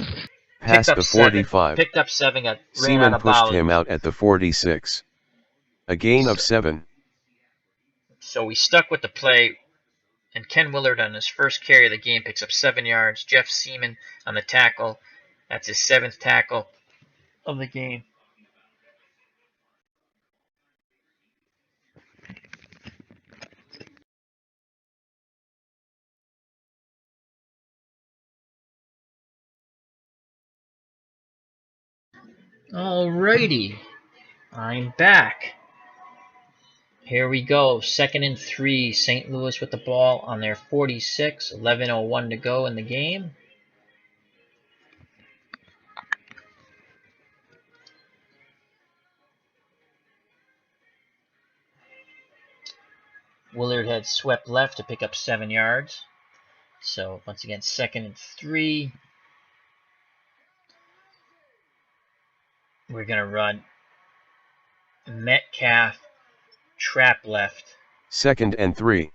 Past the 45.
Picked up 7. Ran
Seaman
out of
pushed
bounds.
him out at the 46. A gain of 7.
So we stuck with the play, and Ken Willard on his first carry of the game picks up 7 yards. Jeff Seaman on the tackle. That's his 7th tackle of the game. Alrighty, I'm back. Here we go. 2nd and 3. St. Louis with the ball on their 46. 11:01 to go in the game. Willard had swept left to pick up 7 yards. So once again, 2nd and 3. We're going to run Metcalf trap left.
2nd and 3.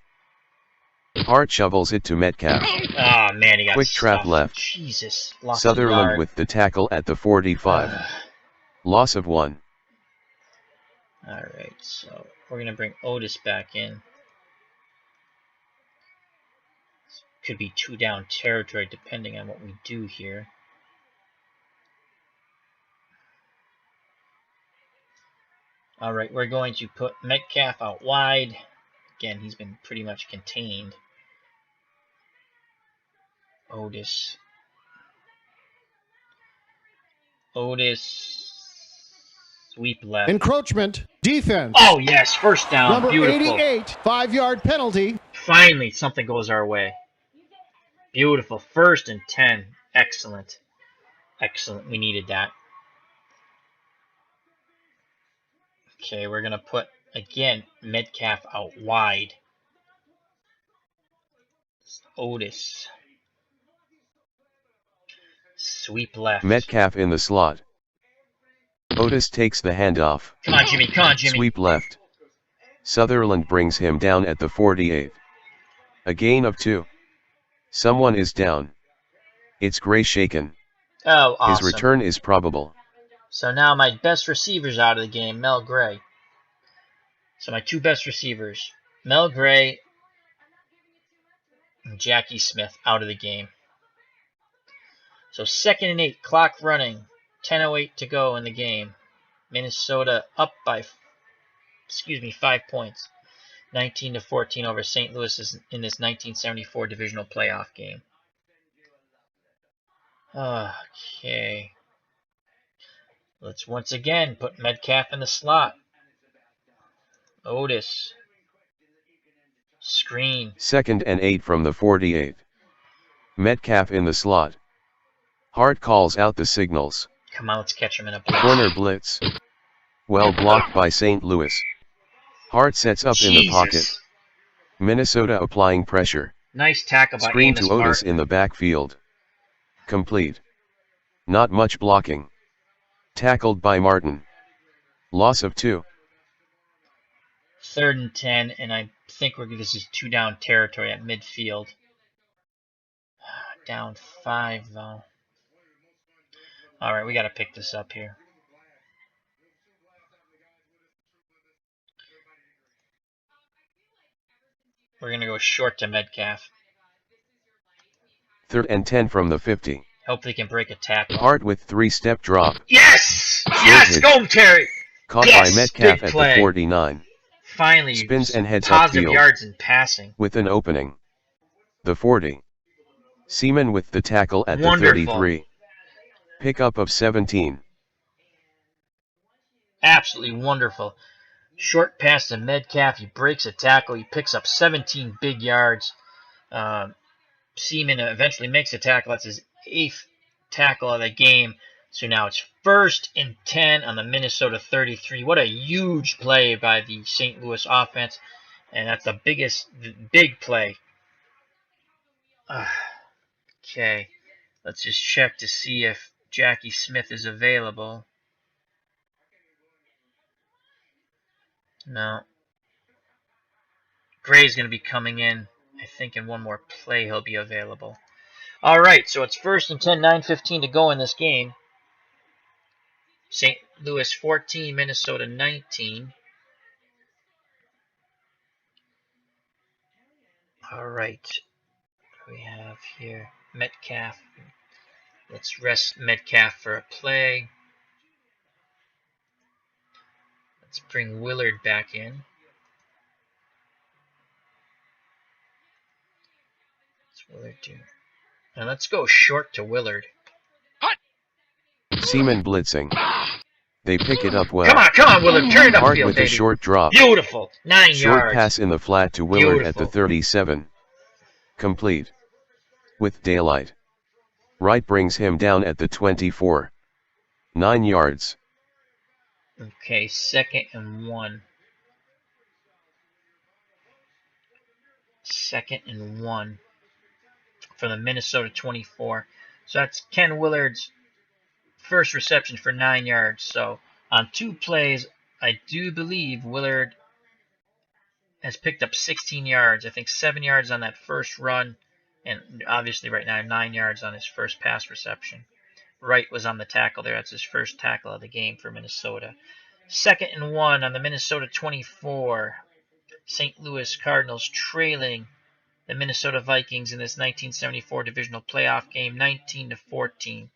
Hart shovels it to Metcalf.
Ah, man, he got
Quick trap
stuffed.
left.
Jesus, lost a
Sutherland
yard.
with the tackle at the 45. Loss of 1.
Alright, so we're going to bring Otis back in. Could be 2 down territory depending on what we do here. Alright, we're going to put Metcalf out wide. Again, he's been pretty much contained. Otis, sweep left.
Encroachment. Defense.
Oh, yes, first down.
Number
Beautiful.
88. 5-yard penalty.
Finally, something goes our way. Beautiful. 1st and 10. Excellent. Excellent. We needed that. Okay, we're going to put, again, Metcalf out wide. Otis. Sweep left.
Metcalf in the slot. Otis takes the handoff.
Come on, Jimmy. Come on, Jimmy.
Sweep left. Sutherland brings him down at the 48. A gain of 2. Someone is down. It's Gray shaken.
Oh, awesome.
His return is probable.
So now my best receivers out of the game, Mel Gray. So my 2 best receivers, Mel Gray and Jackie Smith, out of the game. So 2nd and 8, clock running, 10:08 to go in the game. Minnesota up by, 5 points, 19-14 over St. Louis in this 1974 divisional playoff game. Okay. Let's once again put Metcalf in the slot. Otis. Screen.
2nd and 8 from the 48. Metcalf in the slot. Hart calls out the signals.
Come on, let's catch him in a blitz.
Corner blitz. Well blocked by St. Louis. Hart sets up in the pocket. Minnesota applying pressure.
Nice tackle by
Screen
Amos
to Otis
Martin.
in the backfield. Complete. Not much blocking. Tackled by Martin. Loss of 2.
3rd and 10, and I think this is 2 down territory at midfield. Down 5, though. Alright, we got to pick this up here. We're going to go short to Metcalf.
3rd and 10 from the 50.
Hopefully he can break a tackle.
Hart with 3-step drop.
Yes! Yes! Go, Terry!
Caught
Yes!
by Metcalf
Big
at
play.
the 49.
Finally,
Spins and heads
positive
upfield.
yards in passing.
With an opening. The 40. Seaman with the tackle at
Wonderful.
the 33. Pickup of 17.
Absolutely wonderful. Short pass to Metcalf. He breaks a tackle. He picks up 17 big yards. Seaman eventually makes a tackle. That's his 8th tackle of the game. So now it's 1st and 10 on the Minnesota 33. What a huge play by the St. Louis offense. And that's the big play. Okay. Let's just check to see if Jackie Smith is available. No. Gray's going to be coming in. I think in one more play he'll be available. Alright, so it's 1st and 10, 9:15 to go in this game. St. Louis 14, Minnesota 19. Alright. What do we have here? Metcalf. Let's rest Metcalf for a play. Let's bring Willard back in. What's Willard do? And let's go short to Willard.
Seaman blitzing. They pick it up well.
Come on, Willard, turn it
Hart
upfield,
with
baby.
a short drop.
Beautiful, 9
Short
yards.
pass in the flat to Willard at the
Beautiful.
37. Complete. With daylight. Wright brings him down at the 24. 9 yards.
Okay, 2nd and 1. 2nd and 1 for the Minnesota 24. So that's Ken Willard's first reception for 9 yards. So on 2 plays, I do believe Willard has picked up 16 yards. I think 7 yards on that first run, and obviously right now 9 yards on his first pass reception. Wright was on the tackle there. That's his first tackle of the game for Minnesota. 2nd and 1 on the Minnesota 24. St. Louis Cardinals trailing the Minnesota Vikings in this 1974 divisional playoff game, 19-14.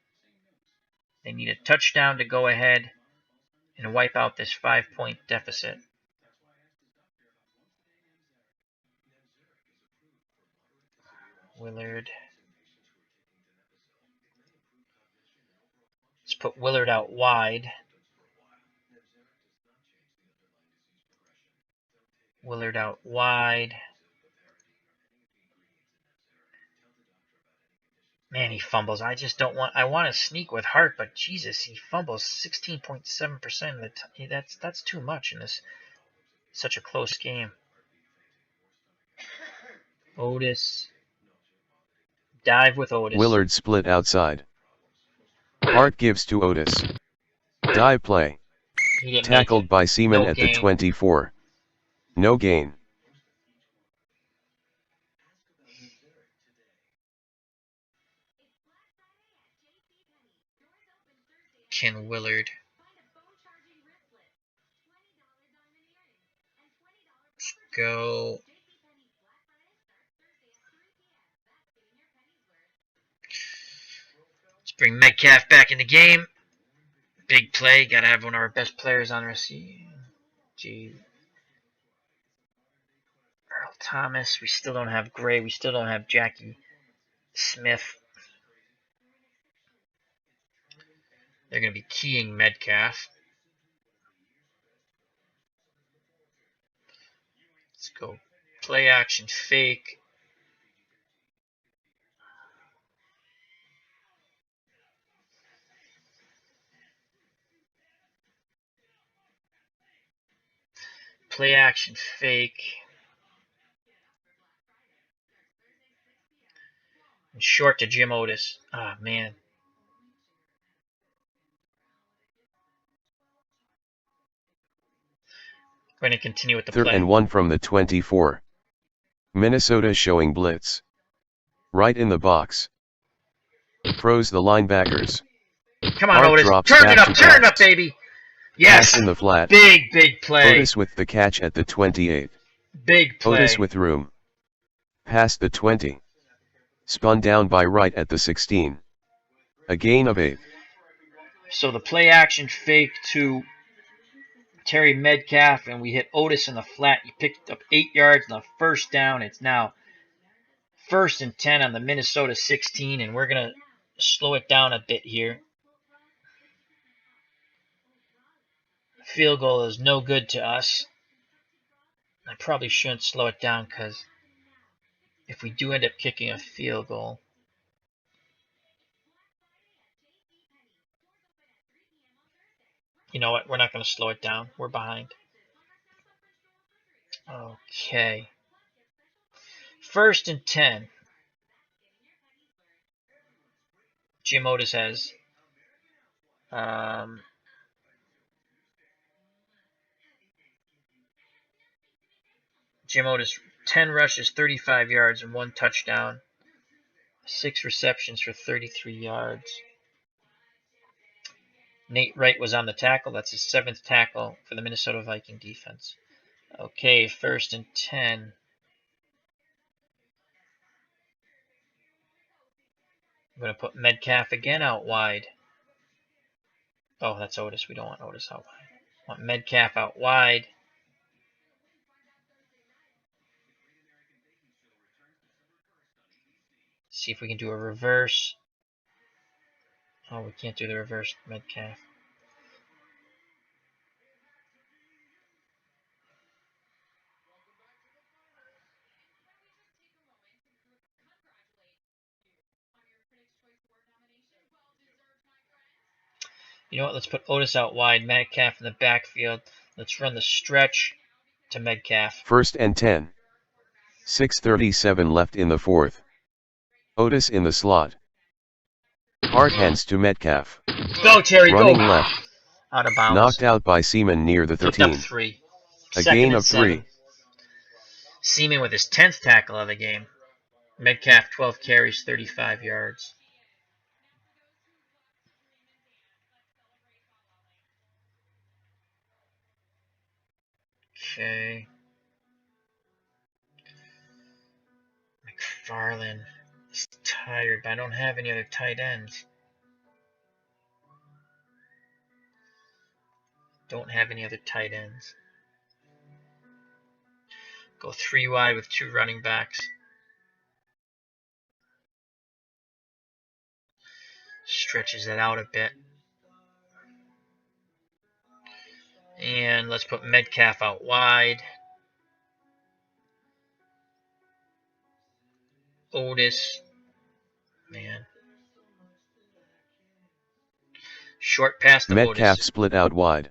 They need a touchdown to go ahead and wipe out this 5-point deficit. Willard. Let's put Willard out wide. Willard out wide. Man, he fumbles. I just don't want. I want to sneak with Hart, but Jesus, he fumbles 16.7% of the time. That's too much in this such a close game. Otis. Dive with Otis.
Willard split outside. Hart gives to Otis. Dive play.
He didn't
Tackled
make it.
by Seaman
No
at
gain.
the 24. No gain.
Ken Willard. Let's go. Let's bring Metcalf back in the game. Big play. Got to have one of our best players on receive. Gee. Earl Thomas. We still don't have Gray. We still don't have Jackie Smith. They're going to be keying Metcalf. Let's go. Play action fake. Play action fake. And short to Jim Otis. Ah, man. We're going to continue with the
3rd
play.
and 1 from the 24. Minnesota showing blitz. Right in the box. Froze the linebackers.
Come on,
Hart
Otis.
drops
Turn it
back
up.
to
Turn it
back.
up, baby. Yes.
Pass in the flat.
Big play.
Otis with the catch at the 28.
Big play.
Otis with room. Past the 20. Spun down by Wright at the 16. A gain of 8.
So the play action fake to Terry Metcalf, and we hit Otis in the flat. He picked up 8 yards on the first down. It's now 1st and 10 on the Minnesota 16, and we're going to slow it down a bit here. Field goal is no good to us. I probably shouldn't slow it down because if we do end up kicking a field goal, you know what? We're not going to slow it down. We're behind. Okay. 1st and 10. Jim Otis has Jim Otis 10 rushes, 35 yards, and 1 touchdown. 6 receptions for 33 yards. Nate Wright was on the tackle. That's his 7th tackle for the Minnesota Viking defense. Okay, 1st and 10. I'm going to put Metcalf again out wide. Oh, that's Otis. We don't want Otis out wide. I want Metcalf out wide. See if we can do a reverse. Oh, we can't do the reverse Metcalf. You know what? Let's put Otis out wide, Metcalf in the backfield. Let's run the stretch to Metcalf.
1st and 10. 6:37 left in the 4th. Otis in the slot. Hard hands to Metcalf.
Go, Terry,
Running
go!
left.
Out of bounds.
Knocked out by Seaman near the
Picked up
13.
3.
A
Second
gain
and
of 3.
7. Seaman with his 10th tackle of the game. Metcalf 12 carries, 35 yards. Okay. McFarland is tired, but I don't have any other tight ends. Don't have any other tight ends. Go 3 wide with 2 running backs. Stretches it out a bit. And let's put Metcalf out wide. Otis. Man. Short pass to
Metcalf
Otis.
split out wide.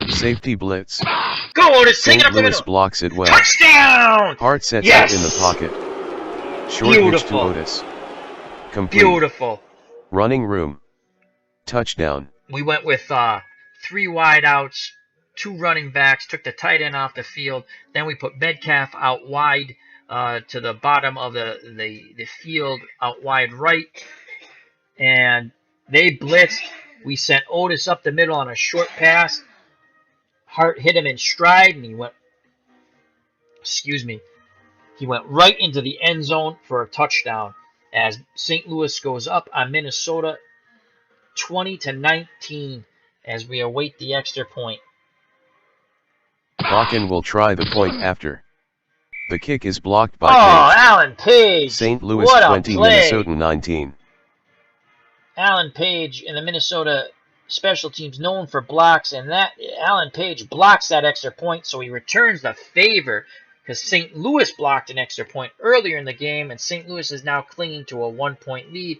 Safety blitz.
Go, Otis! Take it
St.
up the
Louis
middle!
blocks it well.
Touchdown!
Hart sets
Yes!
up in the pocket. Short hitch to
Beautiful.
Otis. Complete.
Beautiful.
Running room. Touchdown.
We went with 3 wide outs, 2 running backs, took the tight end off the field. Then we put Metcalf out wide to the bottom of the field, out wide right. And they blitzed. We sent Otis up the middle on a short pass. Hart hit him in stride, and he went right into the end zone for a touchdown as St. Louis goes up on Minnesota 20-19 as we await the extra point.
Bakken will try the point after. The kick is blocked by
Oh,
Page.
Alan Page!
St. Louis
What a
20,
play.
Minnesota 19.
Alan Page in the Minnesota special teams known for blocks, and that Alan Page blocks that extra point, so he returns the favor because St. Louis blocked an extra point earlier in the game, and St. Louis is now clinging to a 1-point lead,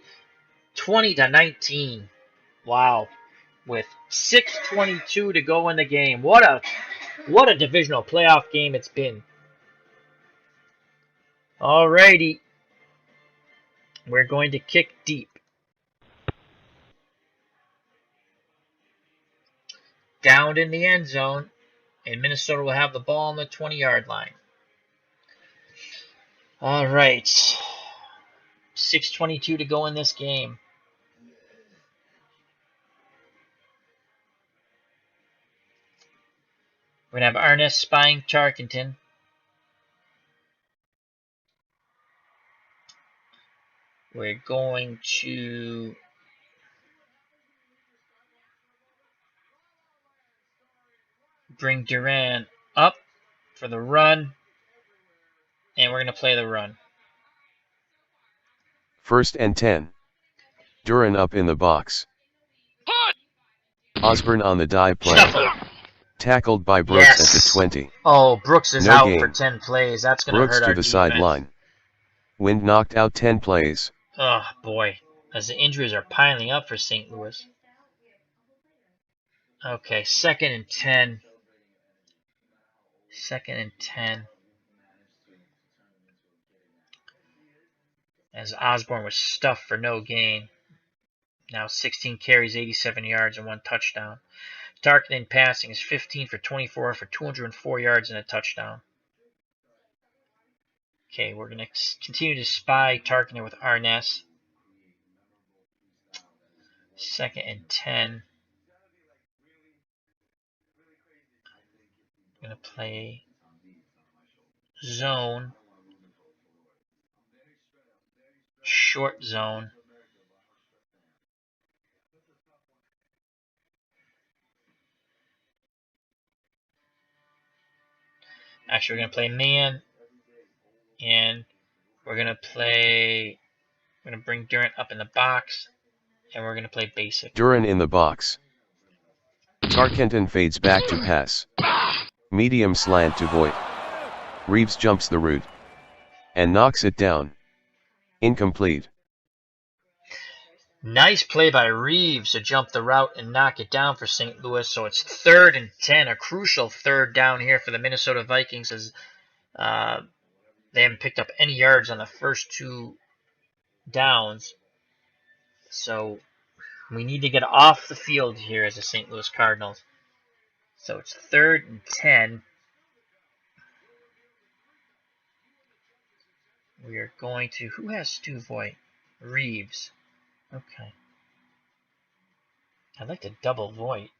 20-19. Wow. With 6:22 to go in the game. What a divisional playoff game it's been. Alrighty. We're going to kick deep. Down in the end zone, and Minnesota will have the ball on the 20-yard line. All right. 6:22 to go in this game. We're going to have Arness spying Tarkenton. We're going to bring Duran up for the run, and we're going to play the run.
1st and 10. Duran up in the box. Osborne on the dive play.
Shuffle.
Tackled by Brooks
Yes.
at the 20.
Oh, Brooks is
No
out
gain.
for 10 plays. That's going to
Brooks
hurt our
to the
defense.
sideline. Wind knocked out 10 plays.
Oh, boy. As the injuries are piling up for St. Louis. Okay, 2nd and 10. 2nd and 10. As Osborne was stuffed for no gain. Now 16 carries, 87 yards, and 1 touchdown. Tarkenton passing is 15 for 24 for 204 yards and a touchdown. Okay, we're going to continue to spy Tarkenton with Arness. 2nd and 10. I'm going to play zone. Short zone. Actually, we're going to play man. And we're going to bring Durant up in the box. And we're going to play basic.
Duran in the box. Tarkenton fades back to pass. Medium slant to Voigt. Reeves jumps the route. And knocks it down. Incomplete.
Nice play by Reeves to jump the route and knock it down for St. Louis. So it's 3rd and 10, a crucial third down here for the Minnesota Vikings, as they haven't picked up any yards on the first 2 downs. So we need to get off the field here as the St. Louis Cardinals. So it's 3rd and 10. We are going to... Who has Stu Voigt? Reeves. Okay. I'd like to double Voigt.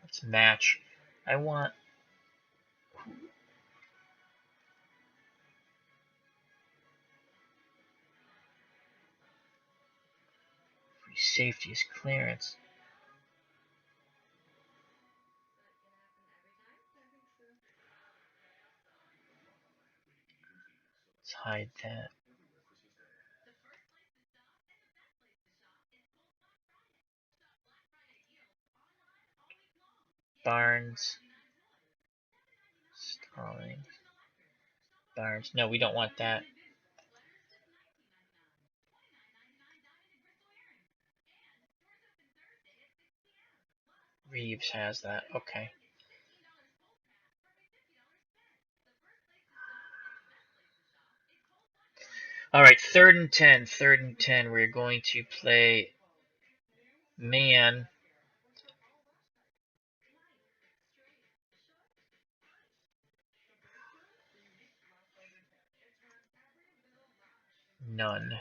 Let's match. I want... Free safety is clearance. Let's hide that. Barnes. Starling. Barnes. No, we don't want that. Reeves has that. Okay. All right, 3rd and 10. 3rd and 10. We're going to play man. None.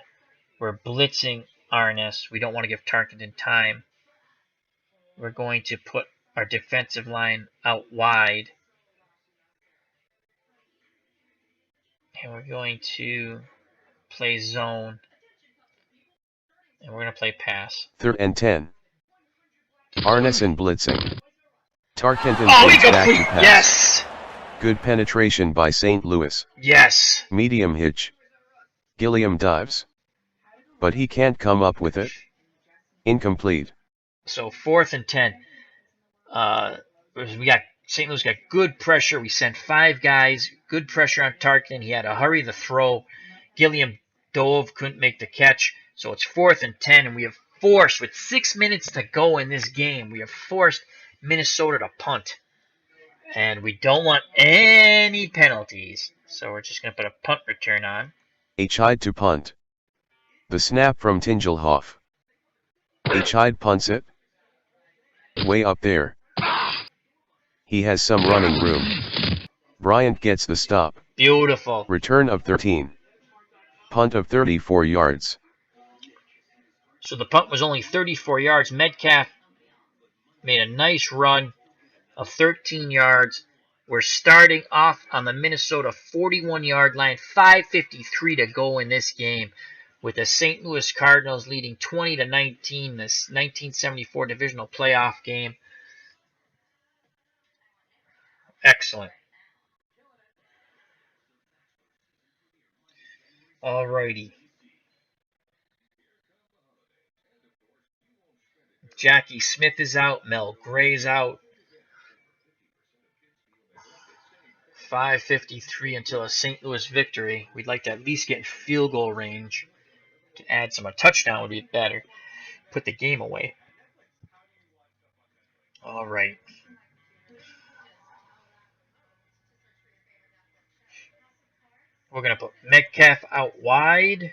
We're blitzing Arnes. We don't want to give Tarkenton time. We're going to put our defensive line out wide. And we're going to play zone. And we're going to play pass.
3rd and 10. Arneson blitzing. Tarkenton
Oh,
fakes back
complete.
to pass.
Yes.
Good penetration by St. Louis.
Yes.
Medium hitch. Gilliam dives. But he can't come up with it. Incomplete.
So 4th and 10. We got St. Louis got good pressure. We sent 5 guys. Good pressure on Tarkenton. He had to hurry the throw. Gilliam dove, couldn't make the catch. So it's 4th and 10, and we have forced, with 6 minutes to go in this game, we have forced Minnesota to punt. And we don't want any penalties. So we're just going to put a punt return on.
Hyde to punt. The snap from Tingelhoff. Hyde punts it. Way up there. He has some running room. Bryant gets the stop.
Beautiful.
Return of 13. Punt of 34 yards.
So the punt was only 34 yards. Metcalf made a nice run of 13 yards. We're starting off on the Minnesota 41-yard line. 5:53 to go in this game, with the St. Louis Cardinals leading 20-19, this 1974 divisional playoff game. Excellent. Alrighty. Jackie Smith is out. Mel Gray's out. 5:53 until a St. Louis victory. We'd like to at least get in field goal range. To add some, a touchdown would be better. Put the game away. All right. We're going to put Metcalf out wide.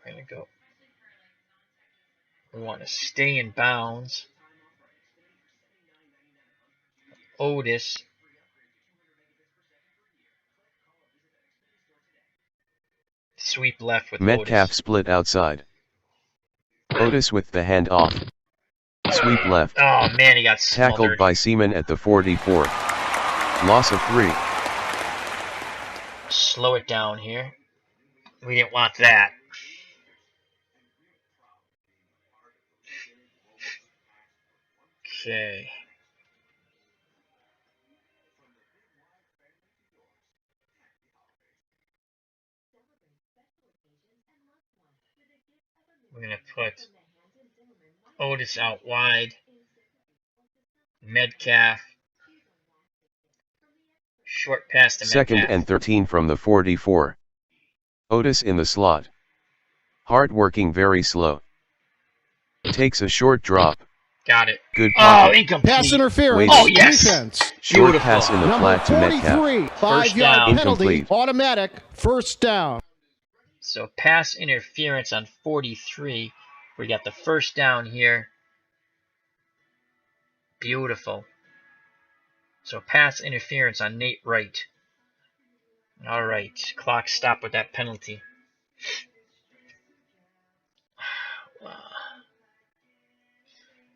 We're going to go. We want to stay in bounds. Otis. Sweep left with
Metcalf
Otis.
split outside. Otis with the hand off. Sweep left.
Oh man, he got smothered.
Tackled by Seaman at the 44. Loss of 3.
Slow it down here. We didn't want that. Okay. We're going to put Otis out wide. Metcalf Short pass to
Second
Metcalf.
and 13 from the 44. Otis in the slot. Hard working, very slow. Takes a short drop.
Got it.
Good
Oh,
pocket.
incomplete.
Pass interference.
Waiting.
Oh, yes.
Defense.
Short
Beautiful.
pass in the
Number
flat to Metcalf.
43.
First
5-yard
down.
penalty.
Incomplete.
Automatic. First down.
So pass interference on 43. We got the first down here. Beautiful. So pass interference on Nate Wright. All right. Clock stopped with that penalty.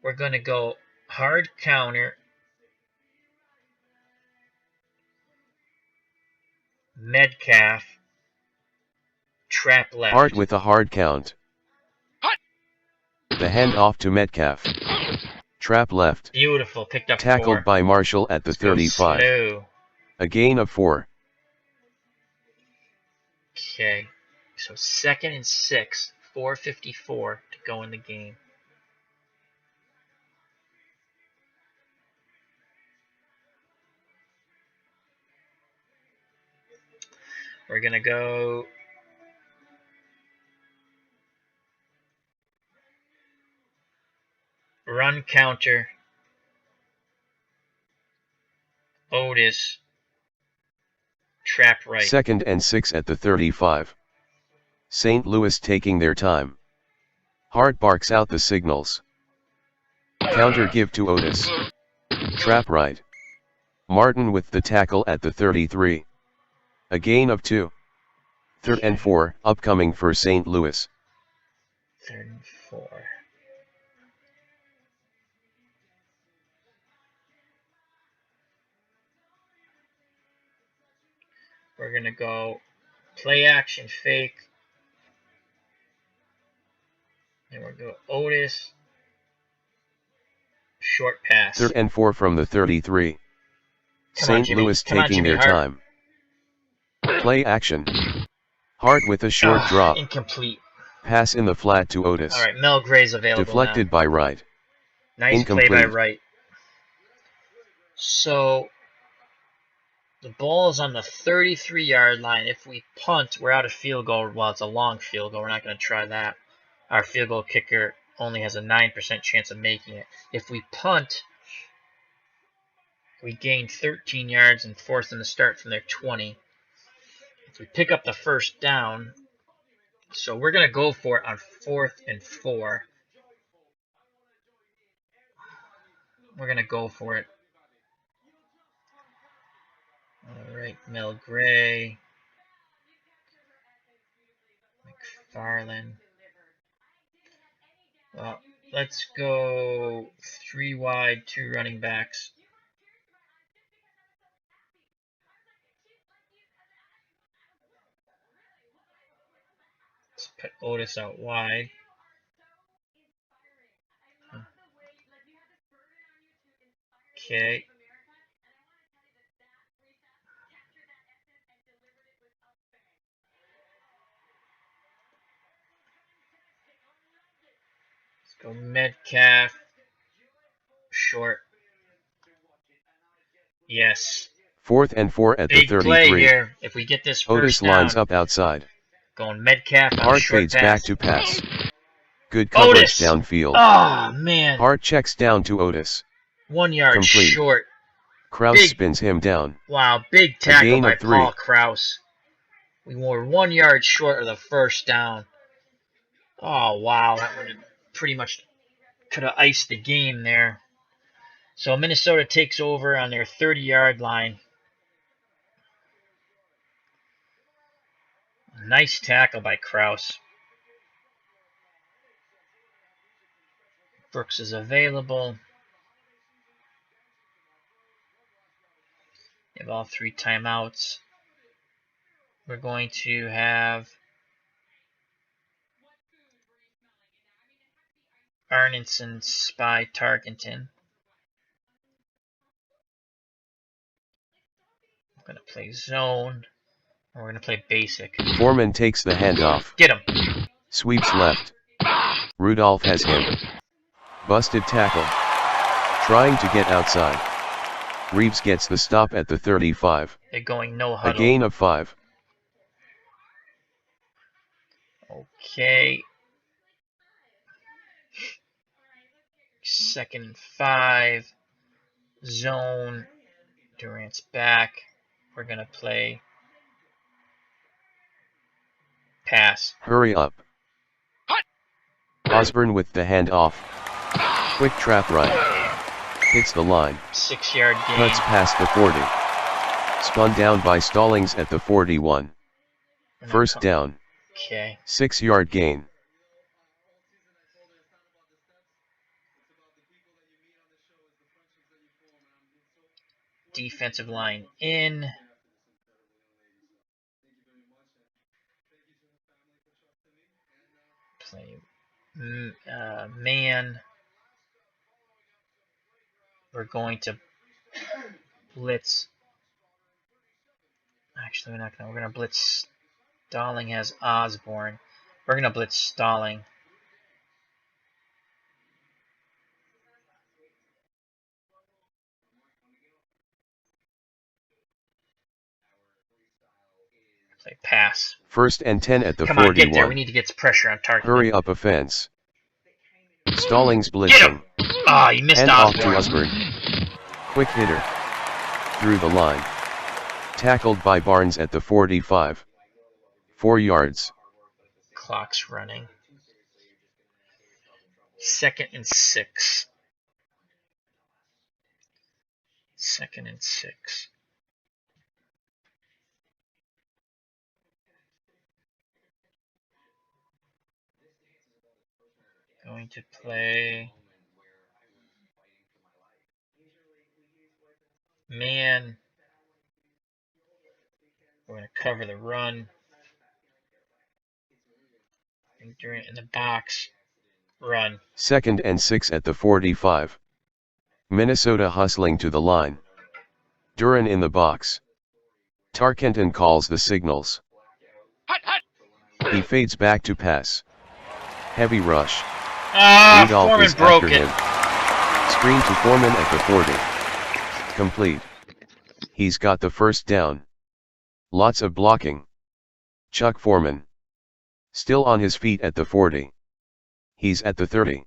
We're going to go hard counter. Metcalf. Trap left.
Hard with a hard count. The handoff to Metcalf. Trap left.
Beautiful. Picked up
Tackled
4.
by Marshall at the
Let's go
35.
slow.
A gain of 4.
Okay. So 2nd and 6. 4:54 to go in the game. We're going to go run counter. Otis. Trap right.
Second and 6 at the 35. St. Louis taking their time. Hart barks out the signals. Counter give to Otis. Trap right. Martin with the tackle at the 33. A gain of 2. 3rd and 4, upcoming for St. Louis.
3rd and 4. We're going to go play action fake. And we're going to go Otis. Short pass.
3rd and 4 from the 33. St. Louis taking their time. Play action. Hart with a short drop.
Incomplete.
Pass in the flat to Otis.
All right, Mel Gray's available
Deflected
now.
by Wright.
Nice
Incomplete.
play by Wright. So the ball is on the 33-yard line. If we punt, we're out of field goal. Well, it's a long field goal. We're not going to try that. Our field goal kicker only has a 9% chance of making it. If we punt, we gain 13 yards and force them to start from their 20. If we pick up the first down, so we're going to go for it on 4th and 4. We're going to go for it. All right, Mel Gray. McFarland. Well, let's go 3 wide, 2 running backs. Let's put Otis out wide. Okay. Let's go Metcalf. Short. Yes.
4th and 4 at the
Big
33.
play here. If we get this first
Otis
down,
lines up outside.
going Metcalf on a
Hart
short
fades
pass.
back to pass. Good coverage
Otis.
downfield.
Oh, man.
Hart checks down to Otis.
1 yard
Complete.
short.
Kraus
Big.
spins him down.
Wow, big tackle
gain
by
of 3.
Paul Kraus. We were 1 yard short of the first down. Oh, wow. That would have pretty much could have iced the game there. So Minnesota takes over on their 30-yard line. Nice tackle by Kraus. Brooks is available. You have all 3 timeouts. We're going to have Arneson spy Tarkenton. We're going to play zone. And we're going to play basic.
Foreman takes the handoff.
Get him.
Sweeps left. Rudolph has him. Busted tackle. Trying to get outside. Reeves gets the stop at the 35.
They're going no
A
huddle.
gain of 5.
Okay. 2nd and 5. Zone. Durant's back. We're going to play pass.
Hurry up. Osborne with the handoff. Quick trap right. Hits the line.
6-yard gain.
Cuts past the 40. Spun down by Stallings at the 41. First down.
Okay.
6-yard gain.
Defensive line in. Play man. We're going to blitz. Actually, we're not going to. We're going to blitz. Stalling has Osborne. We're going to blitz Stalling. Play pass.
1st and 10 at the
Come
41.
on, get there. We need to get pressure on target.
Hurry up offense. Stallings blitzing.
Ah, you missed
Hand off to
Osborne.
Osborne. Quick hitter. Through the line. Tackled by Barnes at the 45. 4 yards.
Clock's running. 2nd and 6. 2nd and 6. Going to play man. We're going to cover the run. Durant in the box. Run.
2nd and 6 at the 45. Minnesota hustling to the line. Duran in the box. Tarkenton calls the signals. He fades back to pass. Heavy rush. Rudolph
Foreman
is
broke
after
it.
him. Screen to Foreman at the 40. Complete. He's got the first down. Lots of blocking. Chuck Foreman. Still on his feet at the 40. He's at the 30.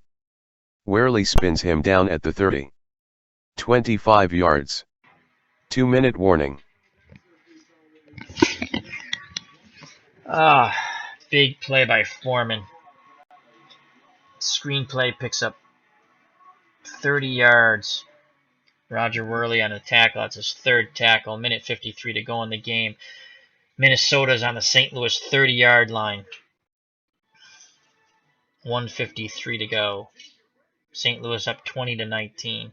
Warely spins him down at the 30. 25 yards. 2-minute warning.
Big play by Foreman. Screenplay picks up 30 yards. Roger Worley on the tackle. That's his 3rd tackle. Minute 53 to go in the game. Minnesota's on the St. Louis 30-yard line. 1:53 to go. St. Louis up 20-19.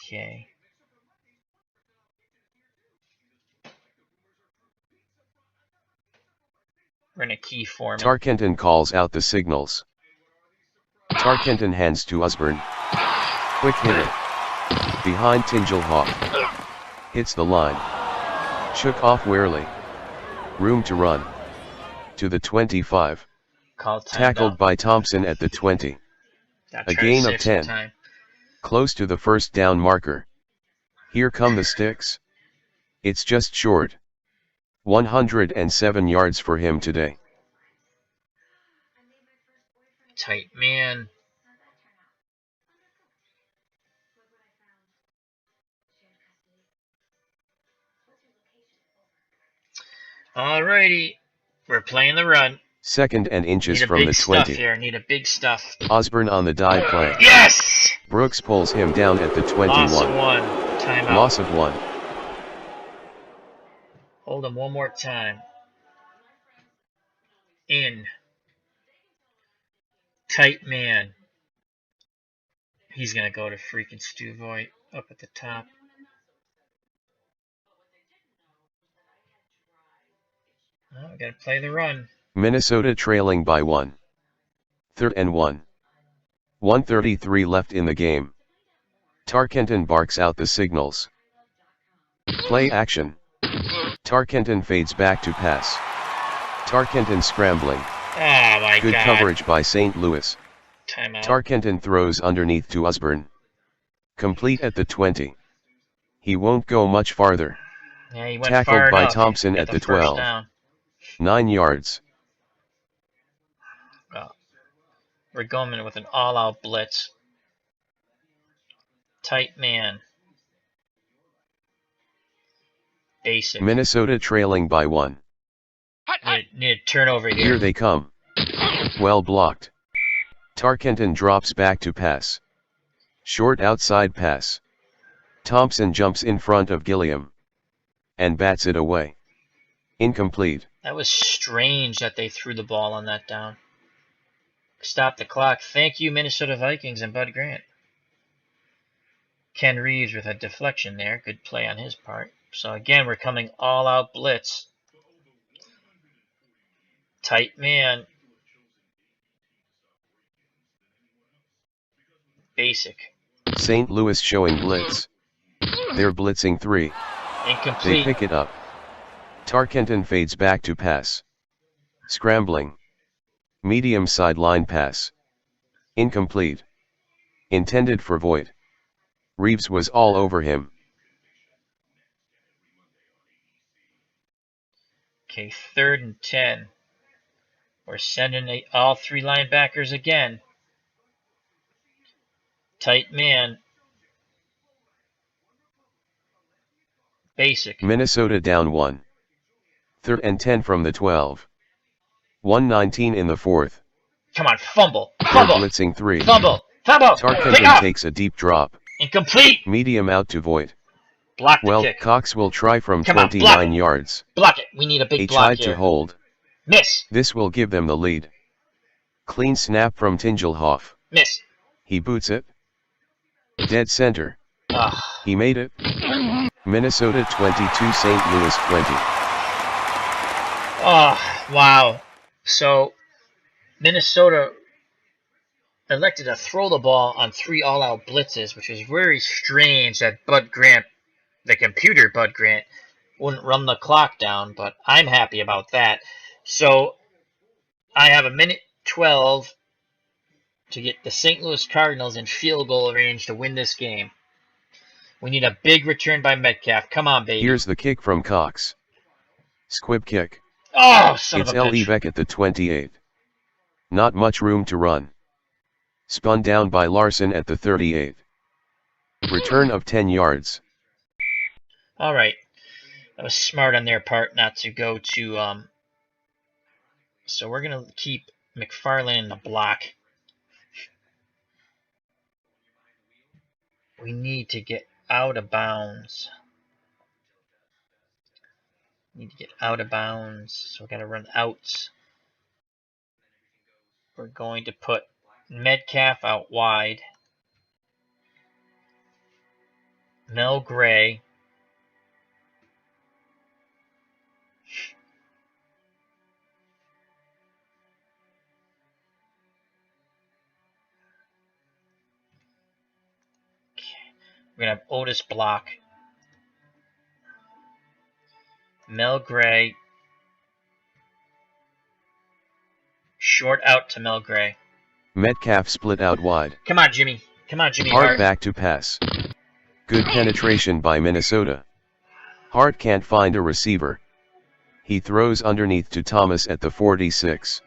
Okay. We're in a key Foreman.
Tarkenton calls out the signals. Tarkenton hands to Osborne. Quick hitter. Behind Tingelhoff. Hits the line. Shook off Warely. Room to run. To the 25. Tackled by Thompson at the 20. A gain of 10. Close to the first down marker. Here come the sticks. It's just short. 107 yards for him today.
Tight man. Alrighty. We're playing the run.
2nd and inches
Need a
from
big
the
stuff
20.
here. Need a big stuff.
Osborne on the dive play.
Yes!
Brooks pulls him down at the 21.
Loss of 1. Timeout.
Loss of 1.
Hold him one more time. In. Tight man. He's going to go to freaking Stuvoy up at the top. Oh, we got to play the run.
Minnesota trailing by 1. 3rd and 1. 1:33 left in the game. Tarkenton barks out the signals. Play action. Tarkenton fades back to pass. Tarkenton scrambling.
Oh my
Good
God.
coverage by St. Louis.
Timeout.
Tarkenton throws underneath to Osborne. Complete at the 20. He won't go much farther.
Yeah, he went
Tackled
far
by
enough.
Thompson
Get
at the
the first
12.
down.
9 yards.
We're going with an all-out blitz. Tight man. Basic.
Minnesota trailing by 1.
Need a turnover here.
Here they come. Well blocked. Tarkenton drops back to pass. Short outside pass. Thompson jumps in front of Gilliam. And bats it away. Incomplete.
That was strange that they threw the ball on that down. Stop the clock. Thank you, Minnesota Vikings and Bud Grant. Ken Reeves with a deflection there. Good play on his part. So again, we're coming all-out blitz. Tight man. Basic.
St. Louis showing blitz. They're blitzing 3.
Incomplete.
They pick it up. Tarkenton fades back to pass. Scrambling. Medium sideline pass. Incomplete. Intended for Voigt. Reeves was all over him.
Okay, 3rd and 10. We're sending all 3 linebackers again. Tight man. Basic.
Minnesota down 1. 3rd and 10 from the 12. 1:19 in the 4th.
Come on, fumble.
They're
Fumble.
blitzing 3.
Fumble. Fumble.
Tarkenton takes a deep drop.
Incomplete.
Medium out to Voigt.
Block the
Well,
kick.
Cox will try from
Come on,
29 yards.
Block it. We need a big
He
block
tried
here.
to hold.
Miss.
This will give them the lead. Clean snap from Tingelhoff.
Miss.
He boots it. Dead center.
Ugh.
He made it. Minnesota 22, St. Louis 20.
Oh, wow. So, Minnesota elected to throw the ball on 3 all-out blitzes, which is very strange that Bud Grant, the computer Bud Grant, wouldn't run the clock down, but I'm happy about that. So, I have 1:12 to get the St. Louis Cardinals in field goal range to win this game. We need a big return by Metcalf. Come on, baby.
Here's the kick from Cox. Squib kick.
Oh, son
It's
of a bitch.
Levesque at the 28. Not much room to run. Spun down by Larson at the 38. Return of 10 yards.
All right. That was smart on their part not to go to... So we're going to keep McFarland in the block. We need to get out of bounds. So we got to run outs. We're going to put Metcalf out wide. Mel Gray. We're going to have Otis block. Mel Gray. Short out to Mel Gray.
Metcalf split out wide.
Come on, Jimmy. Come on, Jimmy
Hart
Hart.
back to pass. Good penetration by Minnesota. Hart can't find a receiver. He throws underneath to Thomas at the 46.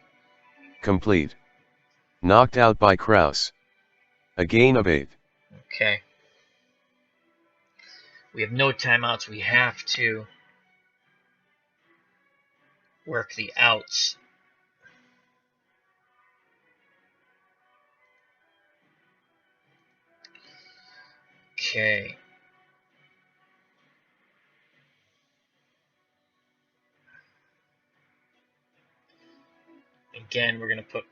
Complete. Knocked out by Kraus. A gain of 8.
Okay. We have no timeouts. We have to work the outs. Okay. Again, we're going to put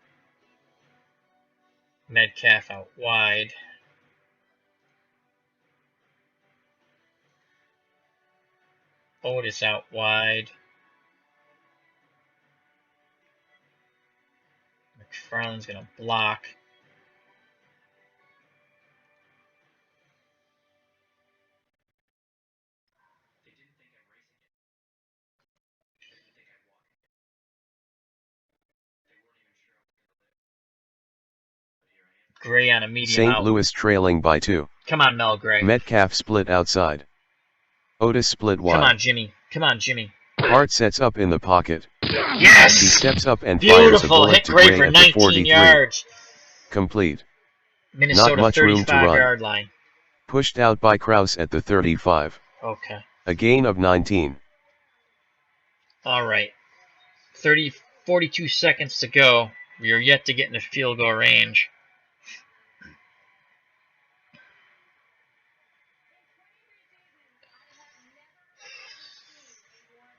Metcalf out wide. Otis out wide. McFarland's going to block. Gray on a medium
St.
out.
Louis trailing by 2.
Come on, Mel Gray.
Metcalf split outside. Otis split wide.
Come on, Jimmy. Come on, Jimmy.
Hart sets up in the pocket.
Yes!
He steps up and fires a
Beautiful.
bullet
Hit
to
Gray
Gray
for
at the
19
43.
yards.
Complete.
Minnesota
Not much room to run.
35-yard line.
Pushed out by Krause at the 35.
Okay.
A gain of 19.
All right. 42 seconds to go. We are yet to get in the field goal range.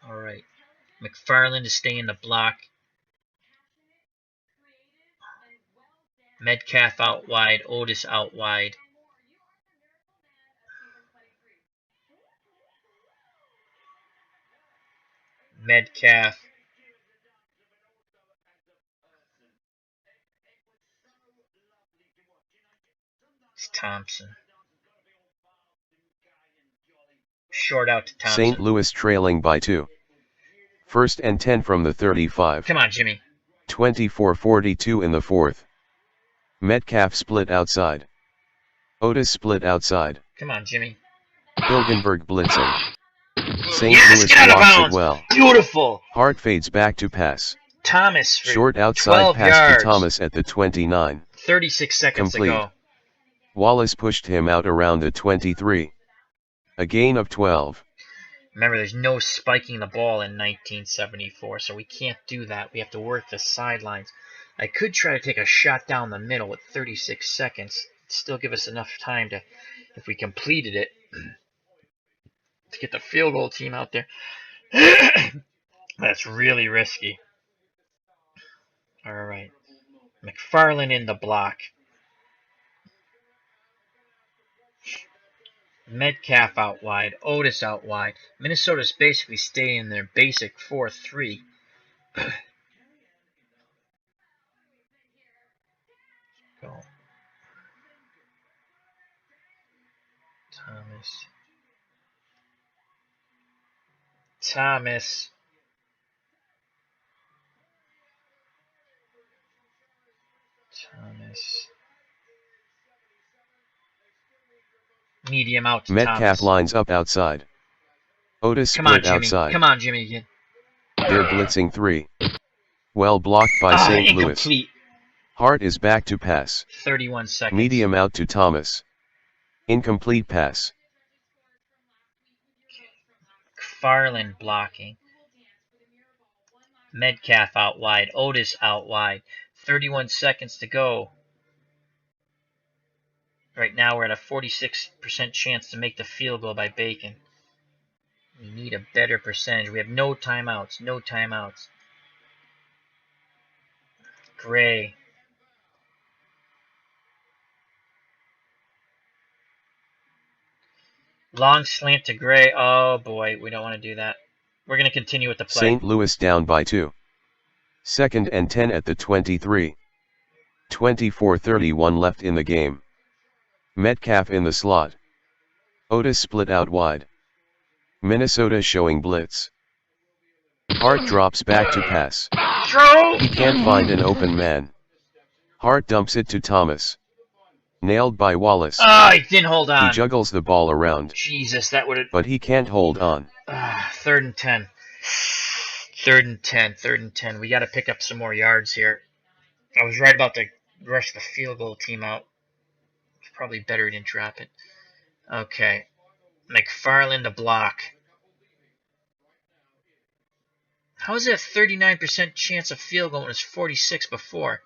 All right. McFarland is staying in the block. Metcalf out wide. Otis out wide. Metcalf. It's Thompson. Short out to Thompson.
St. Louis trailing by 2. First and 10 from the 35.
Come on, Jimmy.
24-42 in the fourth. Metcalf split outside. Otis split outside.
Come on, Jimmy.
Hilgenberg blitzing. St.
Yes,
Louis
get out of
blocks it
bounds.
well.
Beautiful.
Hart fades back to pass.
Thomas for
Short outside
12
pass
yards.
to Thomas at the 29.
36 seconds
Complete.
to go.
Wallace pushed him out around the 23. A gain of 12.
Remember, there's no spiking the ball in 1974, so we can't do that. We have to work the sidelines. I could try to take a shot down the middle with 36 seconds. It'd still give us enough time to, if we completed it, to get the field goal team out there. That's really risky. All right. McFarland in the block. Metcalf out wide. Otis out wide. Minnesota's basically staying in their basic 4-3. Go. Thomas. Medium out to
Metcalf
Thomas.
lines up outside. Otis
Come on,
split
Jimmy.
outside.
Come on, Jimmy. Again.
They're blitzing 3. Well blocked by St. Louis.
Incomplete.
Hart is back to pass.
31 seconds.
Medium out to Thomas. Incomplete pass.
McFarland blocking. Metcalf out wide. Otis out wide. 31 seconds to go. Right now we're at a 46% chance to make the field goal by Bacon. We need a better percentage. We have no timeouts. No timeouts. Gray. Long slant to Gray. Oh boy, we don't want to do that. We're going to continue with the play.
St. Louis down by 2. Second and 10 at the 23. 24-31 left in the game. Metcalf in the slot. Otis split out wide. Minnesota showing blitz. Hart drops back to pass. He can't find an open man. Hart dumps it to Thomas. Nailed by Wallace.
He didn't hold on.
He juggles the ball around.
Jesus, that would have...
But he can't hold on.
3rd and 10. 3rd and 10. 3rd and 10. We got to pick up some more yards here. I was right about to rush the field goal team out. It's probably better than drop it. Okay. McFarland to block. How is it a 39% chance of field goal when it's 46 before?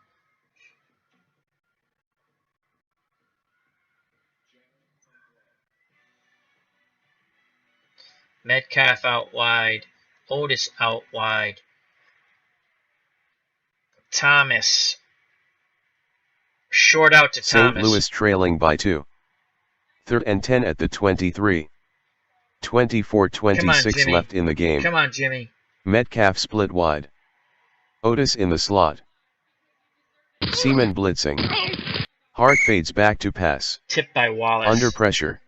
Metcalf out wide. Otis out wide. Thomas. Short out to Thomas.
St. Louis trailing by 2. 3rd and 10 at the 23. 24-26 left in the game.
Come on, Jimmy.
Metcalf split wide. Otis in the slot. Seaman blitzing. Hart fades back to pass.
Tipped by Wallace.
Under pressure.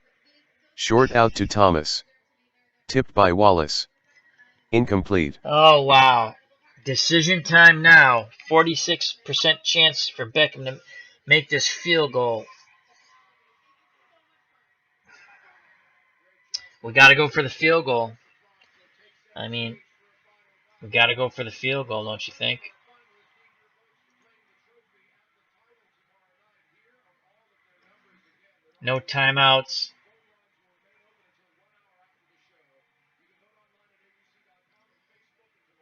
Short out to Thomas. Tipped by Wallace. Incomplete.
Oh, wow. Decision time now. 46% chance for Beckham to make this field goal. We got to go for the field goal. I mean, we got to go for the field goal, don't you think? No timeouts.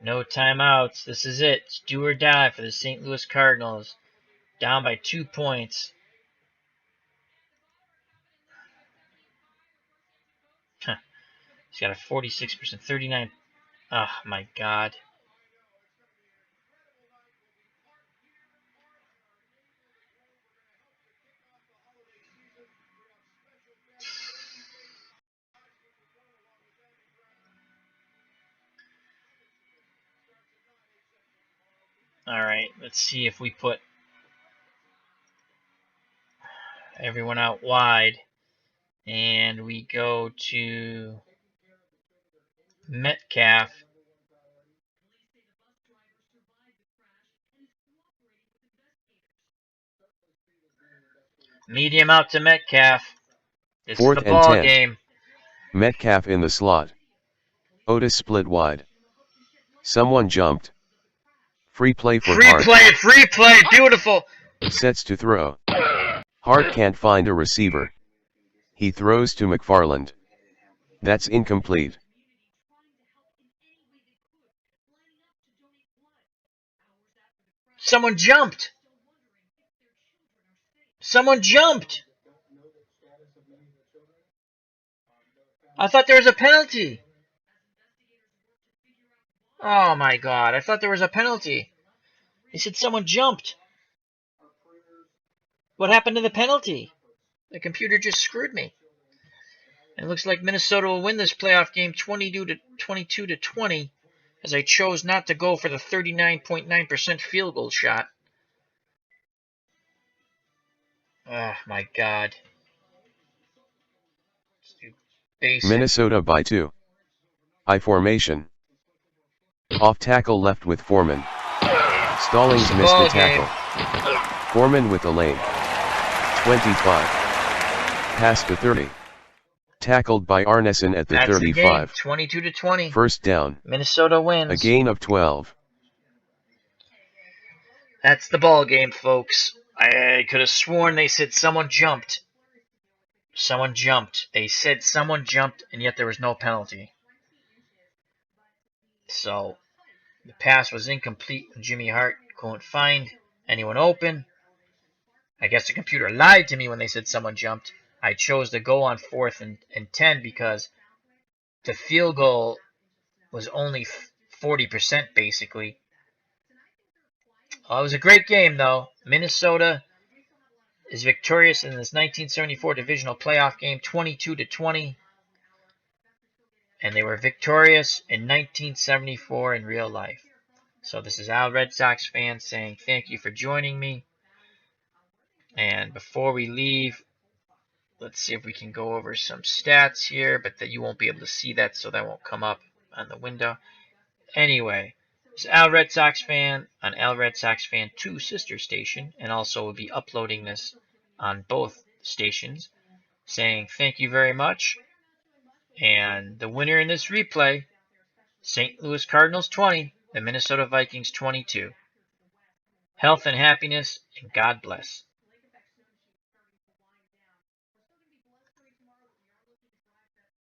No timeouts. This is it. It's do or die for the St. Louis Cardinals. Down by 2 points. He's got a 46%, 39. Oh, my God. All right, let's see if we put everyone out wide. And we go to Metcalf. Medium out to Metcalf. This is the ball game.
Metcalf in the slot. Otis split wide. Someone jumped. Free play for Hart.
Free play, beautiful.
Sets to throw. Hart can't find a receiver. He throws to McFarland. That's incomplete.
Someone jumped. Someone jumped. I thought there was a penalty. Oh my God, I thought there was a penalty. They said someone jumped. What happened to the penalty? The computer just screwed me. And it looks like Minnesota will win this playoff game 22 to 20, as I chose not to go for the 39.9% field goal shot. Oh my God. Basic.
Minnesota by 2. I formation. Off tackle left with Foreman. Stallings missed the tackle. Foreman with a lane. 25. Pass to 30. Tackled by Arneson at the 35.
22 to 20.
First down.
Minnesota wins.
A gain of 12.
That's the ball game, folks. I could have sworn they said someone jumped. Someone jumped. They said someone jumped, and yet there was no penalty. So the pass was incomplete when Jimmy Hart couldn't find anyone open. I guess the computer lied to me when they said someone jumped. I chose to go on 4th and 10 because the field goal was only 40% basically. It was a great game, though. Minnesota is victorious in this 1974 divisional playoff game, 22 to 20. And they were victorious in 1974 in real life. So this is Al Red Sox fan saying thank you for joining me. And before we leave, let's see if we can go over some stats here, but that you won't be able to see that, so that won't come up on the window. Anyway, this is Al Red Sox fan on Al Red Sox Fan 2 sister station, and also will be uploading this on both stations, saying thank you very much. And the winner in this replay, St. Louis Cardinals 20, the Minnesota Vikings 22. Health and happiness, and God bless.